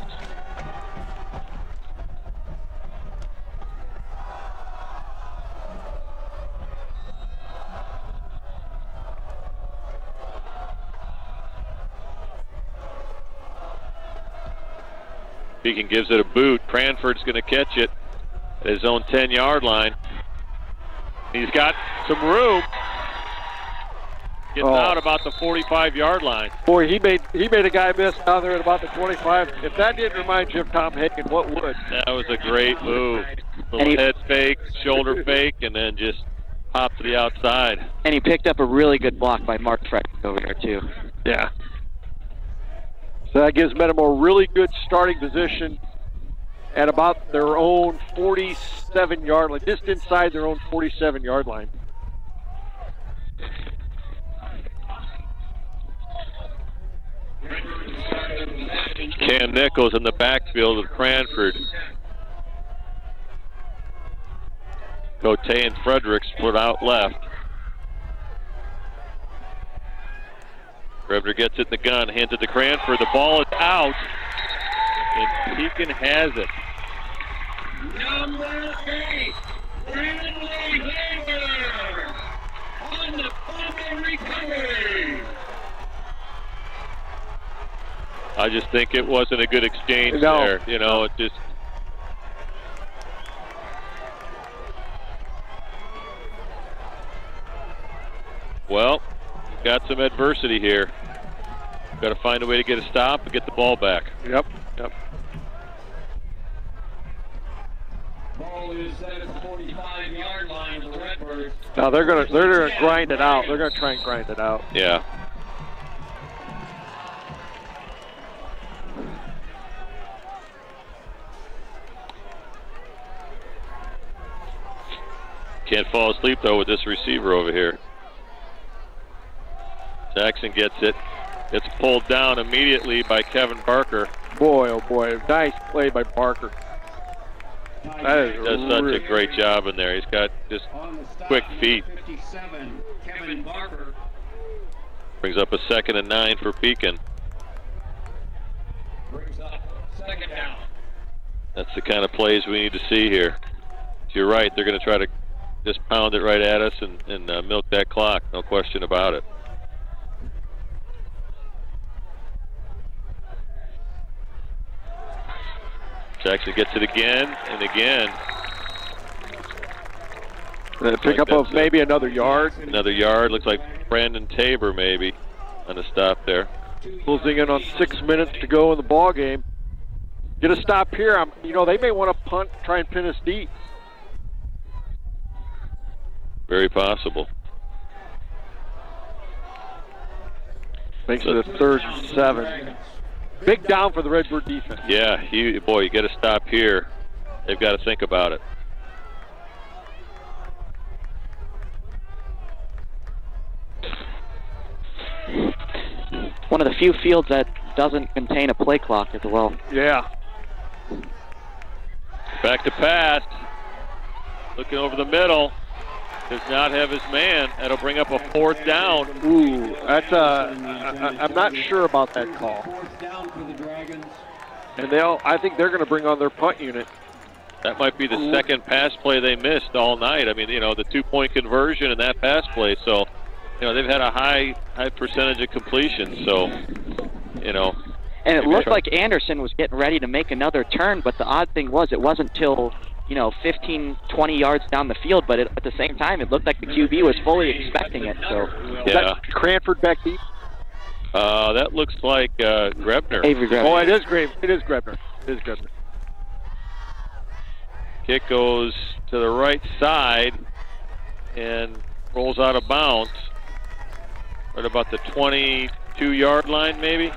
Pekin gives it a boot. Cranford's going to catch it at his own 10-yard line. He's got some room. Gets out about the 45-yard line. Boy, he made a guy miss down there at about the 25. If that didn't remind you of Tom Hagen, what would? That was a great move. Little head fake, shoulder fake, and then just hop to the outside. And he picked up a really good block by Mark Frederick over there, too. Yeah. So that gives Metamora really good starting position at about their own 47-yard line, just inside their own 47-yard line. Cam Nichols in the backfield with Cranford. Cote and Fredericks put out left. Grebner gets it in the gun, hands it to Cranford. The ball is out, and Pekin has it. Number 8, Brandon Haber on the fumble recovery. I just think it wasn't a good exchange there. You know, it just. Well, you've got some adversity here. Got to find a way to get a stop and get the ball back. Yep. Ball is set at the 45-yard line for the Redbirds. Now they're gonna grind it out. They're gonna try and grind it out. Yeah. Can't fall asleep, though, with this receiver over here. Jackson gets it. It's pulled down immediately by Kevin Barker. Boy, oh boy, nice play by Barker. That is He does such a great job in there. He's got just quick feet. 57, Kevin Barker. Brings up a 2nd and 9 for Pekin. Brings up 2nd down. That's the kind of plays we need to see here. You're right, they're going to try to just pound it right at us and milk that clock, no question about it. Jackson gets it again and again. Pick up of maybe another yard. Another yard. Looks like Brandon Tabor maybe on the stop there. Closing in on 6 minutes to go in the ball game. Get a stop here. They may want to punt, try and pin us deep. Very possible. Makes it a 3rd and 7. Big down for the Redbird defense. Yeah, you get a stop here. They've got to think about it. One of the few fields that doesn't contain a play clock as well. Yeah. Back to pass. Looking over the middle. Does not have his man. That'll bring up a 4th down. Ooh, that's I'm not sure about that call. 4th down for the Dragons. And I think they're going to bring on their punt unit. That might be the second pass play they missed all night. I mean, the 2-point conversion and that pass play. So, they've had a high percentage of completion. So, And it looked like Anderson was getting ready to make another turn, but the odd thing was it wasn't till 15, 20 yards down the field, but at the same time, it looked like the QB was fully expecting it. So, is that Cranford back deep? That looks like Grebner. Avery Grebner. Oh, it is Grebner. It is Grebner. Kick goes to the right side and rolls out of bounds. Right about the 22-yard line, maybe.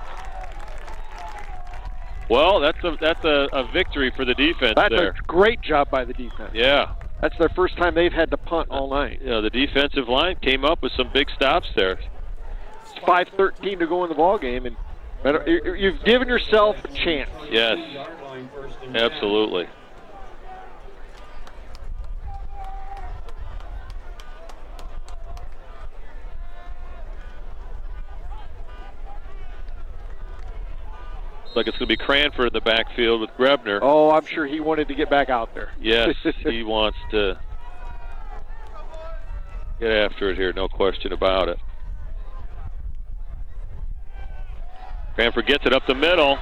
Well, that's a victory for the defense. That's there. a great job by the defense. Yeah. That's their first time they've had to punt all night. The defensive line came up with some big stops there. It's 5:13 to go in the ball game, and you've given yourself a chance. Yes, absolutely. Like it's going to be Cranford in the backfield with Grebner. Oh, I'm sure he wanted to get back out there. Yes, he wants to get after it here, no question about it. Cranford gets it up the middle.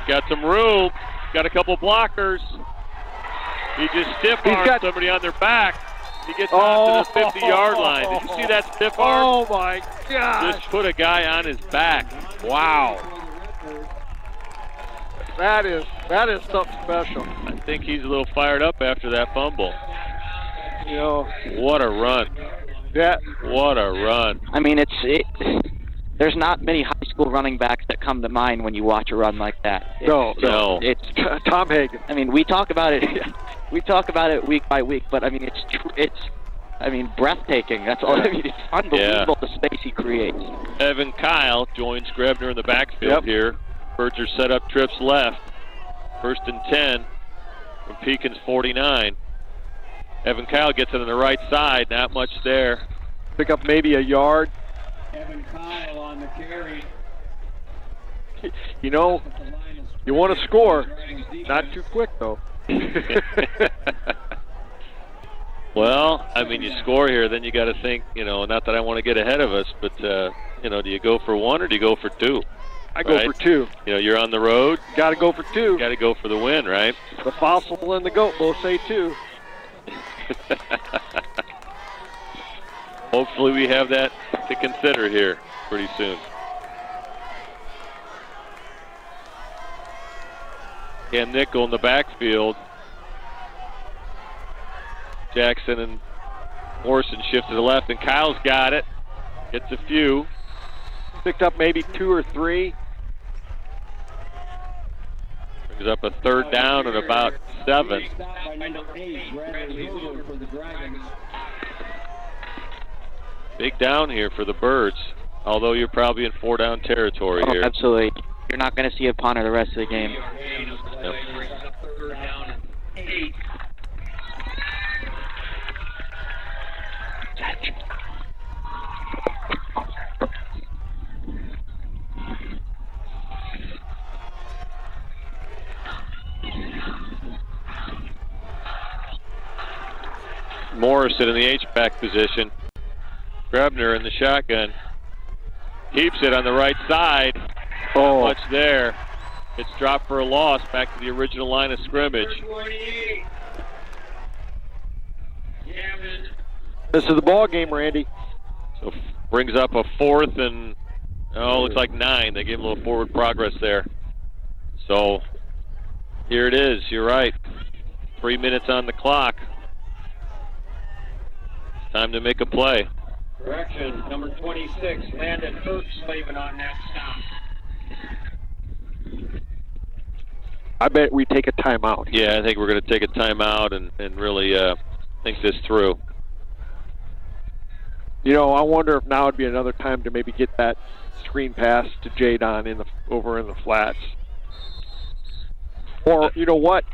Got some room. got a couple blockers. He just stiff-armed somebody on their back. He gets out to the 50-yard line. Did you see that stiff arm? Oh, my gosh. Just put a guy on his back. Wow. That is something special. I think he's a little fired up after that fumble. You know. What a run. Yeah. What a run. I mean, there's not many high school running backs that come to mind when you watch a run like that. No. It's Tom Hagen. I mean, we talk about it. We talk about it week by week, but I mean, it's breathtaking. That's all. I mean, it's unbelievable the space he creates. Evan Kyle joins Grebner in the backfield here. Birds are set up trips left. 1st and 10 from Pekin's 49. Evan Kyle gets it on the right side. Not much there. Pick up maybe a yard. Evan Kyle on the carry. You know, you want to score. Not too quick, though. Well, I mean, you score here, then you got to think, not that I want to get ahead of us, but, do you go for 1 or do you go for 2? I go for 2. You're on the road. Got to go for 2. Got to go for the win, right? The fossil and the goat both say 2. Hopefully we have that to consider here pretty soon. Cam Nickel in the backfield. Jackson and Morrison shift to the left, and Kyle's got it. Gets a few. Picked up maybe 2 or 3. Brings up a 3rd down and about 7. Big down here for the Birds, although you're probably in 4-down territory here. Absolutely. You're not going to see a punter the rest of the game. Morrison in the H-back position. Grebner in the shotgun. Keeps it on the right side. Not much there. It's dropped for a loss back to the original line of scrimmage. This is the ball game, Randy. So brings up a 4th and, looks like 9. They gave him a little forward progress there. So here it is. You're right. 3 minutes on the clock. It's time to make a play. Correction, number 26, Landon Kirkslavin on that stop. I bet we take a timeout. Yeah, I think we're going to take a timeout and really think this through. I wonder if now would be another time to maybe get that screen pass to Jadon over in the flats. Or, you know what?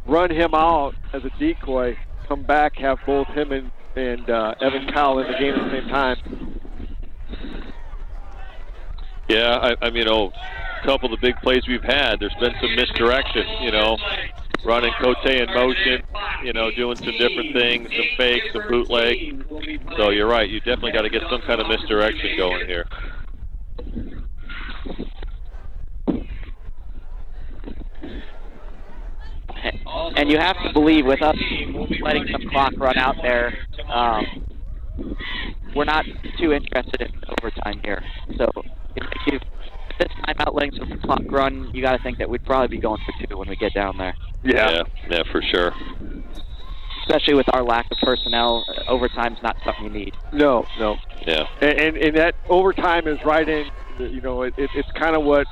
Run him out as a decoy, come back, have both him and Evan Kyle in the game at the same time. Yeah, a couple of the big plays we've had, there's been some misdirection, running Cote in motion, doing some different things, some fakes, some bootleg. So you're right, you definitely got to get some kind of misdirection going here. And you have to believe with us letting some clock run out there, we're not too interested in overtime here. So if this timeout letting some clock run, you got to think that we'd probably be going for 2 when we get down there. Yeah, for sure. Especially with our lack of personnel, overtime's not something you need. No. Yeah. And that overtime is right in, it's kind of what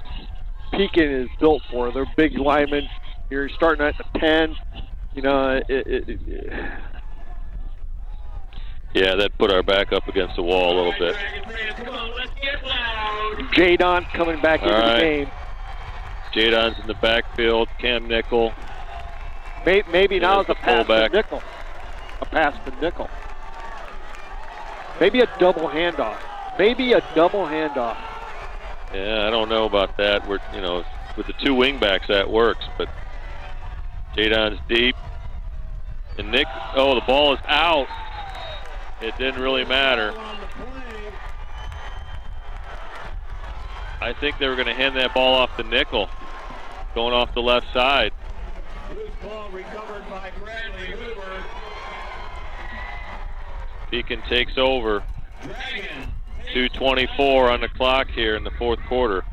Pekin is built for. They're big linemen. You're starting at the 10. Yeah, that put our back up against the wall a little bit. Jadon coming back into the game. Jadon's in the backfield. Cam Nickel. Maybe now it's a pass to Nickel. A pass to Nickel. Maybe a double handoff. Yeah, I don't know about that. We're, with the 2 wingbacks that works, but Jadon's deep. And the ball is out. It didn't really matter. I think they were going to hand that ball off to Nickel, going off the left side. Ball recovered by Bradley Hoover. Pekin takes over. 2:24 on the clock here in the fourth quarter.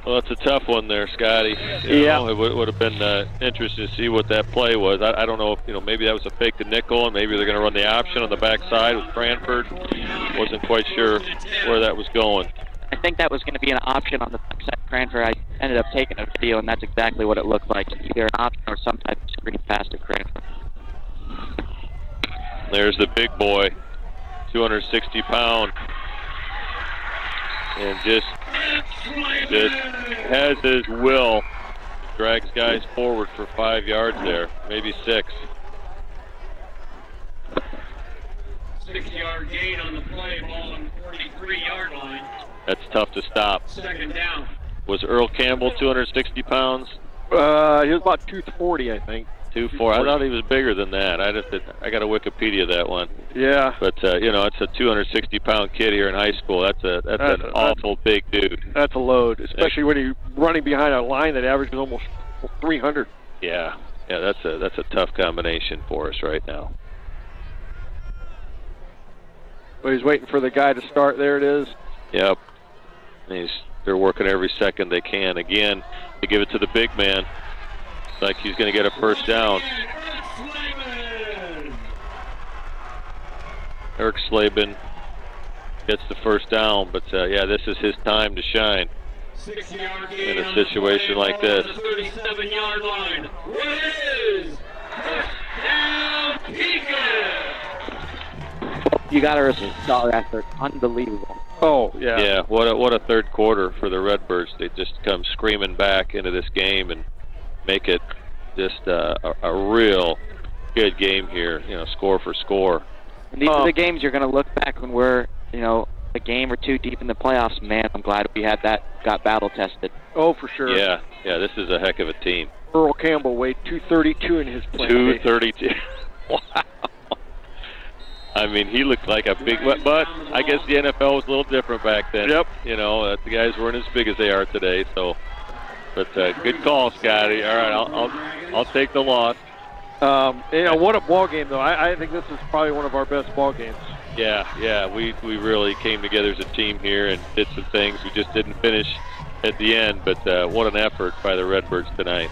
Well, it's a tough one there, Scotty. You know, it would have been interesting to see what that play was. I don't know if, maybe that was a fake to nickel, and maybe they're going to run the option on the backside with Cranford. Wasn't quite sure where that was going. I think that was going to be an option on the backside of Cranford. I ended up taking a video, and that's exactly what it looked like. Either an option or some type of screen pass to Cranford. There's the big boy, 260-pound. And just has his will, drags guys forward for 5 yards there, maybe 6. 6-yard gain on the play, ball on the 43-yard line. That's tough to stop. Second down. Was Earl Campbell 260 pounds? He was about 240, I think. 240. I thought he was bigger than that. I got to Wikipedia that one. Yeah. But it's a 260-pound kid here in high school. That's an awful big dude. That's a load, especially when you're running behind a line that averages almost 300. Yeah. That's a tough combination for us right now. Well, he's waiting for the guy to start. There it is. Yep. They're working every second they can. Again, they give it to the big man. Like he's going to get a first down. Eric Slavin gets the first down, but this is his time to shine in a situation like this. 37-yard line. Whiz! Down, Pekin! You got to respect our effort. Unbelievable. Oh, yeah. Yeah, what a third quarter for the Redbirds. They just come screaming back into this game and make it just a real good game here, score for score. And these are the games you're going to look back when we're, a game or two deep in the playoffs. Man, I'm glad we had that, got battle tested. Oh, for sure. Yeah, this is a heck of a team. Earl Campbell weighed 232 in his play. 232. Wow. I mean, he looked like a big, but I guess the NFL was a little different back then. Yep. The guys weren't as big as they are today, so. But good call, Scotty. All right, I'll take the loss. What a ball game, though. I think this is probably one of our best ball games. Yeah. We really came together as a team here and did some things. We just didn't finish at the end, but what an effort by the Redbirds tonight.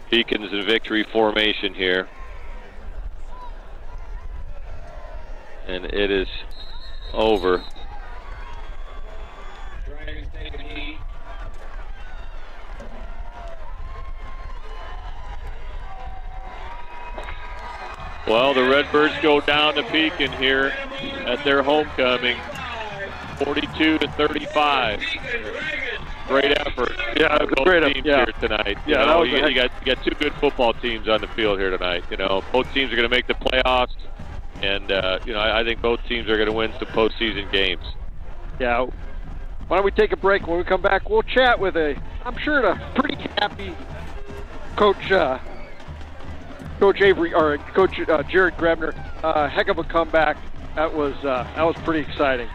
Pekin's in victory formation here. And it is over. Well, the Redbirds go down to Pekin here at their homecoming, 42-35. Great effort. Yeah, both great teams here tonight. Yeah, you got two good football teams on the field here tonight. Both teams are going to make the playoffs. And, I think both teams are going to win some postseason games. Yeah. Why don't we take a break? When we come back, we'll chat with I'm sure a pretty happy Coach Avery, or Coach Jared Grebner. Heck of a comeback. That was pretty exciting.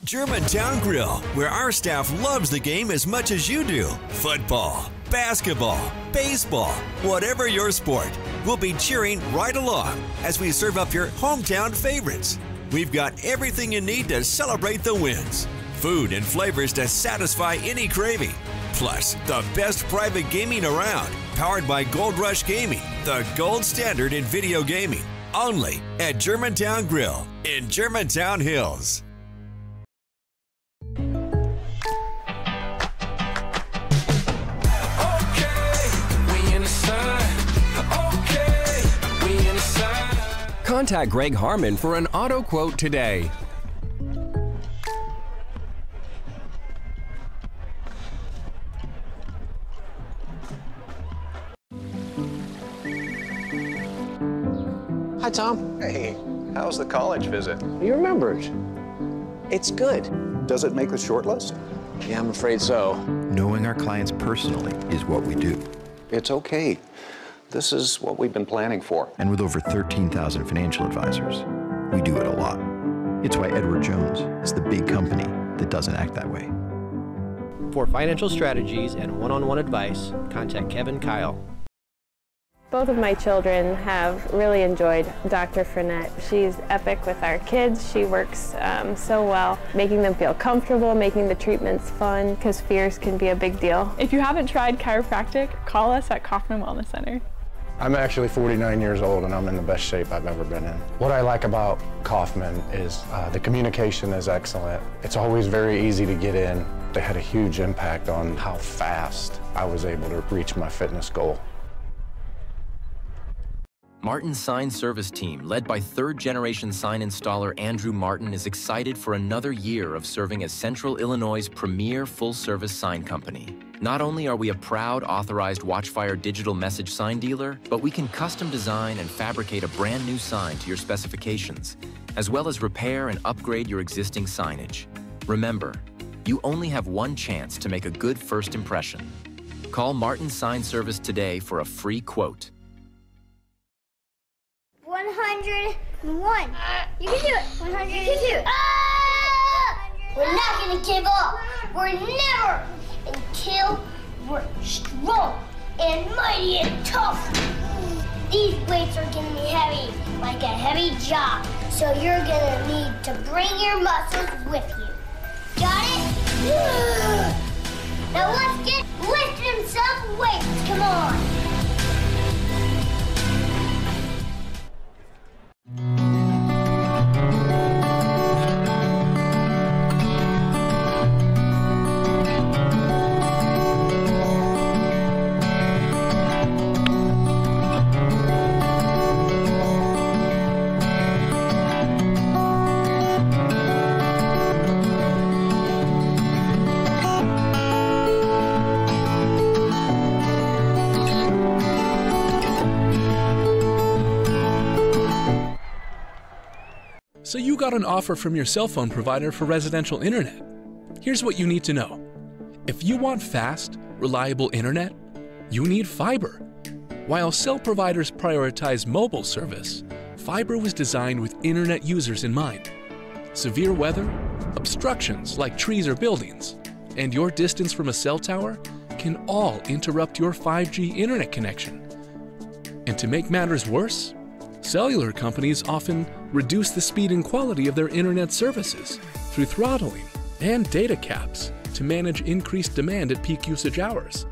Germantown Grill, where our staff loves the game as much as you do. Football, basketball, baseball, whatever your sport, we'll be cheering right along as we serve up your hometown favorites. We've got everything you need to celebrate the wins. Food and flavors to satisfy any craving. Plus, the best private gaming around, powered by Gold Rush Gaming, the gold standard in video gaming. Only at Germantown Grill in Germantown Hills. Contact Greg Harmon for an auto quote today. Hi, Tom. Hey. How's the college visit? You remembered. It's good. Does it make the short list? Yeah, I'm afraid so. Knowing our clients personally is what we do. It's okay. This is what we've been planning for. And with over 13,000 financial advisors, we do it a lot. It's why Edward Jones is the big company that doesn't act that way. For financial strategies and one-on-one advice, contact Kevin Kyle. Both of my children have really enjoyed Dr. Frenette. She's epic with our kids. She works so well, making them feel comfortable, making the treatments fun, because fears can be a big deal. If you haven't tried chiropractic, call us at Kaufman Wellness Center. I'm actually 49 years old and I'm in the best shape I've ever been in. What I like about Kaufman is the communication is excellent. It's always very easy to get in. They had a huge impact on how fast I was able to reach my fitness goal. Martin's sign service team, led by third-generation sign installer Andrew Martin, is excited for another year of serving as Central Illinois' premier full-service sign company. Not only are we a proud authorized Watchfire digital message sign dealer, but we can custom design and fabricate a brand new sign to your specifications, as well as repair and upgrade your existing signage. Remember, you only have one chance to make a good first impression. Call Martin Sign Service today for a free quote. 101. You can do it. 100. You can do it. We're not going to give up. We're never until we're strong and mighty and tough. These weights are going to be heavy, like a heavy job. So you're going to need to bring your muscles with you. Got it? Now let's get lifting some weights. Come on. So you got an offer from your cell phone provider for residential internet. Here's what you need to know. If you want fast, reliable internet, you need fiber. While cell providers prioritize mobile service, fiber was designed with internet users in mind. Severe weather, obstructions like trees or buildings, and your distance from a cell tower can all interrupt your 5G internet connection. And to make matters worse, cellular companies often reduce the speed and quality of their internet services through throttling and data caps to manage increased demand at peak usage hours.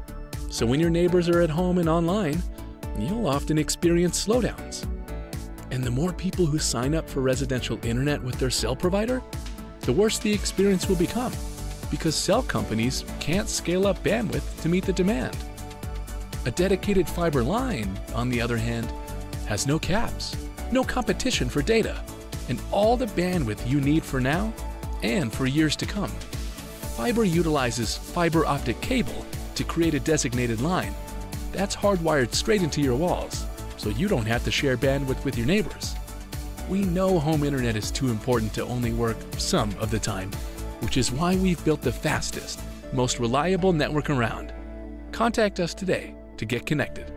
So when your neighbors are at home and online, you'll often experience slowdowns. And the more people who sign up for residential internet with their cell provider, the worse the experience will become, because cell companies can't scale up bandwidth to meet the demand. A dedicated fiber line, on the other hand, has no caps, no competition for data, and all the bandwidth you need for now and for years to come. Fiber utilizes fiber optic cable to create a designated line that's hardwired straight into your walls, so you don't have to share bandwidth with your neighbors. We know home internet is too important to only work some of the time, which is why we've built the fastest, most reliable network around. Contact us today to get connected.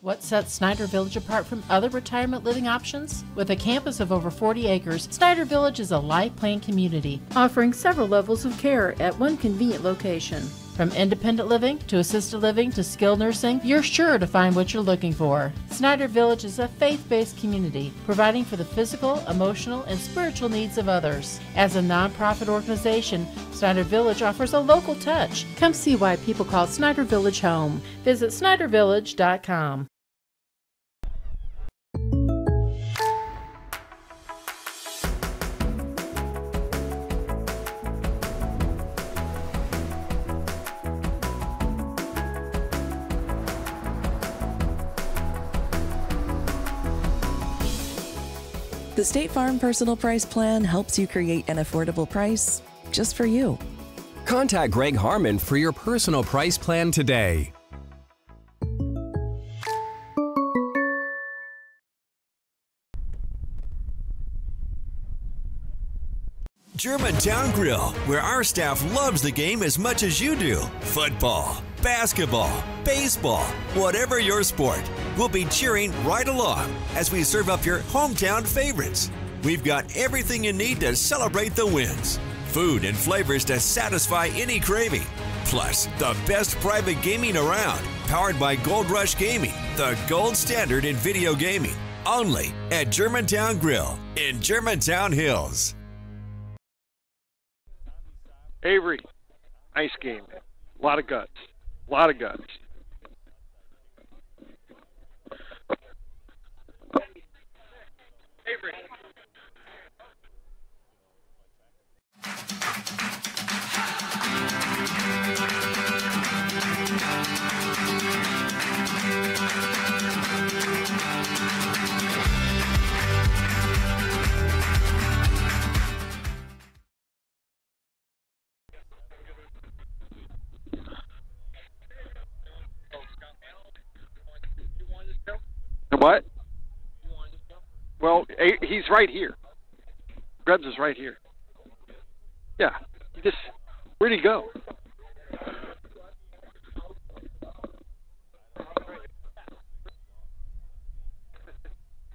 What sets Snyder Village apart from other retirement living options? With a campus of over 40 acres, Snyder Village is a life plan community, offering several levels of care at one convenient location. From independent living to assisted living to skilled nursing, you're sure to find what you're looking for. Snyder Village is a faith-based community, providing for the physical, emotional, and spiritual needs of others. As a nonprofit organization, Snyder Village offers a local touch. Come see why people call Snyder Village home. Visit SnyderVillage.com. The State Farm Personal Price Plan helps you create an affordable price just for you. Contact Greg Harmon for your personal price plan today. Germantown Grill, where our staff loves the game as much as you do. Football, basketball, baseball, whatever your sport, we'll be cheering right along as we serve up your hometown favorites. We've got everything you need to celebrate the wins. Food and flavors to satisfy any craving. Plus, the best private gaming around, powered by Gold Rush Gaming, the gold standard in video gaming. Only at Germantown Grill in Germantown Hills. Avery, nice game. A lot of guts. A lot of guts. Avery. What? Well, he's right here. Grebs is right here. Yeah. Where'd he go?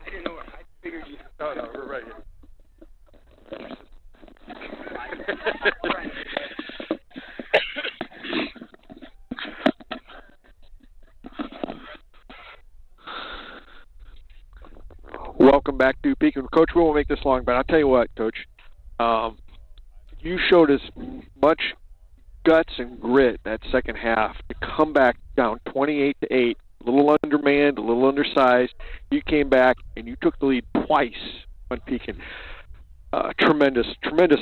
I didn't know. I figured you. Oh, no, we're right here. Welcome back to Pekin. Coach, we won't make this long, but I'll tell you what, Coach. You showed as much guts and grit that second half to come back down 28-8, a little undermanned, a little undersized. You came back and you took the lead twice on Pekin. Tremendous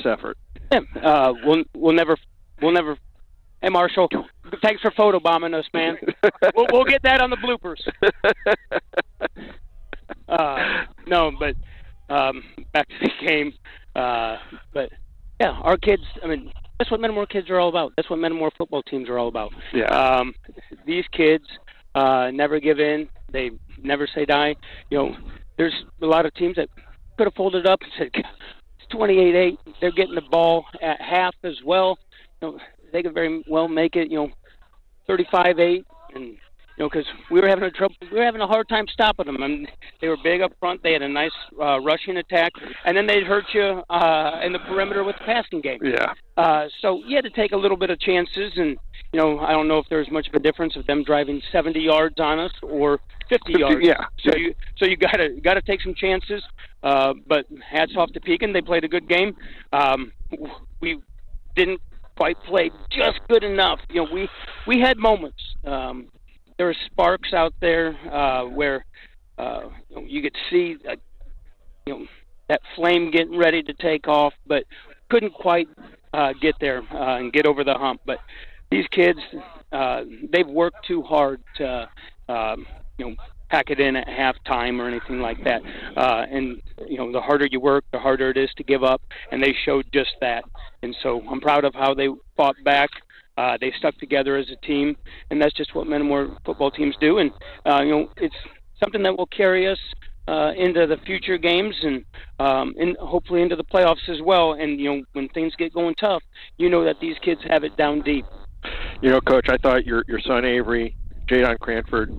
effort. Yeah, we'll never. Hey, Marshall, thanks for photobombing us, man. We'll get that on the bloopers. No, but back to the game. But yeah, our kids. I mean, that's what Metamora kids are all about. That's what Metamora football teams are all about. Yeah. These kids never give in. They never say die. You know, there's a lot of teams that could have folded up and said, "It's 28-8." They're getting the ball at half as well. You know, they could very well make it. You know, 35-8 and. You know, because we were having a hard time stopping them. I mean, they were big up front. They had a nice rushing attack, and then they'd hurt you in the perimeter with the passing game. Yeah. So you had to take a little bit of chances, and you know, I don't know if there's much of a difference of them driving 70 yards on us or 50 yards. Yeah. So you gotta take some chances. But hats off to Pekin. They played a good game. We didn't quite play just good enough. You know, we had moments. There were sparks out there where you could see, that flame getting ready to take off, but couldn't quite get there and get over the hump. But these kids, they've worked too hard to, pack it in at halftime or anything like that. And the harder you work, the harder it is to give up, and they showed just that. And so I'm proud of how they fought back. They stuck together as a team, and that's just what Metamora football teams do. And, it's something that will carry us into the future games and hopefully into the playoffs as well. And, when things get going tough, that these kids have it down deep. Coach, I thought your son Avery, Jadon Cranford,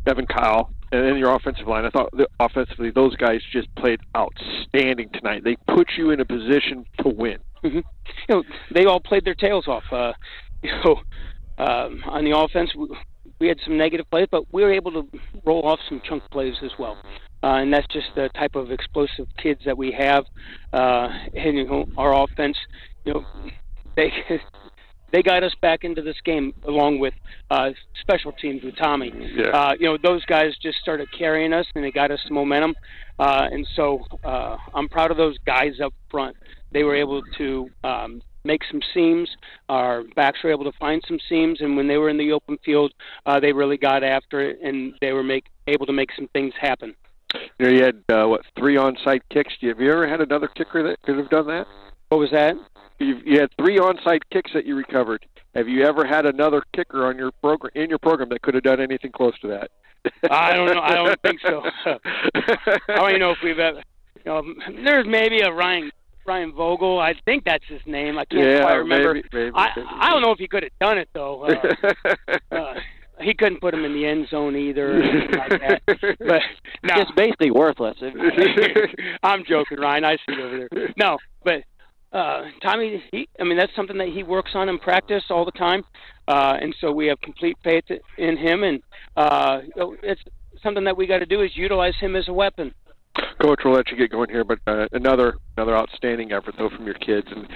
Devin Kyle, and then your offensive line, I thought offensively those guys just played outstanding tonight. They put you in a position to win. Mm-hmm. They all played their tails off. On the offense, we had some negative plays, but we were able to roll off some chunk plays as well. And that's just the type of explosive kids that we have. And our offense, they got us back into this game along with special teams with Tommy. Yeah. Those guys just started carrying us, and they got us some momentum. And so I'm proud of those guys up front. They were able to make some seams. Our backs were able to find some seams, and when they were in the open field, they really got after it, and they were able to make some things happen. You had, 3 onside kicks. Have you ever had another kicker that could have done that? What was that? You had 3 onside kicks that you recovered. Have you ever had another kicker on your program that could have done anything close to that? I don't know. I don't think so. I don't even know if we've ever. There's maybe a Ryan Ryan Vogel. I think that's his name. I can't quite remember. Maybe. I don't know if he could have done it, though. He couldn't put him in the end zone either, or anything like that. But no. Just basically worthless. I'm joking, Ryan. I see you over there. No, but Tommy, that's something that he works on in practice all the time, and so we have complete faith in him, and it's something that we got to do is utilize him as a weapon. Coach, we'll let you get going here, but another outstanding effort, though, from your kids. And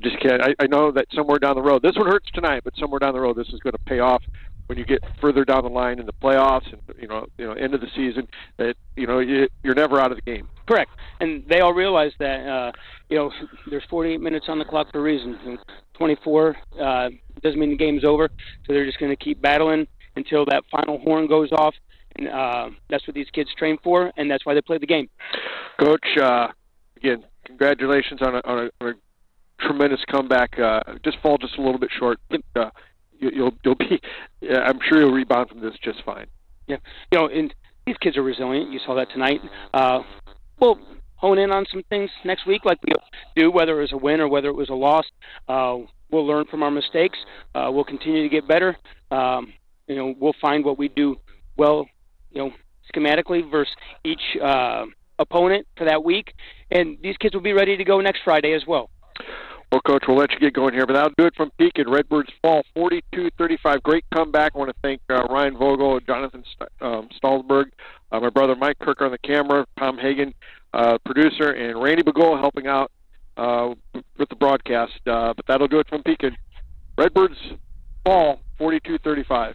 just can't. I know that somewhere down the road, this one hurts tonight, but somewhere down the road, this is going to pay off when you get further down the line in the playoffs and end of the season. That you're never out of the game. Correct, and they all realize that there's 48 minutes on the clock for a reason. And 24 doesn't mean the game's over, so they're just going to keep battling until that final horn goes off. And that's what these kids train for, and that's why they play the game. Coach, again, congratulations on a tremendous comeback. Just fall just a little bit short, but you'll be. I'm sure you'll rebound from this just fine. Yeah, and these kids are resilient. You saw that tonight. We'll hone in on some things next week, like we do, whether it was a win or whether it was a loss. We'll learn from our mistakes. We'll continue to get better. We'll find what we do well, schematically versus each opponent for that week. And these kids will be ready to go next Friday as well. Well, Coach, we'll let you get going here, but that'll do it from Pekin. Redbirds fall 42-35. Great comeback. I want to thank Ryan Vogel, Jonathan Stolzberg, my brother Mike Kirker on the camera, Tom Hagen, producer, and Randy Bagol helping out with the broadcast. But that'll do it from Pekin. Redbirds fall 42-35.